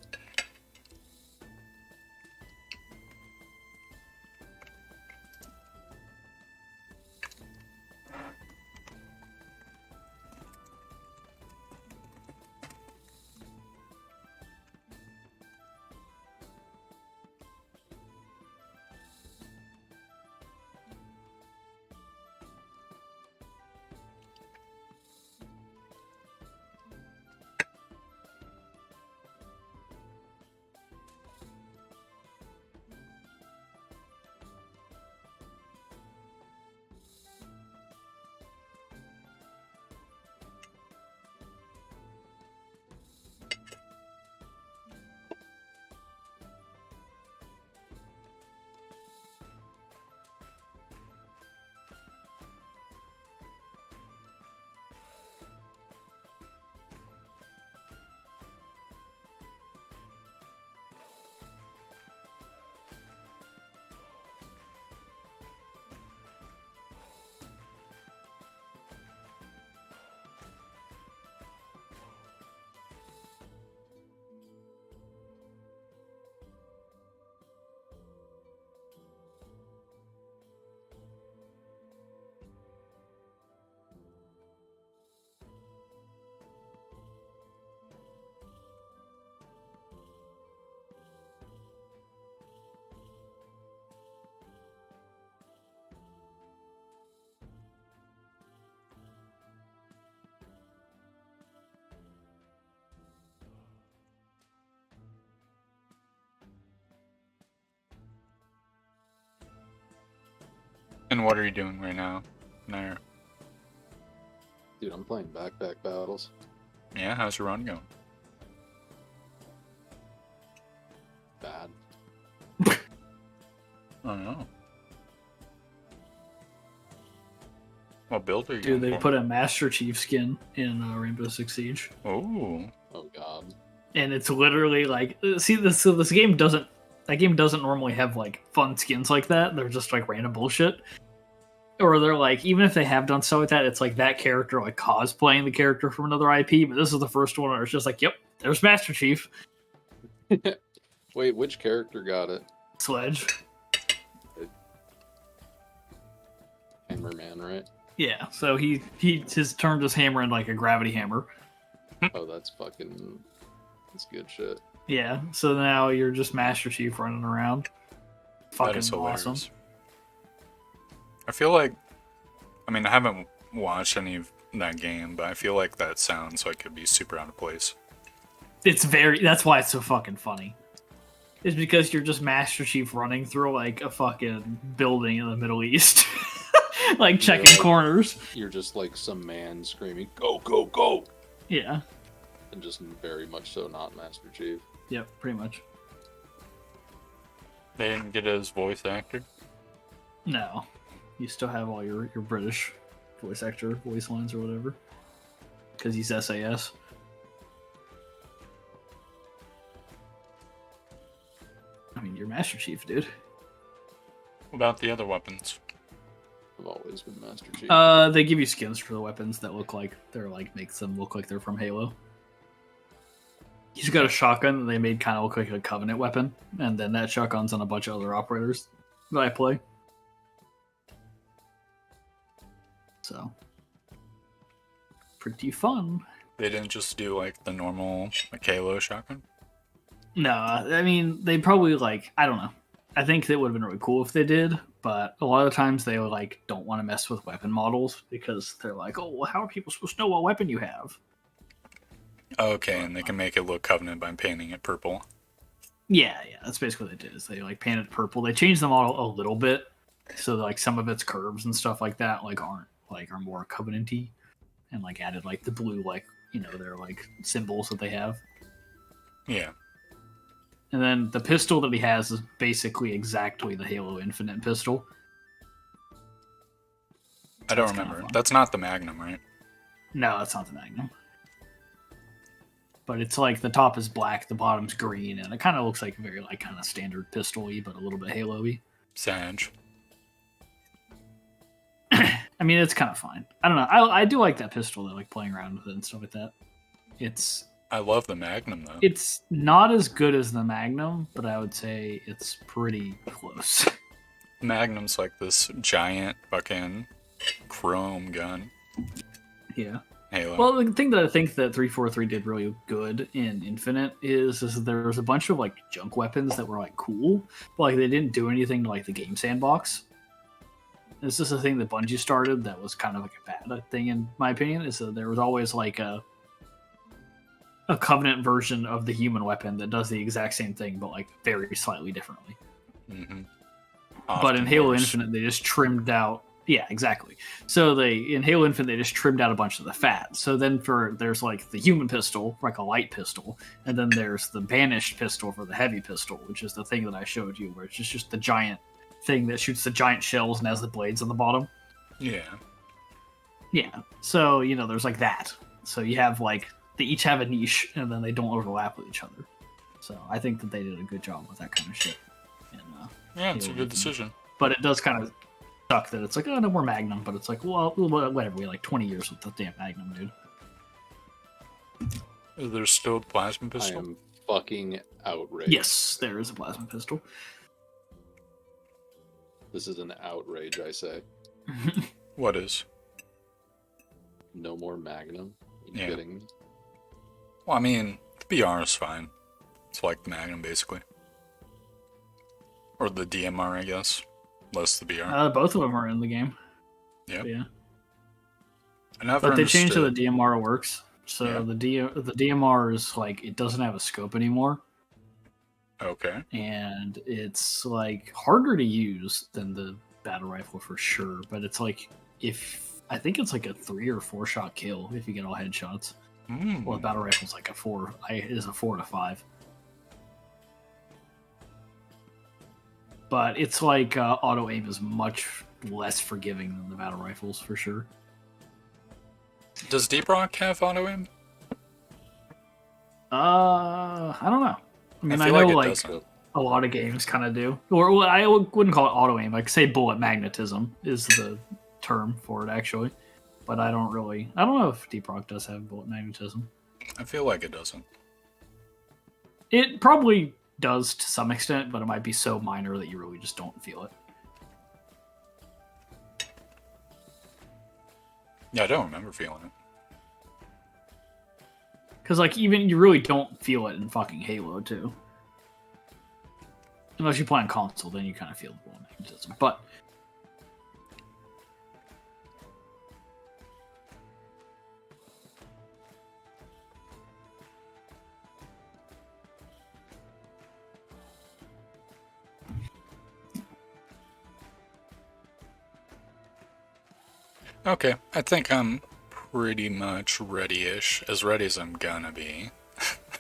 And what are you doing right now, Nair? Dude, I'm playing backpack battles. Yeah, how's your run going? Bad. I don't know. What build are you Dude, they going put a Master Chief skin in Rainbow Six Siege, for? Ooh. Oh god. and it's literally like, see, this game doesn't. That game doesn't normally have like fun skins like that. They're just like random bullshit. Or they're like, even if they have done stuff like that, it's like that character like cosplaying the character from another IP. But this is the first one where it's just like, yep, there's Master Chief. Wait, which character got it? Sledge. Hammerman, right? Yeah, so he has turned his hammer into like a gravity hammer. Oh, that's good shit. Yeah, so now you're just Master Chief running around. That Fucking is hilarious. awesome. I feel like, I mean, I haven't watched any of that game, but I feel like that sounds like it'd be super out of place. That's why it's so fucking funny. It's because you're just Master Chief running through like a fucking building in the Middle East. Like checking Yeah, like- corners. You're just like some man screaming, "Go, go, go!" Yeah. And just very much so not Master Chief. Yep, pretty much. They didn't get his voice actor? No. You still have all your British voice actor voice lines or whatever. Because he's SAS. I mean, you're Master Chief, dude. What about the other weapons? I've always been Master Chief. They give you skins for the weapons that look like they're like makes them look like they're from Halo. He's got a shotgun that they made kind of look like a Covenant weapon, and then that shotgun's on a bunch of other operators that I play. So, pretty fun. They didn't just do like the normal like Halo shotgun? No, I mean they probably like I don't know. I think that would have been really cool if they did, but a lot of times they like don't want to mess with weapon models because they're like, oh, well, how are people supposed to know what weapon you have? Okay, and they can make it look Covenant by painting it purple. Yeah, that's basically what they did. Is they like painted purple. They changed the model a little bit, so like some of its curves and stuff like that like are more Covenanty, and like added like the blue like their like symbols that they have. Yeah. And then the pistol that he has is basically exactly the Halo Infinite pistol. I don't That's kinda remember. fun. That's not the Magnum, right? No, it's not the Magnum. But it's like the top is black, the bottom's green, and it kind of looks like very like kind of standard pistol-y, but a little bit Halo-y. Sag. I mean, it's kind of fine. I don't know. I do like that pistol, though, like playing around with it and stuff like that. I love the Magnum, though. It's not as good as the Magnum, but I would say it's pretty close. Magnum's like this giant fucking chrome gun. Yeah. Halo. Well, the thing that I think that 343 did really good in Infinite is there was a bunch of like junk weapons that were like cool, but like they didn't do anything to like the game sandbox. This is a thing that Bungie started that was kind of like a bad thing in my opinion. Is that there was always like a Covenant version of the human weapon that does the exact same thing, but like very slightly differently. Mm-hmm. But in Halo Infinite, they just trimmed out. Yeah, exactly. So in Halo Infinite, they just trimmed out a bunch of the fat. So then there's like the human pistol, like a light pistol, and then there's the banished pistol for the heavy pistol, which is the thing that I showed you, where it's just the giant thing that shoots the giant shells and has the blades on the bottom. Yeah. Yeah. So there's like that. So you have like they each have a niche, and then they don't overlap with each other. So I think that they did a good job with that kind of shit. And, Yeah, it's a Halo good Infinite. decision. But it does kind of suck that it's like, oh, no more Magnum. But it's like, well, whatever. We had like 20 years with the damn Magnum, dude. Is there still a plasma I pistol? am fucking outraged. Yes, there is a plasma pistol. This is an outrage, I say. What is? No more Magnum. Are you Yeah. kidding me? Well, I mean, the BR is fine. It's like the Magnum, basically. Or the DMR, I guess. Less the BR. Both of them are in the game. Yep. Yeah. I never But they changed how the understood- DMR works. So Yeah. the DMR is like, it doesn't have a scope anymore. Okay. And it's like harder to use than the battle rifle for sure, but it's like I think it's like a 3 or 4 shot kill if you get all headshots. Well, the battle rifle's like a 4. It is a 4 to 5. But it's like auto aim is much less forgiving than the battle rifles for sure. Does Deep Rock have auto aim? I don't know. I mean, I feel know it like doesn't. a lot of games kind of do, or well, I wouldn't call it auto aim. Like say bullet magnetism is the term for it actually, but I don't know if Deep Rock does have bullet magnetism. I feel like it doesn't. It probably does to some extent, but it might be so minor that you really just don't feel it. Yeah, I don't remember feeling it. Because like even you really don't feel it in fucking Halo too. Unless you play on console, then you kind of feel the bullet magnetism. But Okay, I think I'm pretty much ready-ish. As ready as I'm gonna be.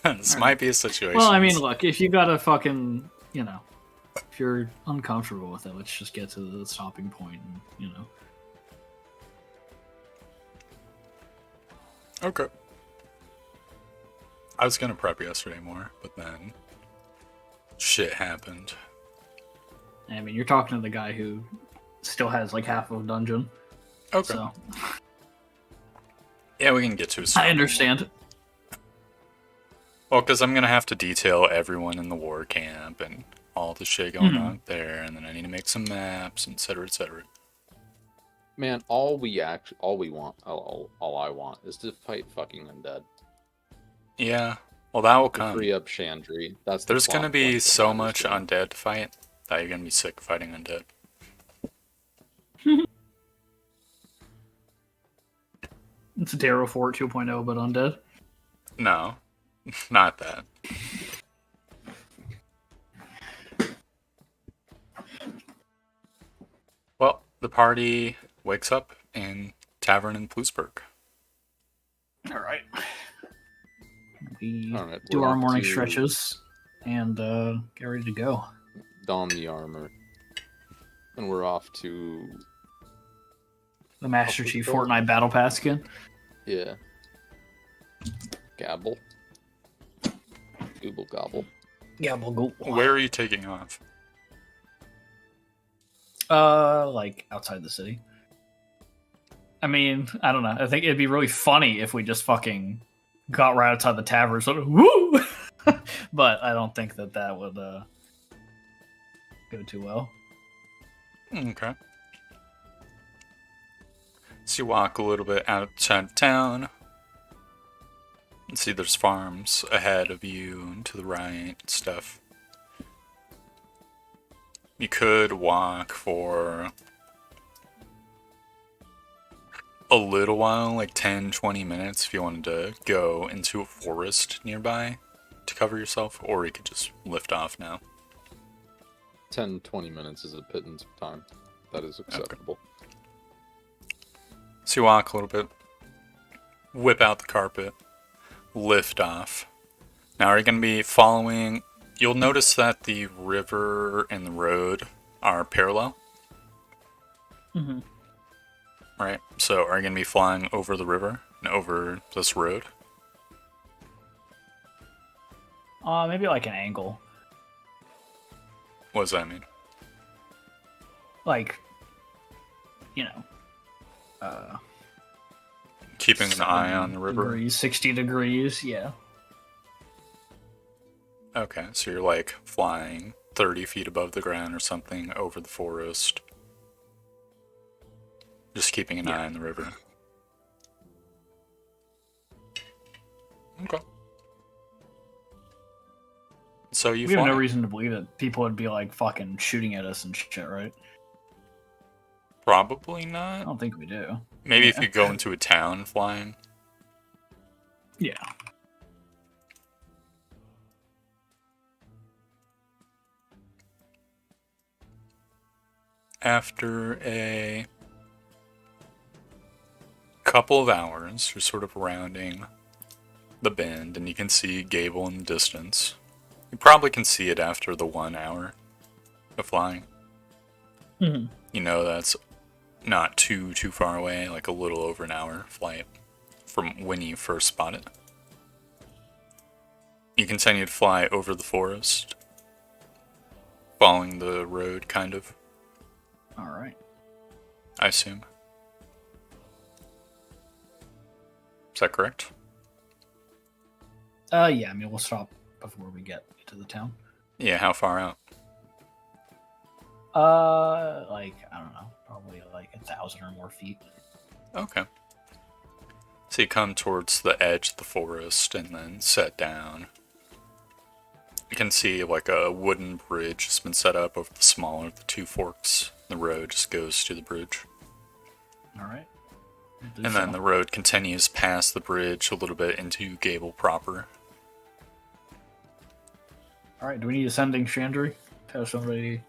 This might be a situation. well, I mean, look, if you got a fucking, if you're uncomfortable with it, let's just get to the stopping point and, Okay. I was gonna prep yesterday more, but then shit happened. I mean, you're talking to the guy who still has like half of a dungeon. Okay. So Yeah, we can get to it. I understand. Well, because I'm gonna have to detail everyone in the war camp and all the shit going on there, and then I need to make some maps, etc., etc. Man, all I want is to fight fucking Undead. Yeah. Well, that will To come. free up Chandri. That's the There's gonna plot be point that so matters much to me. undead to fight that you're gonna be sick of fighting undead. It's a Darrow Fort 2.0, but undead. No, not that. Well, the party wakes up in tavern in Plusburg. All right. We All right, do we're our off morning to stretches and get ready to go. Don the armor. And we're off to... The Master Upward Chief Door. Fortnite Battle Pass skin. Yeah. Gabble. Google gobble. Gabble go. Where are you taking off? Like outside the city. I mean, I don't know. I think it'd be really funny if we just fucking got right outside the tavern, sort of woo. But I don't think that would go too well. Okay. So you walk a little bit outside of town. And see there's farms ahead of you and to the right and stuff. You could walk for a little while, like 10-20 minutes if you wanted to go into a forest nearby to cover yourself, or you could just lift off now. 10-20 minutes is a pittance of time. That is acceptable. So you walk a little bit, whip out the carpet, lift off. Now are you going to be following... You'll notice that the river and the road are parallel. Mm-hmm. Right? So are you going to be flying over the river and over this road? Maybe like an angle. What does that mean? Like, Keeping an eye on the river? Degrees, 60 degrees, yeah. Okay, so you're like flying 30 feet above the ground or something over the forest. Just keeping an eye on the river. Okay. So you We have fly. no reason to believe that people would be like fucking shooting at us and shit, right? Probably I not. don't think we do. Maybe if Yeah. you go into a town flying. Yeah. after a couple of hours, you're sort of rounding the bend, and you can see Gable in the distance. You probably can see it after the 1 hour of flying. Mhm. You know that's not too far away, like a little over an hour flight from when you first spot it. You continue to fly over the forest, following the road, kind of, All right. I assume. Is that correct? Yeah, I mean, we'll stop before we get to the town. Yeah, how far out? Like, I don't know, probably like 1,000 or more feet. Okay. So you come towards the edge of the forest and then set down. You can see like a wooden bridge has been set up over the smaller of the two forks. The road just goes to the bridge. All right. And then the road continues past the bridge a little bit into Gable proper. All right. Do we need a sending Chandri? Have somebody.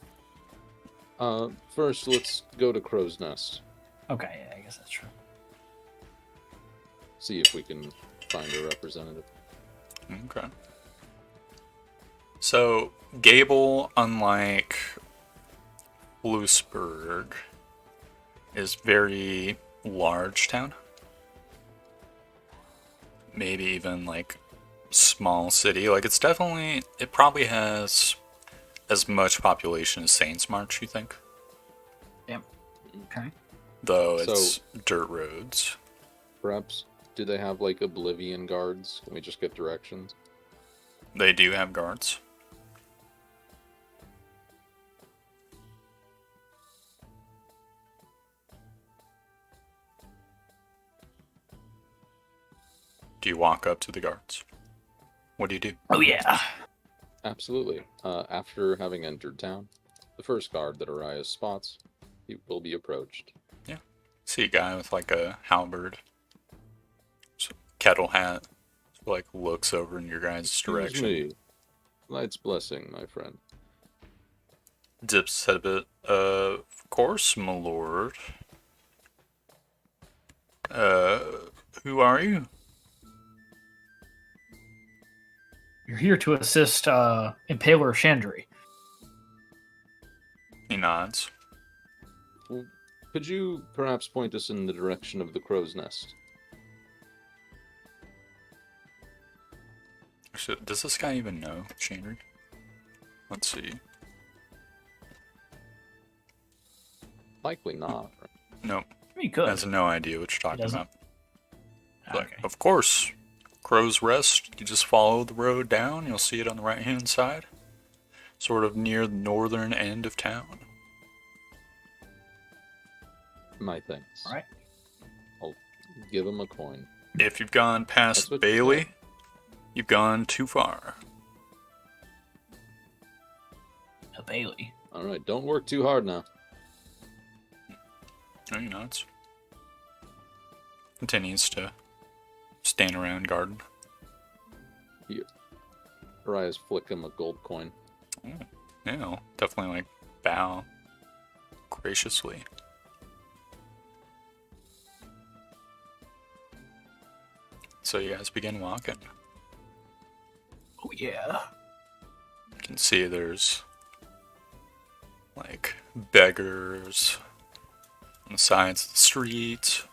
First, let's go to Crow's Nest. Okay, yeah, I guess that's true. See if we can find a representative. Okay. So, Gable, unlike Bluesburg, is very large town. Maybe even like small city. Like it probably has as much population as Saints March, you think? Yep. Okay. Though So- it's dirt roads. Perhaps, do they have like Oblivion guards? Can we just get directions? They do have guards. Do you walk up to the guards? What do you do? Oh yeah. Absolutely. After having entered town, the first guard that Arias spots, he will be approached. See a guy with like a halberd, kettle hat, like looks over in your guys' Excuse direction. me. Light's blessing, my friend. Dips head a bit. Of course, my lord. Who are you? You're here to assist Impaler Chandri. He nods. Could you perhaps point us in the direction of the Crow's Nest? Does this guy even know Chandri? Let's see. Likely not. Right? Nope. You could. Has no idea what you're talking doesn't? about. Like, Okay. of course, Crow's Rest. You just follow the road down. You'll see it on the right-hand side, sort of near the northern end of town. My thanks. All right. I'll give him a coin. If you've gone That's past what you Bailey, said. you've gone too far. A Bailey. All right, don't work too hard now. No, he nods. Continues to stand around garden. Arias flick him a gold coin. Yeah, I'll definitely like bow graciously. So you guys begin walking. Oh yeah. You can see there's like beggars on the sides of the street.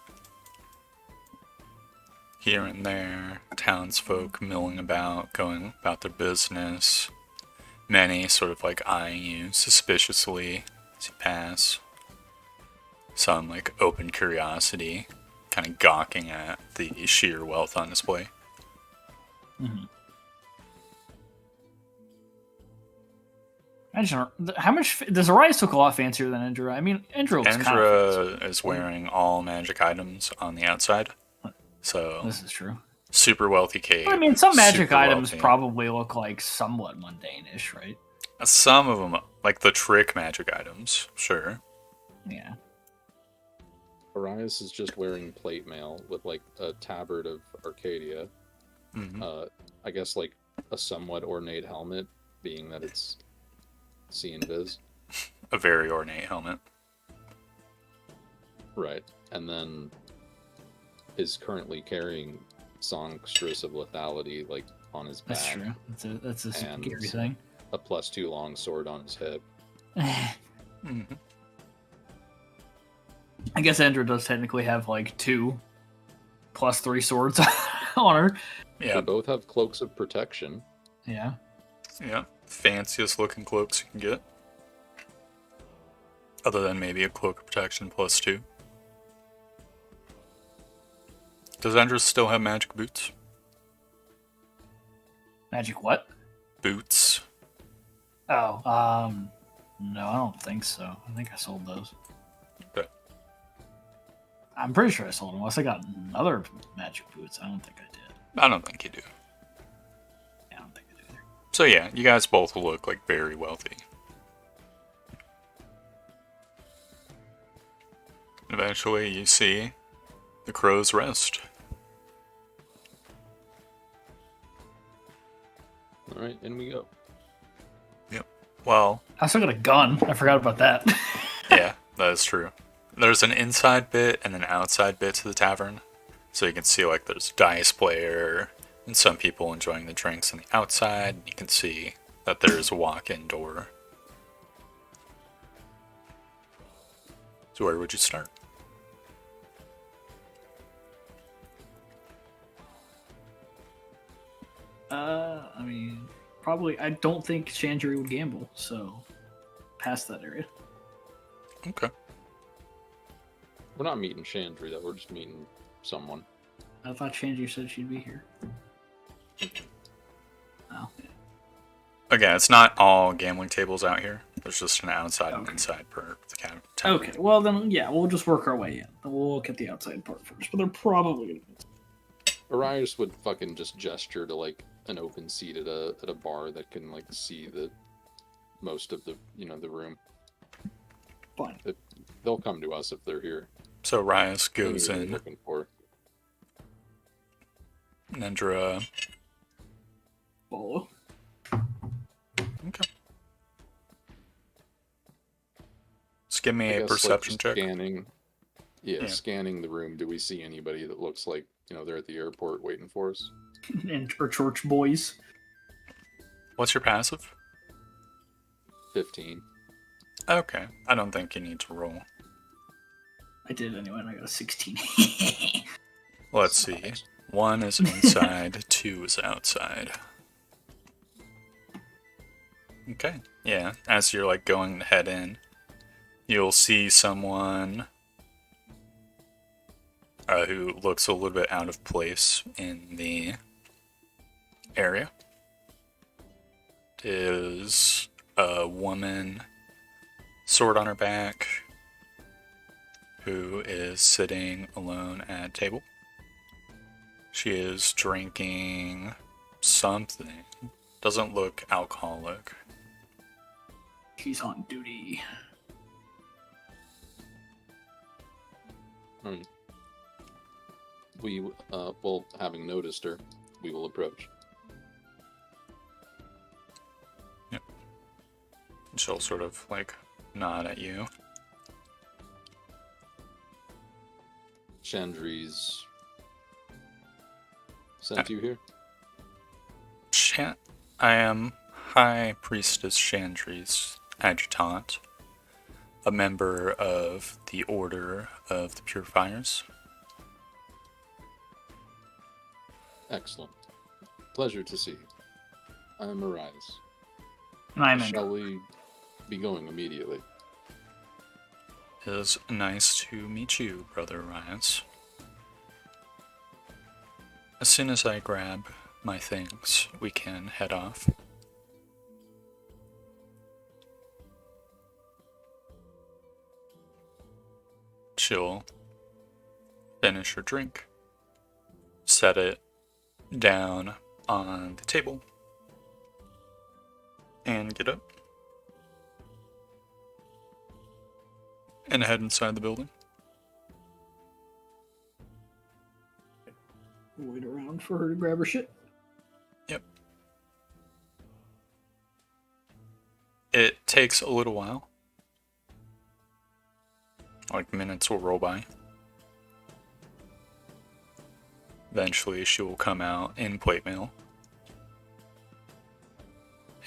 Here and there, townsfolk milling about, going about their business. Many sort of like eyeing you suspiciously as you pass. Some like open curiosity, kind of gawking at the sheer wealth on display. Mm-hmm. How much does Arias look a lot fancier than Indra? I mean, Indra looks kind of Andra fancy. is wearing all magic items on the outside. So, This is true. super wealthy Kate. I mean, some magic super items wealthy. probably look like somewhat mundane-ish, right? Some of them, like the trick magic items, sure. Yeah. Arias is just wearing plate mail with like a tabard of Arcadia. hmm I guess like a somewhat ornate helmet, being that it's see and viz. A very ornate helmet. Right. And then is currently carrying Songstress of Lethality, like, on his back. That's true. That's a And scary thing. a +2 long sword on his hip. Mhm. I guess Andrew does technically have like 2+3 swords on her. They Yeah, both have cloaks of protection. Yeah. yeah. Fanciest looking cloaks you can get. Other than maybe a cloak of protection +2. Does Andrew still have magic boots? Magic what? Boots. Oh, no, I don't think so. I think I sold those. Okay. I'm pretty sure I sold them. Unless I got other magic boots. I don't think I did. I don't think you do. Yeah, I don't think I did either. So yeah, you guys both look like very wealthy. Eventually, you see the crows rest. All right, in we go. Well, I still got a gun. I forgot about that. yeah, that is true. There's an inside bit and an outside bit to the tavern. So you can see like there's a dice player and some people enjoying the drinks on the outside. You can see that there's a walk-in door. So where would you start? I mean, probably. I don't think Chandri would gamble, so past that area. Okay. We're not meeting Chandri, though. We're just meeting someone. I thought Chandri said she'd be here. Oh, Again, it's not all gambling tables out here. There's just an outside and inside per the tavern. okay. Well, then, yeah, we'll just work our way in. Then we'll look at the outside part first. But they're probably gonna be. Arias would fucking just gesture to, like, an open seat at a bar that can, like, see the most of the, the room. Fine. They'll come to us if they're here. So Rias What goes are they in. looking for? Nendra. Follow. Okay. Just give me I a guess, perception like, check. Scanning. Yeah, Yeah. scanning the room. Do we see anybody that looks like, they're at the airport waiting for us? And or church boys. What's your passive? 15. Okay. I don't think you need to roll. I did anyway, and I got a 16. Let's see. 1 is inside, 2 is outside. Okay. Yeah. As you're like going to head in, you'll see someone who looks a little bit out of place in the area. It is a woman, sword on her back, who is sitting alone at a table. She is drinking something. Doesn't look alcoholic. She's on duty. We, well, having noticed her, we will approach. She'll sort of like nod at you. Chandri's sent you here? I am High Priestess Chandri's adjutant, a member of the Order of the Purifiers. Excellent. Pleasure to see you. I'm Arias. And I'm in. Shall we be going immediately? It is nice to meet you, Brother Rias. As soon as I grab my things, we can head off. She'll finish her drink, set it down on the table, and get up and head inside the building. Wait around for her to grab her shit. Yep. It takes a little while. Like, minutes will roll by. Eventually, she will come out in plate mail.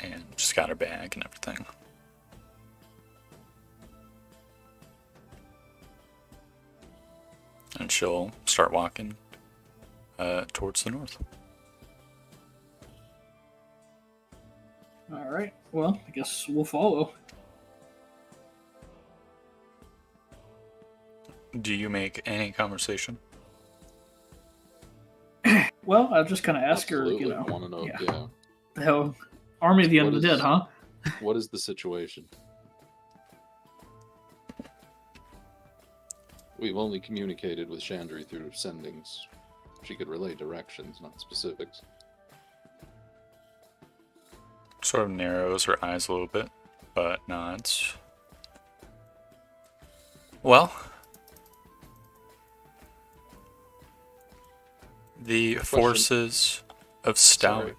And just got her bag and everything. And she'll start walking towards the north. All right. Well, I guess we'll follow. Do you make any conversation? Well, I'll just kind of ask Absolutely. her, I want to know. yeah. Yeah. The hell, Army of the What Undead, is- huh? What is the situation? We've only communicated with Chandri through sendings. She could relay directions, not specifics. Sort of narrows her eyes a little bit, but nods. Well, the forces of Stout.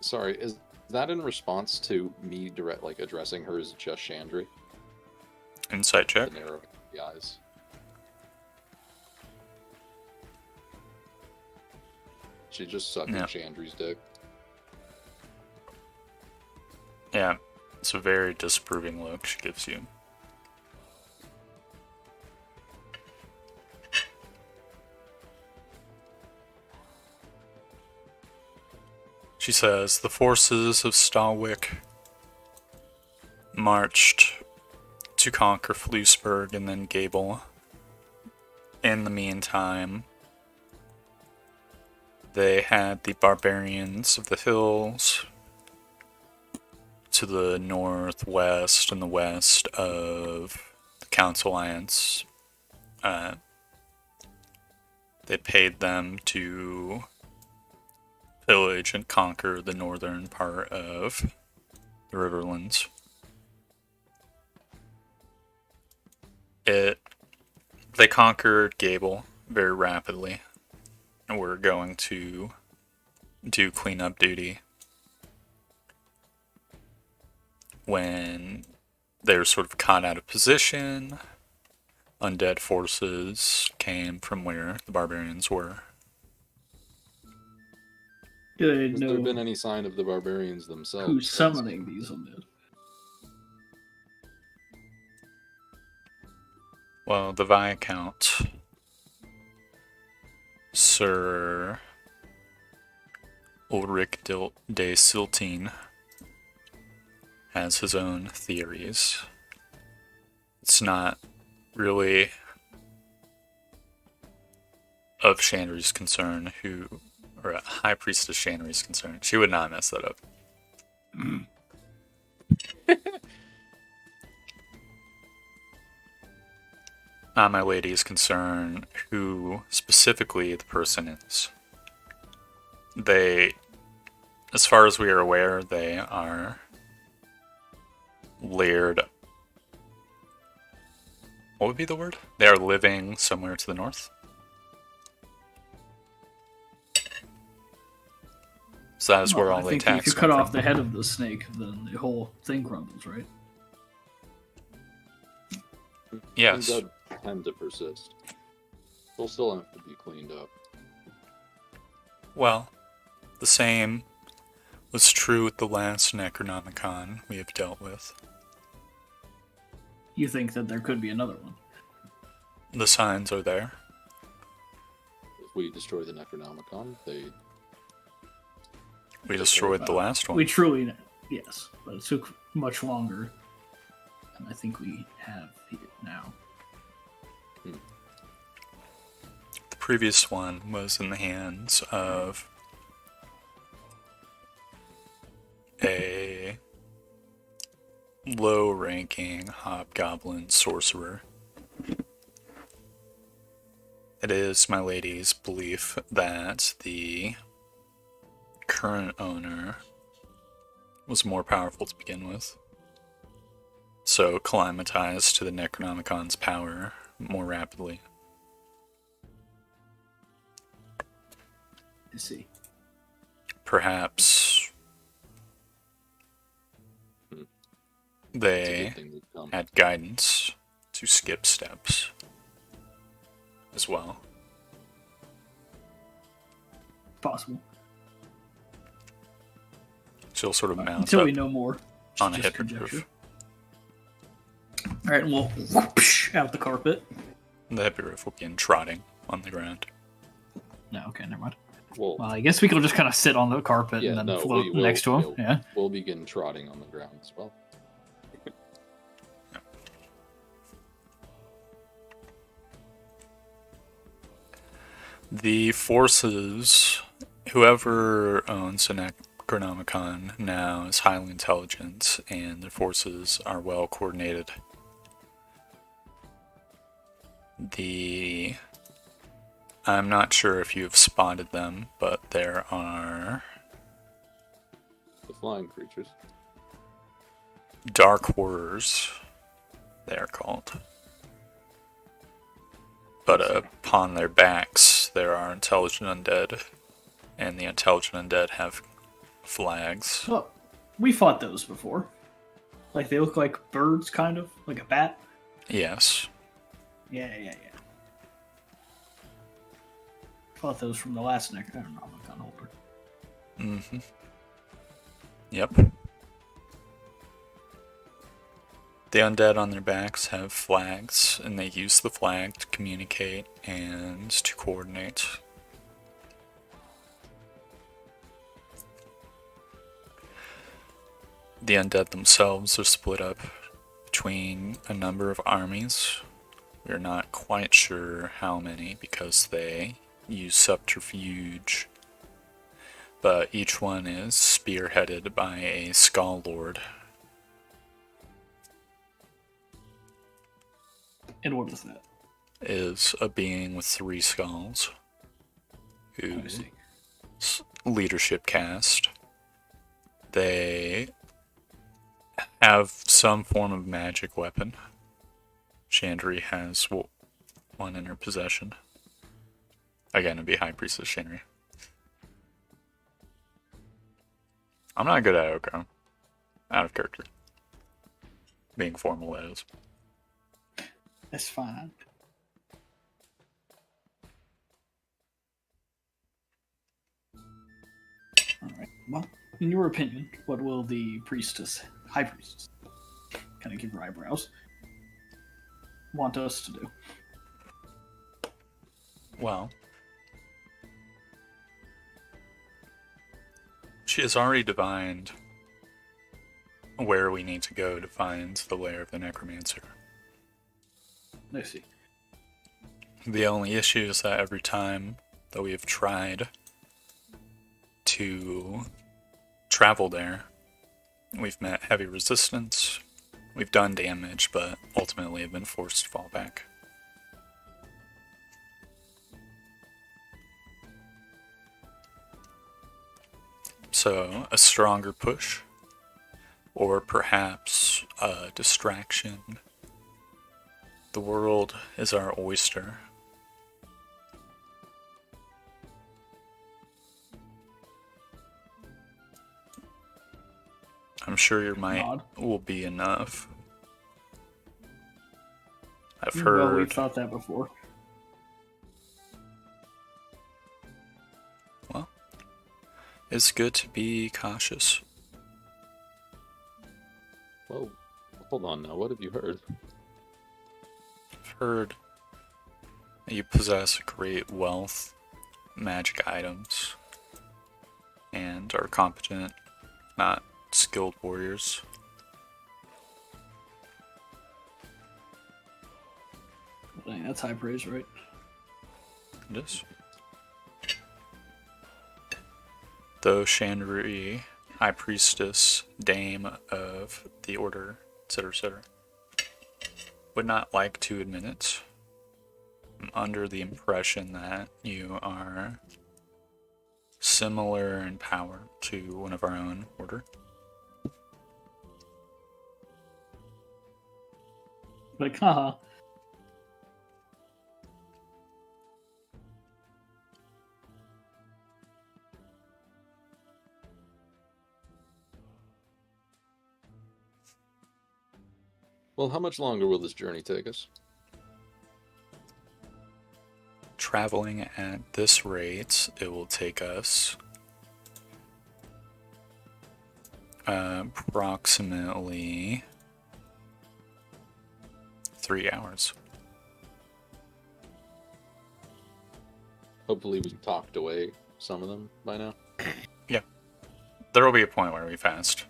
Sorry, is that in response to me addressing her as just Chandri? Insight check. The narrow the eyes. She just sucking Yeah. Chandri's dick. Yeah, it's a very disapproving look she gives you. She says, the forces of Stalwick marched to conquer Flusburg and then Gable. In the meantime, they had the barbarians of the hills to the northwest and the west of the Council Alliance. They paid them to pillage and conquer the northern part of the Riverlands. They conquered Gable very rapidly, and we're going to do cleanup duty when they're sort of caught out of position. Undead forces came from where the barbarians were. Do Has they there know been any sign of the barbarians themselves? who's summoning these undead? Well, the Viscount, Sir Ulrich de Siltine, has his own theories. It's not really of Chandri's concern or a High Priestess Chandri's concern. She would not mess that up. Not my lady's concern who specifically the person is. They, as far as we are aware, they are layered. What would be the word? They are living somewhere to the north. So that is where all the I think attacks if you come cut off from. the head of the snake, then the whole thing crumbles, right? Yes. Undead tend to persist. They'll still have to be cleaned up. Well, the same was true with the last Necronomicon we have dealt with. You think that there could be another one? The signs are there. If we destroy the Necronomicon, We destroyed the last one. We truly, yes, but it took much longer than I think we have here now. The previous one was in the hands of a low-ranking hobgoblin sorcerer. It is my lady's belief that the current owner was more powerful to begin with, so acclimatized to the Necronomicon's power more rapidly. I see. Perhaps It's a they good thing we've come. had guidance to skip steps as well. Possible. So you'll sort of mount Until up we know more. on a Just hippogriff. All right, and we'll whoosh out the carpet. The hippogriff will begin trotting on the ground. No, okay, never mind. Well, Well, I guess we could just kind of sit on the carpet yeah, and then no, float we will, next to him. Yeah. We'll begin trotting on the ground as well. The forces, whoever owns an Necronomicon now is highly intelligent, and their forces are well coordinated. I'm not sure if you've spotted them, but there are The flying creatures. dark horrors, they are called. But upon their backs, there are intelligent undead, and the intelligent undead have flags. Well, we fought those before. Like they look like birds, kind of like a bat. Yes. Yeah. Fought those from the last Necronomicon holder. Mm-hmm. Yep. The undead on their backs have flags, and they use the flag to communicate and to coordinate. The undead themselves are split up between a number of armies. We're not quite sure how many because they use subterfuge, but each one is spearheaded by a Skull Lord. And what is that? Is a being with 3 skulls, I whose see. leadership caste. They have some form of magic weapon. Chandri has one in her possession. Again, it'd be High Priestess Chandri. I'm not good at it, okay? Out of character. Being formal, that is. That's fine. Alright. Well, in your opinion, what will the high priestess, kind of give her eyebrows, want us to do? Well, she has already divined where we need to go to find the lair of the necromancer. I see. The only issue is that every time that we have tried to travel there, we've met heavy resistance, we've done damage, but ultimately have been forced to fall back. So, a stronger push, or perhaps a distraction. The world is our oyster. I'm sure your might Nod. will be enough. I've Well, we've heard. thought that before. Well, it's good to be cautious. Well, hold on now. What have you heard? I've heard that you possess great wealth, magic items, and are competent, not skilled warriors. Dang, that's high praise, right? It is. Though Chandri, High Priestess, Dame of the Order, etc., would not like to admit it, I'm under the impression that you are similar in power to one of our own order. Like, haha. Well, Well, how much longer will this journey take us? Traveling at this rate, it will take us approximately 3 hours. Hopefully we've talked away some of them by now. There will be a point where we fast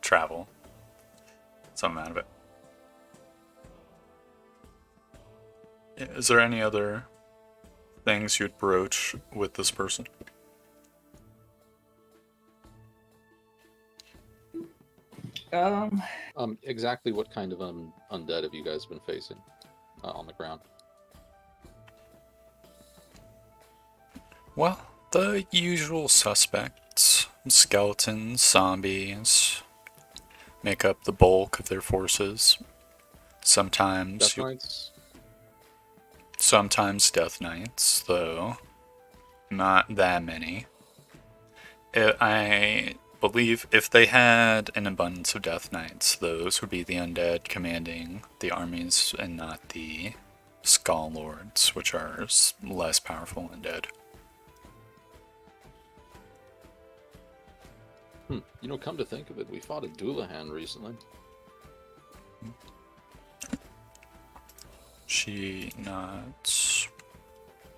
travel some out of it. Is there any other things you'd broach with this person? Exactly what kind of undead have you guys been facing on the ground? Well, the usual suspects, skeletons, zombies, make up the bulk of their forces. Sometimes, Death Knights? sometimes Death Knights, though not that many. I believe if they had an abundance of Death Knights, those would be the undead commanding the armies and not the Skull Lords, which are less powerful undead. You know, come to think of it, we fought a Doulahan recently. She not.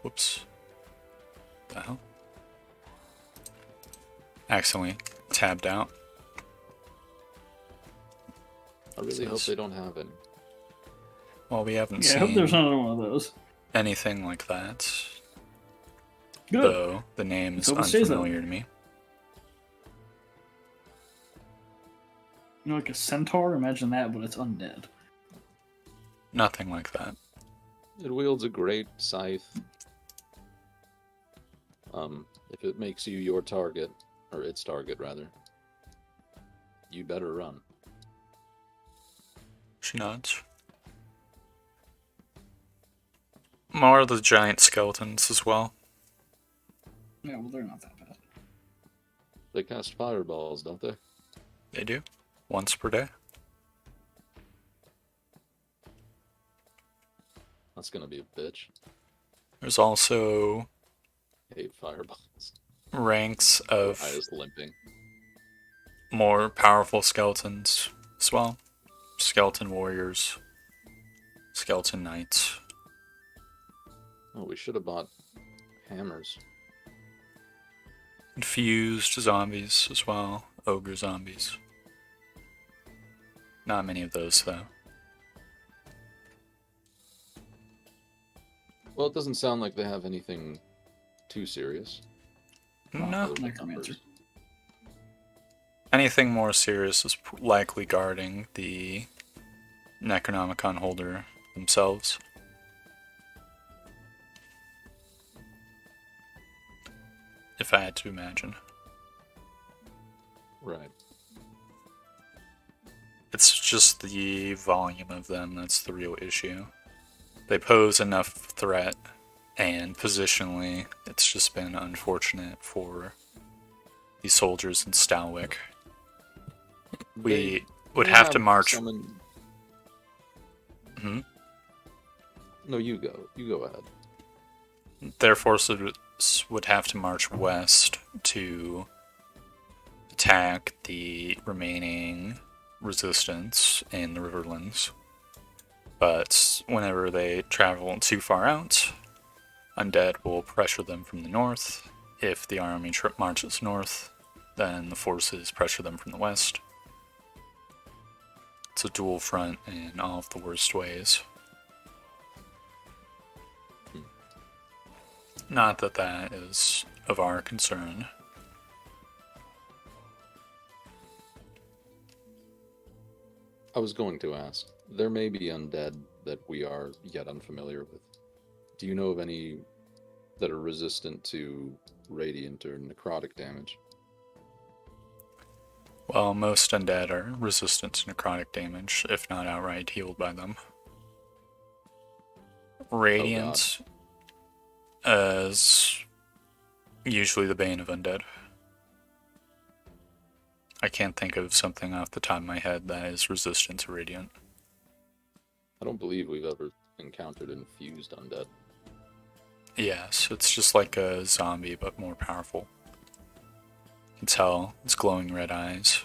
Whoops. The hell? Accidentally tabbed out. I really hope they don't have any. Well, we haven't Yeah, I hope there's seen another one of those. anything like that. Good. Though the name is Hope it stays that unfamiliar to me. You know, like a centaur? Imagine that, but it's undead. Nothing like that. It wields a great scythe. If it makes you your target, or its target rather, you better run. She nods. More of the giant skeletons as well. Yeah, well, they're not that bad. They cast fireballs, don't they? They do. Once per day. That's gonna be a bitch. There's also I hate fireballs. ranks I of was limping. more powerful skeletons as well. Skeleton warriors. Skeleton knights. Oh, we should have bought hammers. Infused zombies as well. Ogre zombies. Not many of those though. Well, it doesn't sound like they have anything too serious. No. Other than Necromancer. numbers. Anything more serious is likely guarding the Necronomicon holder themselves. If I had to imagine. Right. It's just the volume of them that's the real issue. They pose enough threat, and positionally, it's just been unfortunate for the soldiers in Stalwick. We would They have to march. Summon... Hmm? No, you go. You go ahead. Their forces would have to march west to attack the remaining resistance in the Riverlands. But whenever they travel too far out, Undead will pressure them from the north. If the army marches north, then the forces pressure them from the west. It's a dual front in all of the worst ways. Not that that is of our concern. I was going to ask. There may be undead that we are yet unfamiliar with. Do you know of any that are resistant to radiant or necrotic damage? Well, most undead are resistant to necrotic damage, if not outright healed by them. Radiant is usually the bane of undead. I can't think of something off the top of my head that is resistant to radiant. I don't believe we've ever encountered infused undead. Yes, it's just like a zombie, but more powerful. You can tell its glowing red eyes.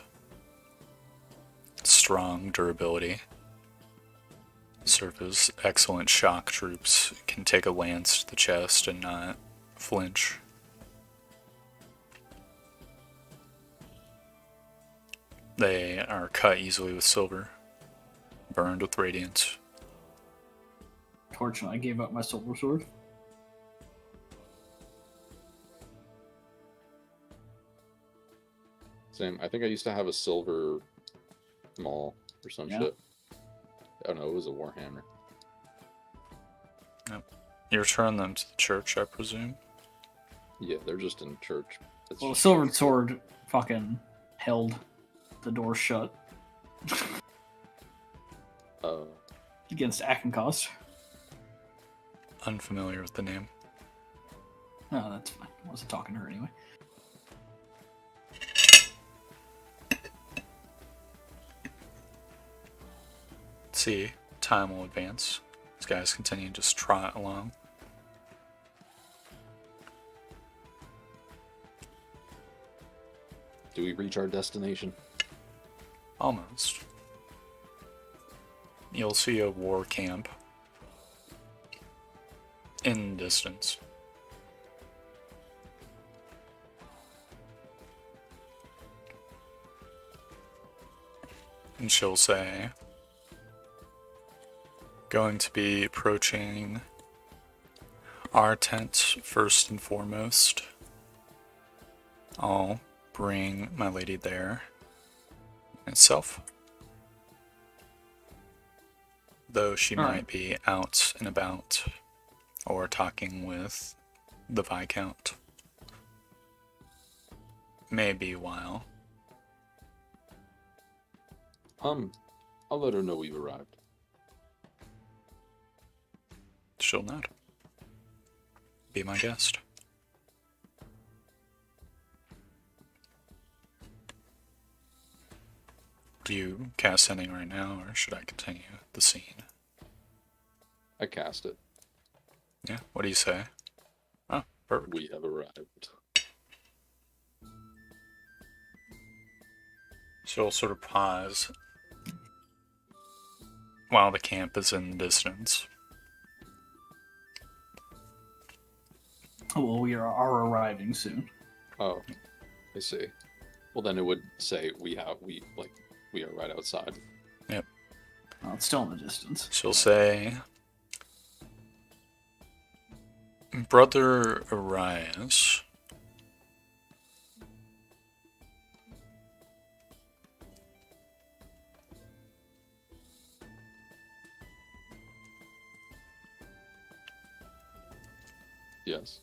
Strong durability. Serve as excellent shock troops. Can take a lance to the chest and not flinch. They are cut easily with silver. Burned with radiance. Fortunately, I gave up my silver sword. Same. I think I used to have a silver maul or some Yeah. shit. Oh no, it was a warhammer. You return them to the church, I presume? Yeah, they're just in church. It's Well, the just silver church. sword fucking held the door shut against Akencost. Unfamiliar with the name. No, that's fine. I wasn't talking to her anyway. See, time will advance. These guys continue to just trot along. Do we reach our destination? Almost. You'll see a war camp in the distance. And she'll say, going to be approaching our tent first and foremost. I'll bring my lady there itself. Though she All might right. be out and about or talking with the Viscount. Maybe a while. I'll let her know we've arrived. She'll nod. Be my guest. Do you cast anything right now, or should I continue the scene? I cast it. Yeah, what do you say? Oh, perfect. We have arrived. She'll sort of pause while the camp is in the distance. Well, we are arriving soon. Oh, I see. Well, then it would say we are right outside. Well, it's still in the distance. She'll say, Brother Arias, Yes.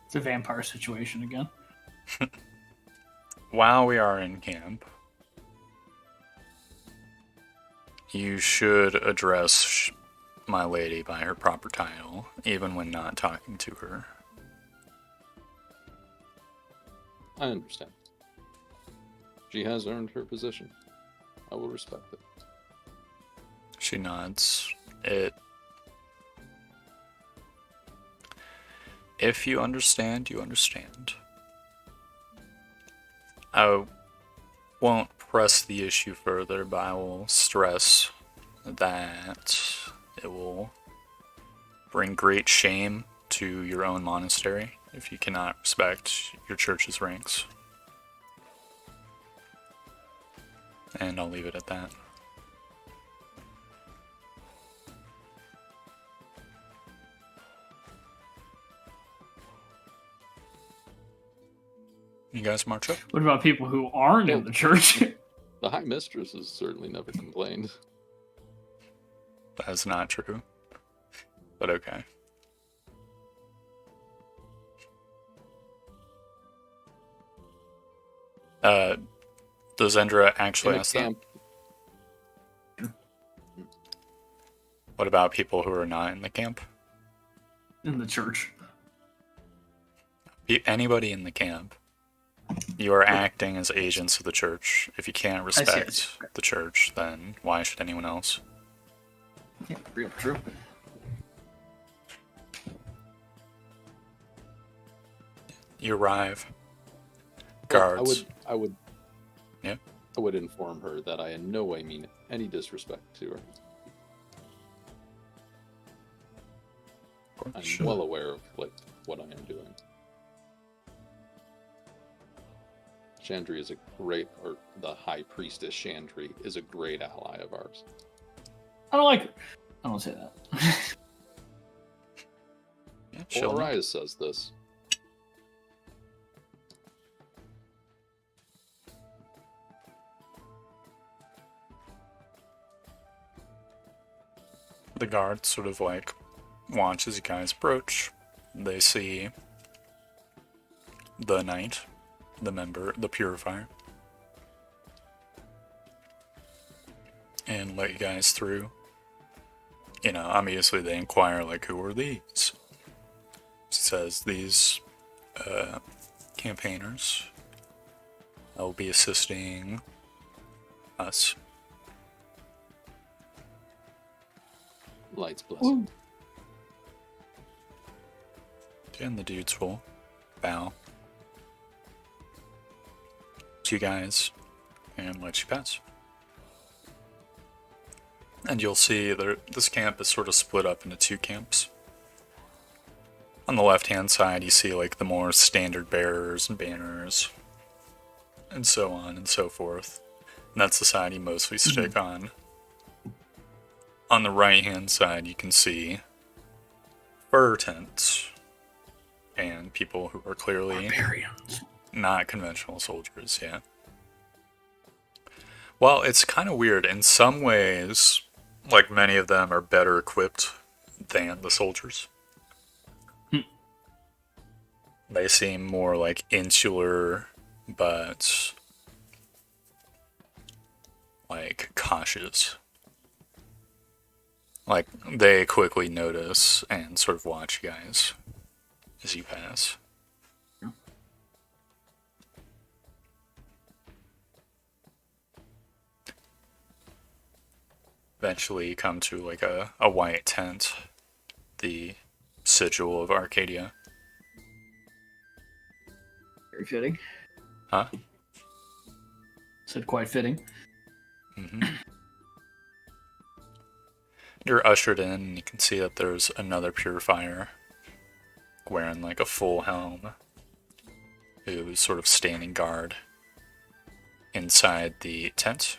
It's a vampire situation again. while we are in camp, you should address my lady by her proper title, even when not talking to her. I understand. She has earned her position. I will respect it. She nods. If you understand, you understand. I won't press the issue further, but I will stress that it will bring great shame to your own monastery if you cannot respect your church's ranks. And I'll leave it at that. You guys march up? What about people who aren't in the church? The High Mistress has certainly never complained. That's not true. But okay. Does Endra actually In a ask that? camp, What about people who are not in the camp? In the church. Anybody in the camp. You are acting as agents of the church. If you can't see. respect the church, then why should anyone else? Yeah, real true. You arrive. Well, Guards. I would. Yeah. I would inform her that I in no way mean any disrespect to her. I'm Sure. well aware of what I am doing. Chandri is a great, or the High Priestess Chandri is a great ally of ours. I don't like her. I don't say that. Yeah, Well, she'll know. Arias says this. The guards sort of like watch as you guys approach. They see the knight, the member, the purifier, and let you guys through. You know, obviously they inquire like, who are these? It says these campaigners will be assisting us. Light's blessing. And the dudes will bow to you guys and let you pass. And you'll see this camp is sort of split up into two camps. On the left-hand side, you see like the more standard bearers and banners, and so on and so forth. And that's the side you mostly stick on. On the right-hand side, you can see fur tents and people who are clearly Barbarians. not conventional soldiers, yeah. Well, it's kind of weird. In some ways, like many of them are better equipped than the soldiers. They seem more like insular, but like cautious. Like they quickly notice and sort of watch you guys as you pass. Eventually you come to like a white tent, the sigil of Arcadia. Very fitting. Huh? Said quite fitting. Mm-hmm. You're ushered in and you can see that there's another purifier wearing like a full helm who's sort of standing guard inside the tent.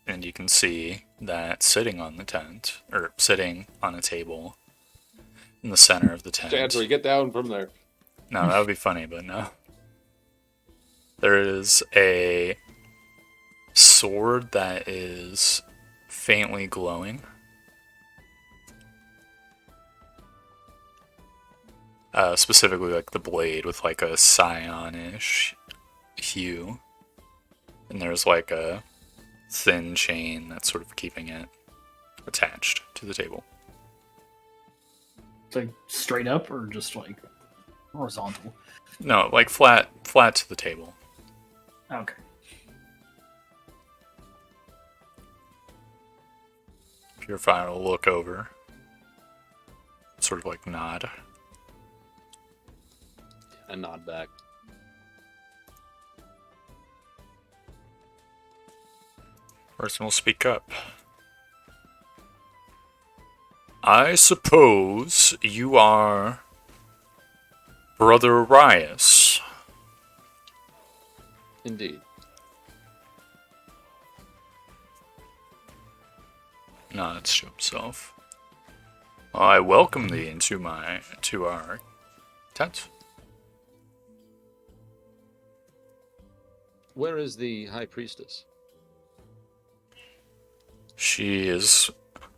And you can see that sitting on the tent, or sitting on a table in the center of the tent. Chandri, get down from there. No, that would be funny, but no. There is a sword that is faintly glowing. Specifically like the blade with like a cyan-ish hue. And there's like a thin chain that's sort of keeping it attached to the table. It's like straight up or just like horizontal? No, like flat to the table. Okay. Purifier will look over, sort of like nod. And nod back. Person will speak up. I suppose you are Brother Arias. Indeed. Nods to himself. I welcome thee into our tent. Where is the High Priestess? She is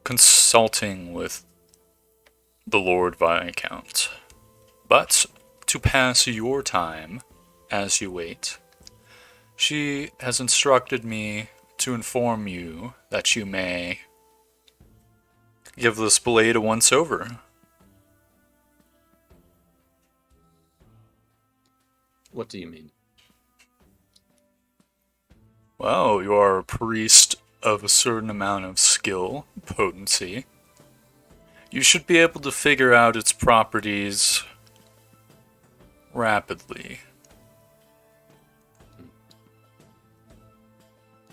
consulting with the Lord Viscount. But to pass your time as you wait, she has instructed me to inform you that you may give this blade a once-over. What do you mean? Well, you are a priest of a certain amount of skill, potency. You should be able to figure out its properties rapidly.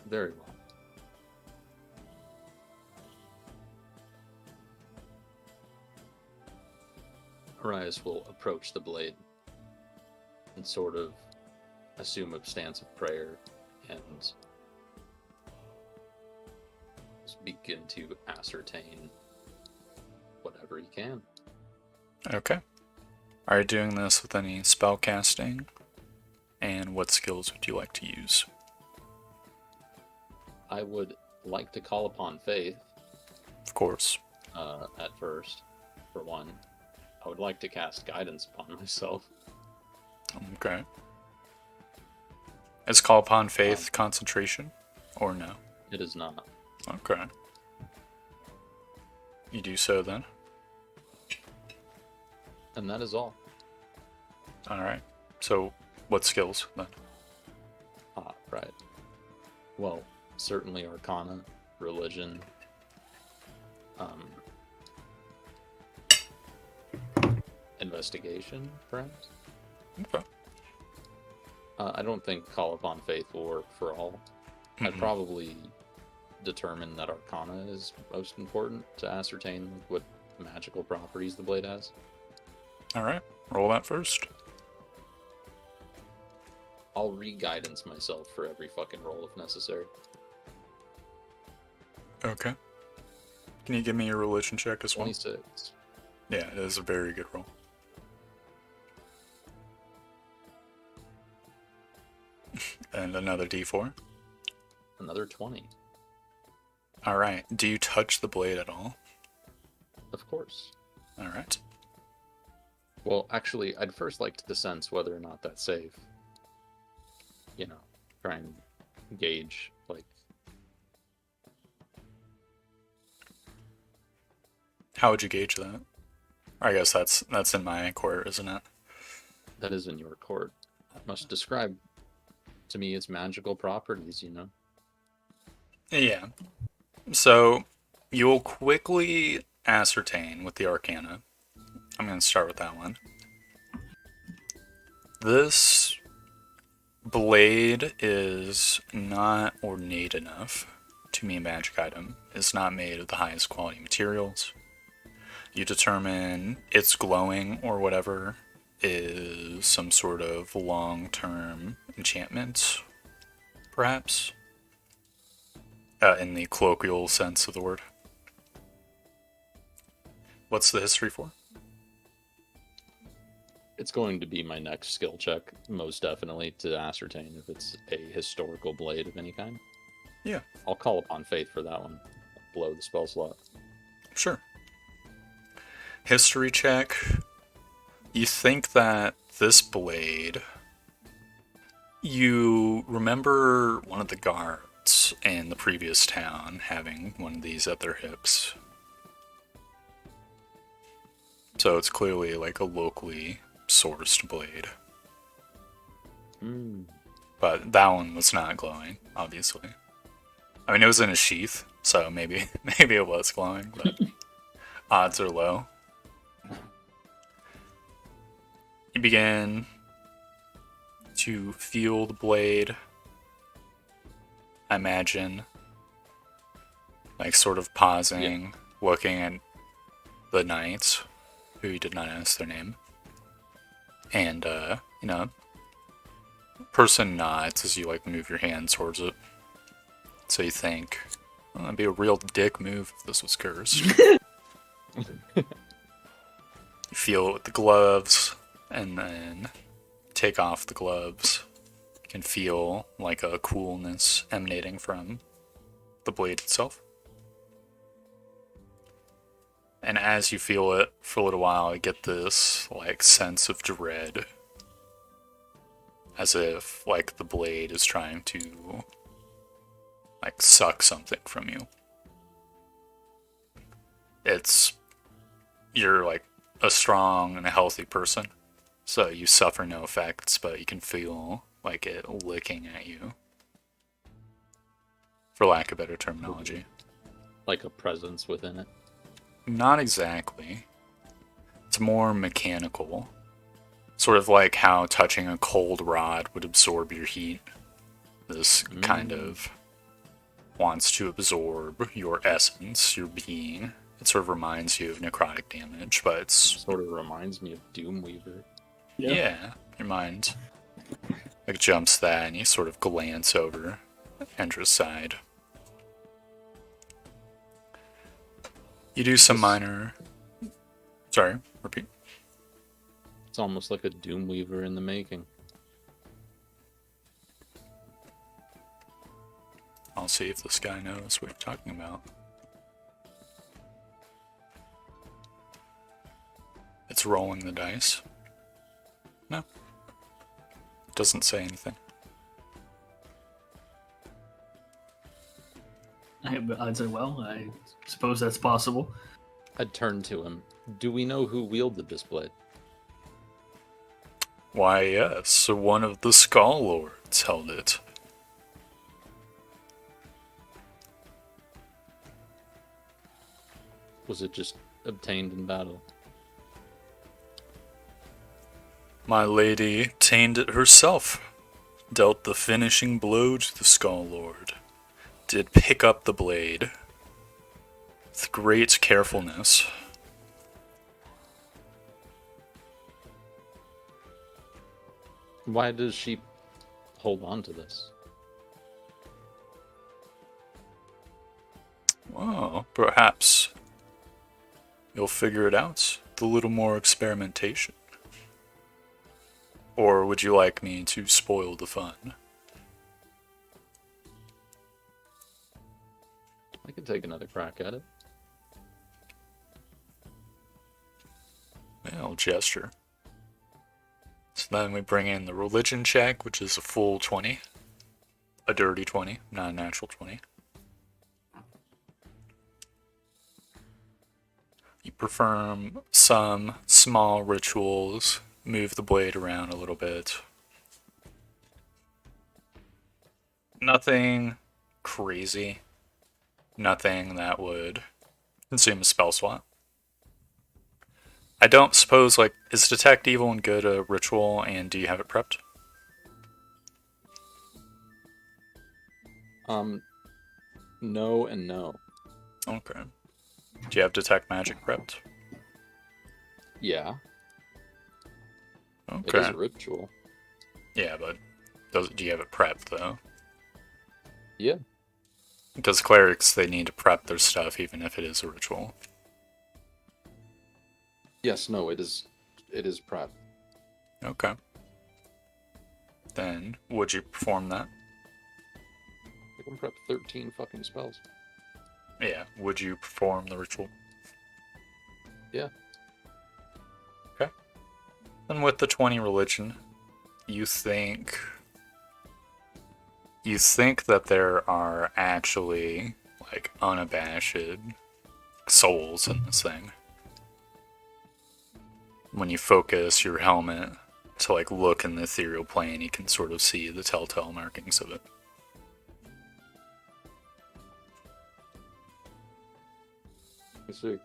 Very well. Arias will approach the blade and sort of assume a stance of prayer and begin to ascertain whatever he can. Okay. Are you doing this with any spell casting? And what skills would you like to use? I would like to call upon faith Of course. at first, for one. I would like to cast guidance upon myself. Okay. Is call upon faith concentration? Or no? It is not. Okay. You do so then? And that is all. Alright. So, what skills then? Ah, right. Well, certainly Arcana, religion, investigation, perhaps? Okay. I don't think Call Upon Faith will work for all. I'd probably determine that Arcana is most important to ascertain what magical properties the blade has. Alright. Roll that first. I'll re-guidance myself for every fucking roll if necessary. Okay. Can you give me your religion check as well? 26. Yeah, it is a very good roll. And another d4. Another 20. Alright. Do you touch the blade at all? Of course. Alright. Well, actually, I'd first like to sense whether or not that's safe. You know, try and gauge, like... How would you gauge that? I guess that's in my court, isn't it? That is in your court. Must describe to me its magical properties, you know? Yeah. So, you'll quickly ascertain with the Arcana. I'm going to start with that one. This blade is not ornate enough to be a magic item. It's not made of the highest quality materials. You determine it's glowing or whatever is some sort of long-term enchantment, perhaps, in the colloquial sense of the word. What's the history for? It's going to be my next skill check, most definitely, to ascertain if it's a historical blade of any kind. Yeah. I'll call upon faith for that one. Blow the spell slot. Sure. History check. You think that this blade... You remember one of the guards in the previous town having one of these at their hips. So it's clearly like a locally sourced blade. But that one was not glowing, obviously. I mean, it was in a sheath, so maybe it was glowing, but odds are low. You begin to feel the blade, I imagine, like sort of pausing, looking at the knights, who you did not ask their name. And, person nods as you, like, move your hand towards it. So you think, well, that'd be a real dick move if this was cursed. You feel it with the gloves, and then take off the gloves. You can feel, like, a coolness emanating from the blade itself. And as you feel it for a little while, you get this, like, sense of dread. As if, like, the blade is trying to, like, suck something from you. You're, like, a strong and a healthy person. So you suffer no effects, but you can feel like it licking at you. For lack of better terminology. Like a presence within it. Not exactly. It's more mechanical. Sort of like how touching a cold rod would absorb your heat. This kind of wants to absorb your essence, your being. It sort of reminds you of necrotic damage, but it's... Sort of reminds me of Doomweaver. Yeah, your mind like jumps that and you sort of glance over Endra's side. You do some minor... Sorry, repeat. It's almost like a Doomweaver in the making. I'll see if this guy knows what you're talking about. It's rolling the dice. No. Doesn't say anything. I'd say, well, I suppose that's possible. I'd turn to him. Do we know who wielded this blade? Why, yes, one of the Skull Lords held it. Was it just obtained in battle? My lady obtained it herself. Dealt the finishing blow to the Skull Lord. Did pick up the blade. With great carefulness. Why does she hold on to this? Well, perhaps you'll figure it out with a little more experimentation. Or would you like me to spoil the fun? I could take another crack at it. I'll gesture. So then we bring in the religion check, which is a full 20. A dirty 20, not a natural 20. You perform some small rituals, move the blade around a little bit. Nothing crazy. Nothing that would consume a spell slot. I don't suppose, like, is Detect Evil and Good a ritual, and do you have it prepped? No and no. Okay. Do you have Detect Magic prepped? Yeah, it is Okay. a ritual. Yeah, but do you have it prepped, though? Yeah. Because clerics, they need to prep their stuff even if it is a ritual. Yes, no, it is prep. Okay. Then, would you perform that? I can prep 13 fucking spells. Yeah, would you perform the ritual? Yeah. Okay. Then with the 20 religion, you think that there are actually, like, unabashed souls in this thing. When you focus your helmet to, like, look in the ethereal plane, you can sort of see the telltale markings of it. I see.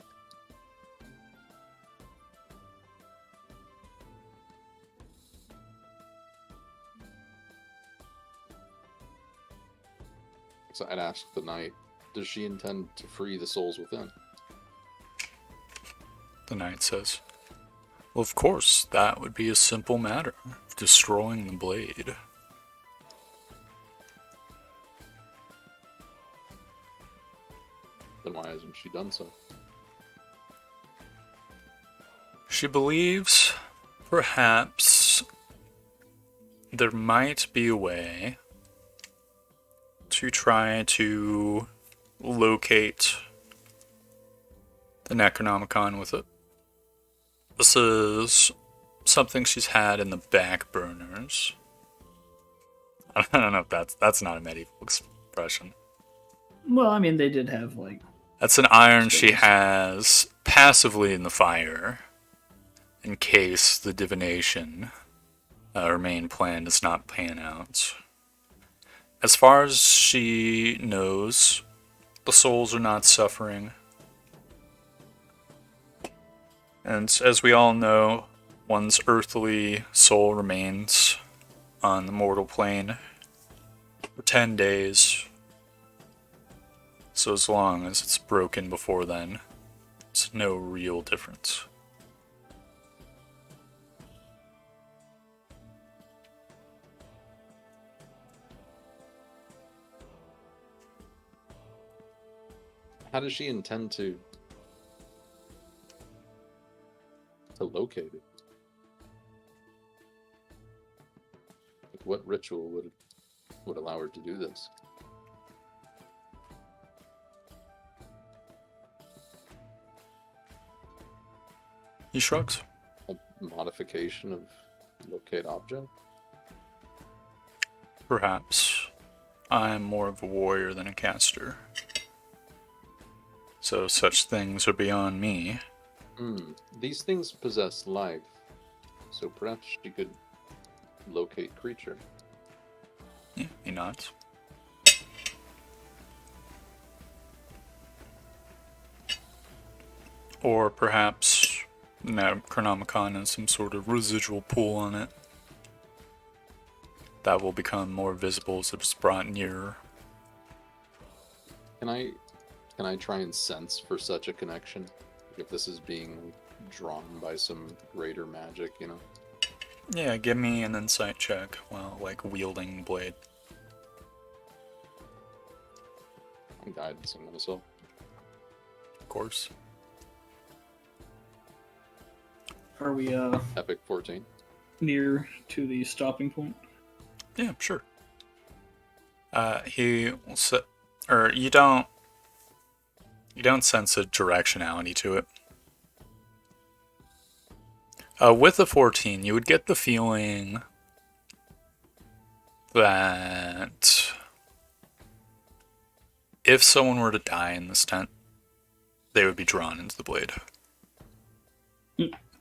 So I'd ask the knight, does she intend to free the souls within? The knight says, well, of course, that would be a simple matter. Destroying the blade. Then why hasn't she done so? She believes, perhaps, there might be a way to try to locate the Necronomicon with it. This is something she's had in the back burners. I don't know if that's not a medieval expression. Well, I mean, they did have, like... That's an iron she has passively in the fire. in case the divination, her main plan, does not pan out. As far as she knows, the souls are not suffering. And as we all know, one's earthly soul remains on the mortal plane for 10 days. So as long as it's broken before then, it's no real difference. How does she intend to locate it? Like, what ritual would allow her to do this? He shrugs. A modification of locate object? Perhaps. I'm more of a warrior than a caster. So such things are beyond me. These things possess life, so perhaps she could locate creature. Yeah, he nods. Or perhaps Necronomicon has some sort of residual pull on it that will become more visible as it's brought nearer. Can I try and sense for such a connection? If this is being drawn by some greater magic, you know? Yeah, give me an insight check while, like, wielding the blade. I'm guidancing myself. Of course. Are we Epic 14. near to the stopping point? Yeah, sure. He will sit, or you don't sense a directionality to it. With a 14, you would get the feeling that if someone were to die in this tent, they would be drawn into the blade.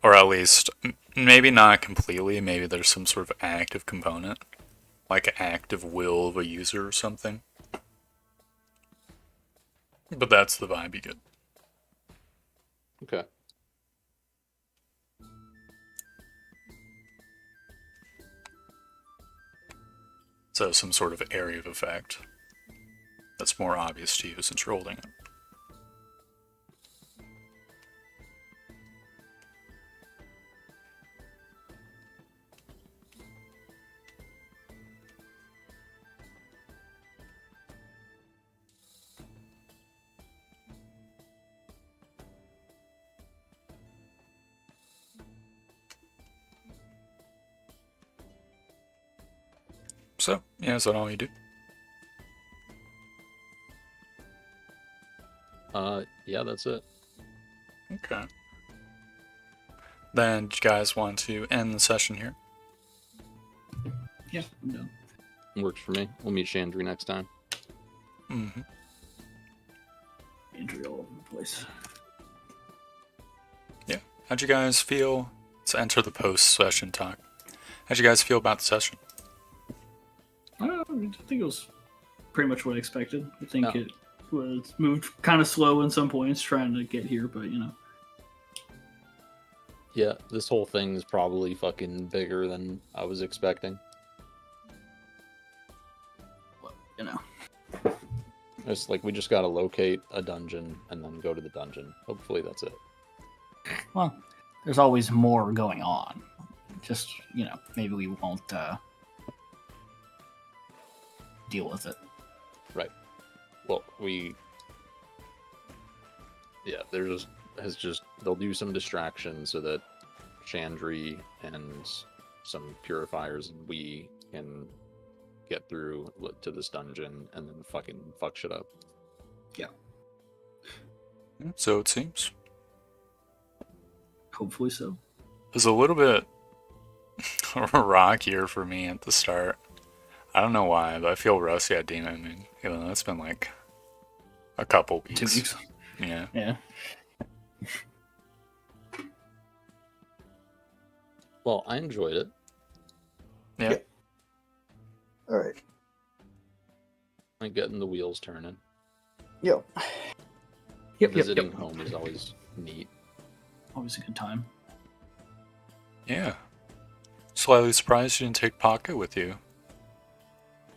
Or at least, maybe not completely, maybe there's some sort of active component, like an active will of a user or something. But that's the vibe you get. Okay. So some sort of area of effect that's more obvious to you since you're holding it. So, yeah, is that all you do? Yeah, that's it. Okay. Then, do you guys want to end the session here? Yeah, I'm done. Works for me. We'll meet Chandri next time. Mm-hmm. Injury all over the place. Yeah. How'd you guys feel? Let's enter the post-session talk. How'd you guys feel about the session? I think it was pretty much what I expected. I think Oh. it was moved kind of slow in some points trying to get here, but you know. Yeah, this whole thing's probably fucking bigger than I was expecting. Well, you know. It's like we just gotta locate a dungeon and then go to the dungeon. Hopefully that's it. Well, there's always more going on. Just, you know, maybe we won't deal with it. Right. Well, they'll do some distractions so that Chandri and some purifiers and we can get through to this dungeon and then fucking fuck shit up. So it seems. Hopefully so. It was a little bit rockier for me at the start. I don't know why, but I feel rusty at Demon. I mean, you know, it's been like a couple weeks. 2 weeks. Yeah. Yeah. Well, I enjoyed it. Yeah. All right. Like getting the wheels turning. Yep. Visiting home is always neat. Always a good time. Yeah. Slightly surprised you didn't take Pocket with you.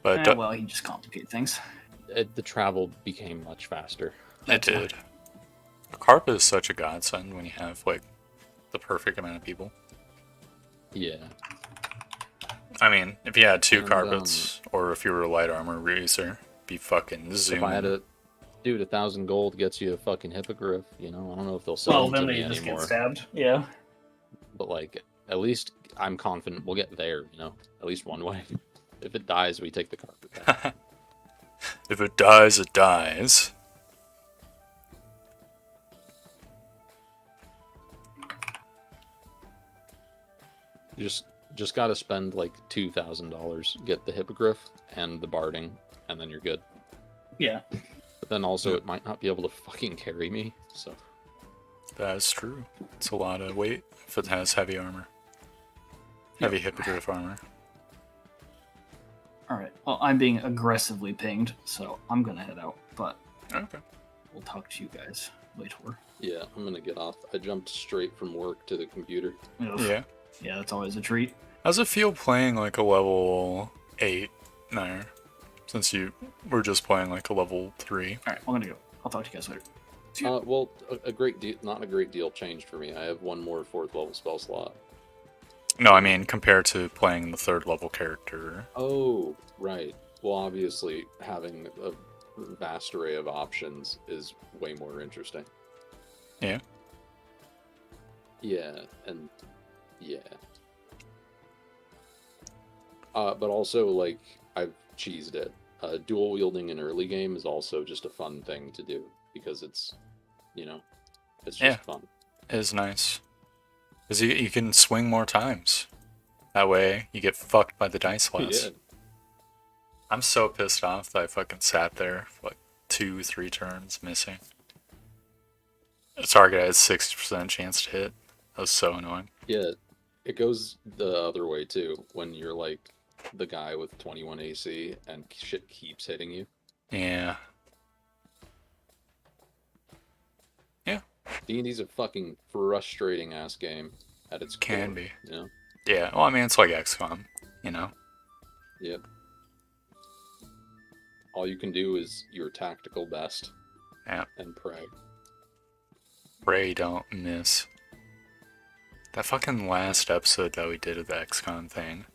But Well, he just complicated things. The travel became much faster. it did. A carpet is such a godsend when you have, like, the perfect amount of people. Yeah. I mean, if you had two And, carpets, or if you were a light armor user, be fucking zoom. If I had dude, 1,000 gold gets you a fucking hippogriff. You know, I don't know if they'll sell Well, them to then me they just anymore. get stabbed. Yeah. But like, at least I'm confident we'll get there. You know, at least one way. If it dies, we take the carpet back. If it dies, it dies. You just got to spend like $2,000, get the hippogriff and the barding, and then you're good. Yeah. But then also, it might not be able to fucking carry me. So That is true. It's a lot of weight if it has heavy armor. Heavy hippogriff armor. All right. Well, I'm being aggressively pinged, so I'm gonna head out. But Okay. we'll talk to you guys later. yeah, I'm gonna get off. I jumped straight from work to the computer. Ugh. Yeah. Yeah, that's always a treat. How's it feel playing like a level 8 Nair? Since you were just playing like a level 3. All right. I'm gonna go. I'll talk to you guys later. Well, a great deal, not a great deal changed for me. I have one more 4th level spell slot. No, I mean compared to playing the 3rd level character. Oh, right. Well, obviously, having a vast array of options is way more interesting. Yeah. Yeah, and yeah. But also, like, I've cheesed it. Dual wielding in early game is also just a fun thing to do because it's, you know, it's just fun. It is nice. Because you can swing more times. That way, you get fucked by the dice less. Yeah. I'm so pissed off that I fucking sat there for like 2-3 turns missing. The target had 60% chance to hit. That was so annoying. Yeah, it goes the other way too. When you're like the guy with 21 AC and shit keeps hitting you. Yeah. Yeah. D&D's a fucking frustrating ass game at its Can core, be. you know? Yeah. Well, I mean, it's like XCOM, you know? Yep. All you can do is your tactical best. Yeah. And pray. Pray don't miss. That fucking last episode that we did of the XCOM thing.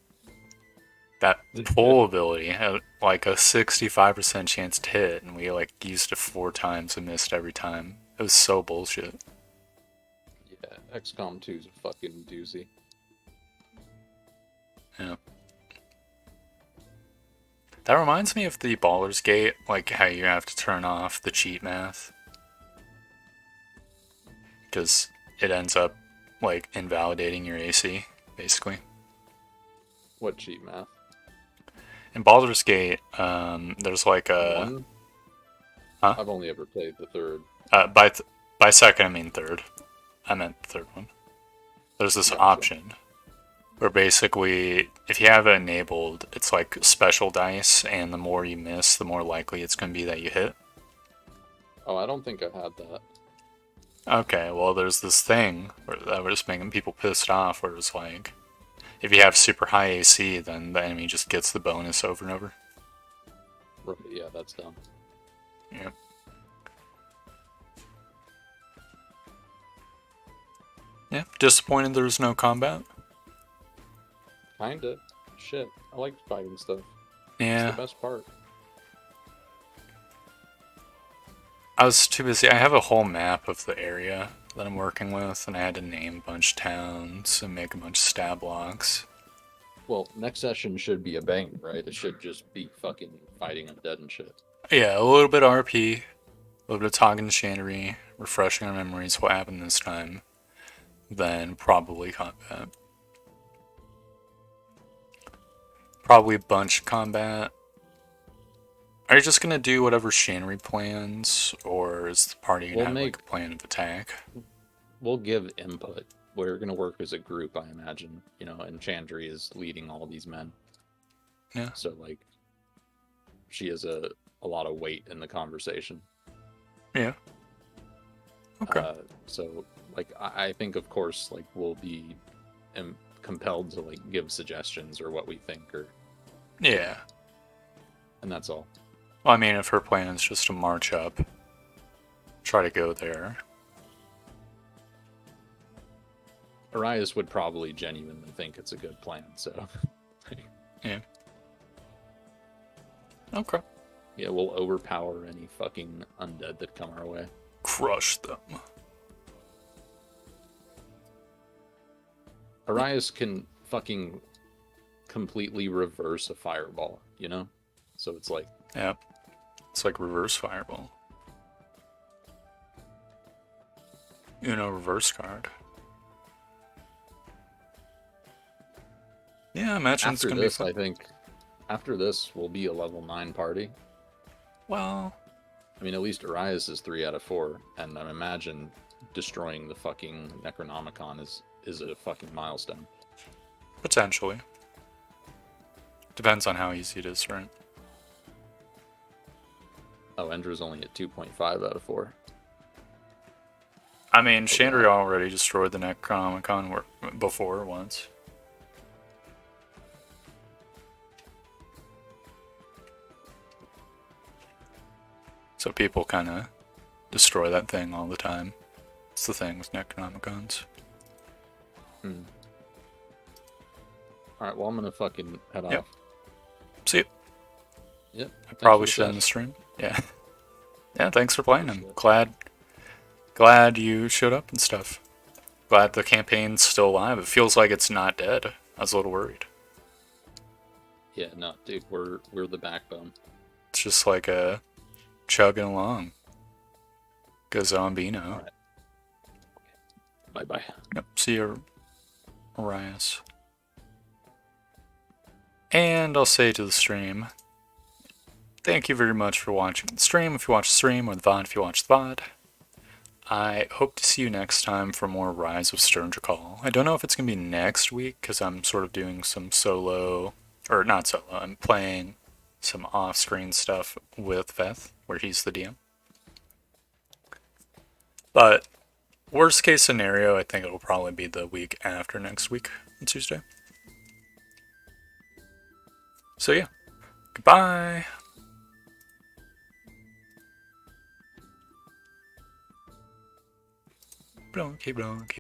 That pull ability had like a 65% chance to hit, and we like used it 4 times and missed every time. It was so bullshit. Yeah, XCOM 2 is a fucking doozy. Yeah. That reminds me of the Baldur's Gate, like how you have to turn off the cheat math. Because it ends up like invalidating your AC, basically. What cheat math? In Baldur's Gate, there's like a... One? Huh? I've only ever played the 3rd. By second, I mean 3rd. I meant the 3rd one. There's this option where basically, if you have it enabled, it's like special dice, and the more you miss, the more likely it's going to be that you hit. Oh, I don't think I've had that. Okay, well, there's this thing that was making people pissed off, where it's like, if you have super high AC, then the enemy just gets the bonus over and over. Right, yeah, that's dumb. Yep. Yeah, disappointed there's no combat. Kinda. Shit, I like fighting stuff. Yeah. It's the best part. I was too busy. I have a whole map of the area that I'm working with, and I had to name a bunch of towns and make a bunch of stab blocks. Well, next session should be a bang, right? It should just be fucking fighting undead and shit. Yeah, a little bit of RP, a little bit of talking to Shandery, refreshing our memories what happened this time, then probably combat. Probably a bunch of combat. Are you just gonna do whatever Shandery plans, or is the party gonna have like a plan of attack? We'll give input. we're gonna work as a group, I imagine. You know, and Chandri is leading all these men. Yeah. So like, she has a lot of weight in the conversation. Yeah. Okay. So like, I think of course like we'll be compelled to like give suggestions or what we think, or Yeah. and that's all. Well, I mean, if her plan is just to march up, try to go there. Arias would probably genuinely think it's a good plan. So Yeah. Okay. yeah, we'll overpower any fucking undead that come our way. Crush them. Arias can fucking completely reverse a fireball, you know? So it's like, Yeah. It's like reverse fireball. Reverse card. Yeah, I imagine it's after gonna be this, fun. I think, after this, we'll be a level 9 party. Well, I mean, at least Arias is 3 out of 4, and I imagine destroying the fucking Necronomicon is a fucking milestone. potentially. Depends on how easy it is, right? Oh, Endra's only at 2.5 out of 4. I mean, Chandra already destroyed the Necronomicon before once. So people kind of destroy that thing all the time. It's the thing with Necronomicons. Alright, well, I'm gonna fucking head Yep. off. See you. Yep. I probably Thanks for should the end the session. stream. Yeah. Yeah, thanks for playing. I'm Appreciate glad you showed up and stuff. Glad the campaign's still alive. It feels like it's not dead. I was a little worried. Yeah, no, dude, we're the backbone. It's just like a chugging along. Gazombino. Alright. Bye-bye. Yep, see you, Arias. And I'll say to the stream, thank you very much for watching the stream. If you watch the stream, or the VOD if you watch the VOD. I hope to see you next time for more Rise of Sturndrakal. I don't know if it's going to be next week, because I'm sort of doing some solo, or not solo, I'm playing some off-screen stuff with Veth, where he's the DM. But worst case scenario, I think it'll probably be the week after next week, on Tuesday. So yeah, goodbye! Bronky, bronky.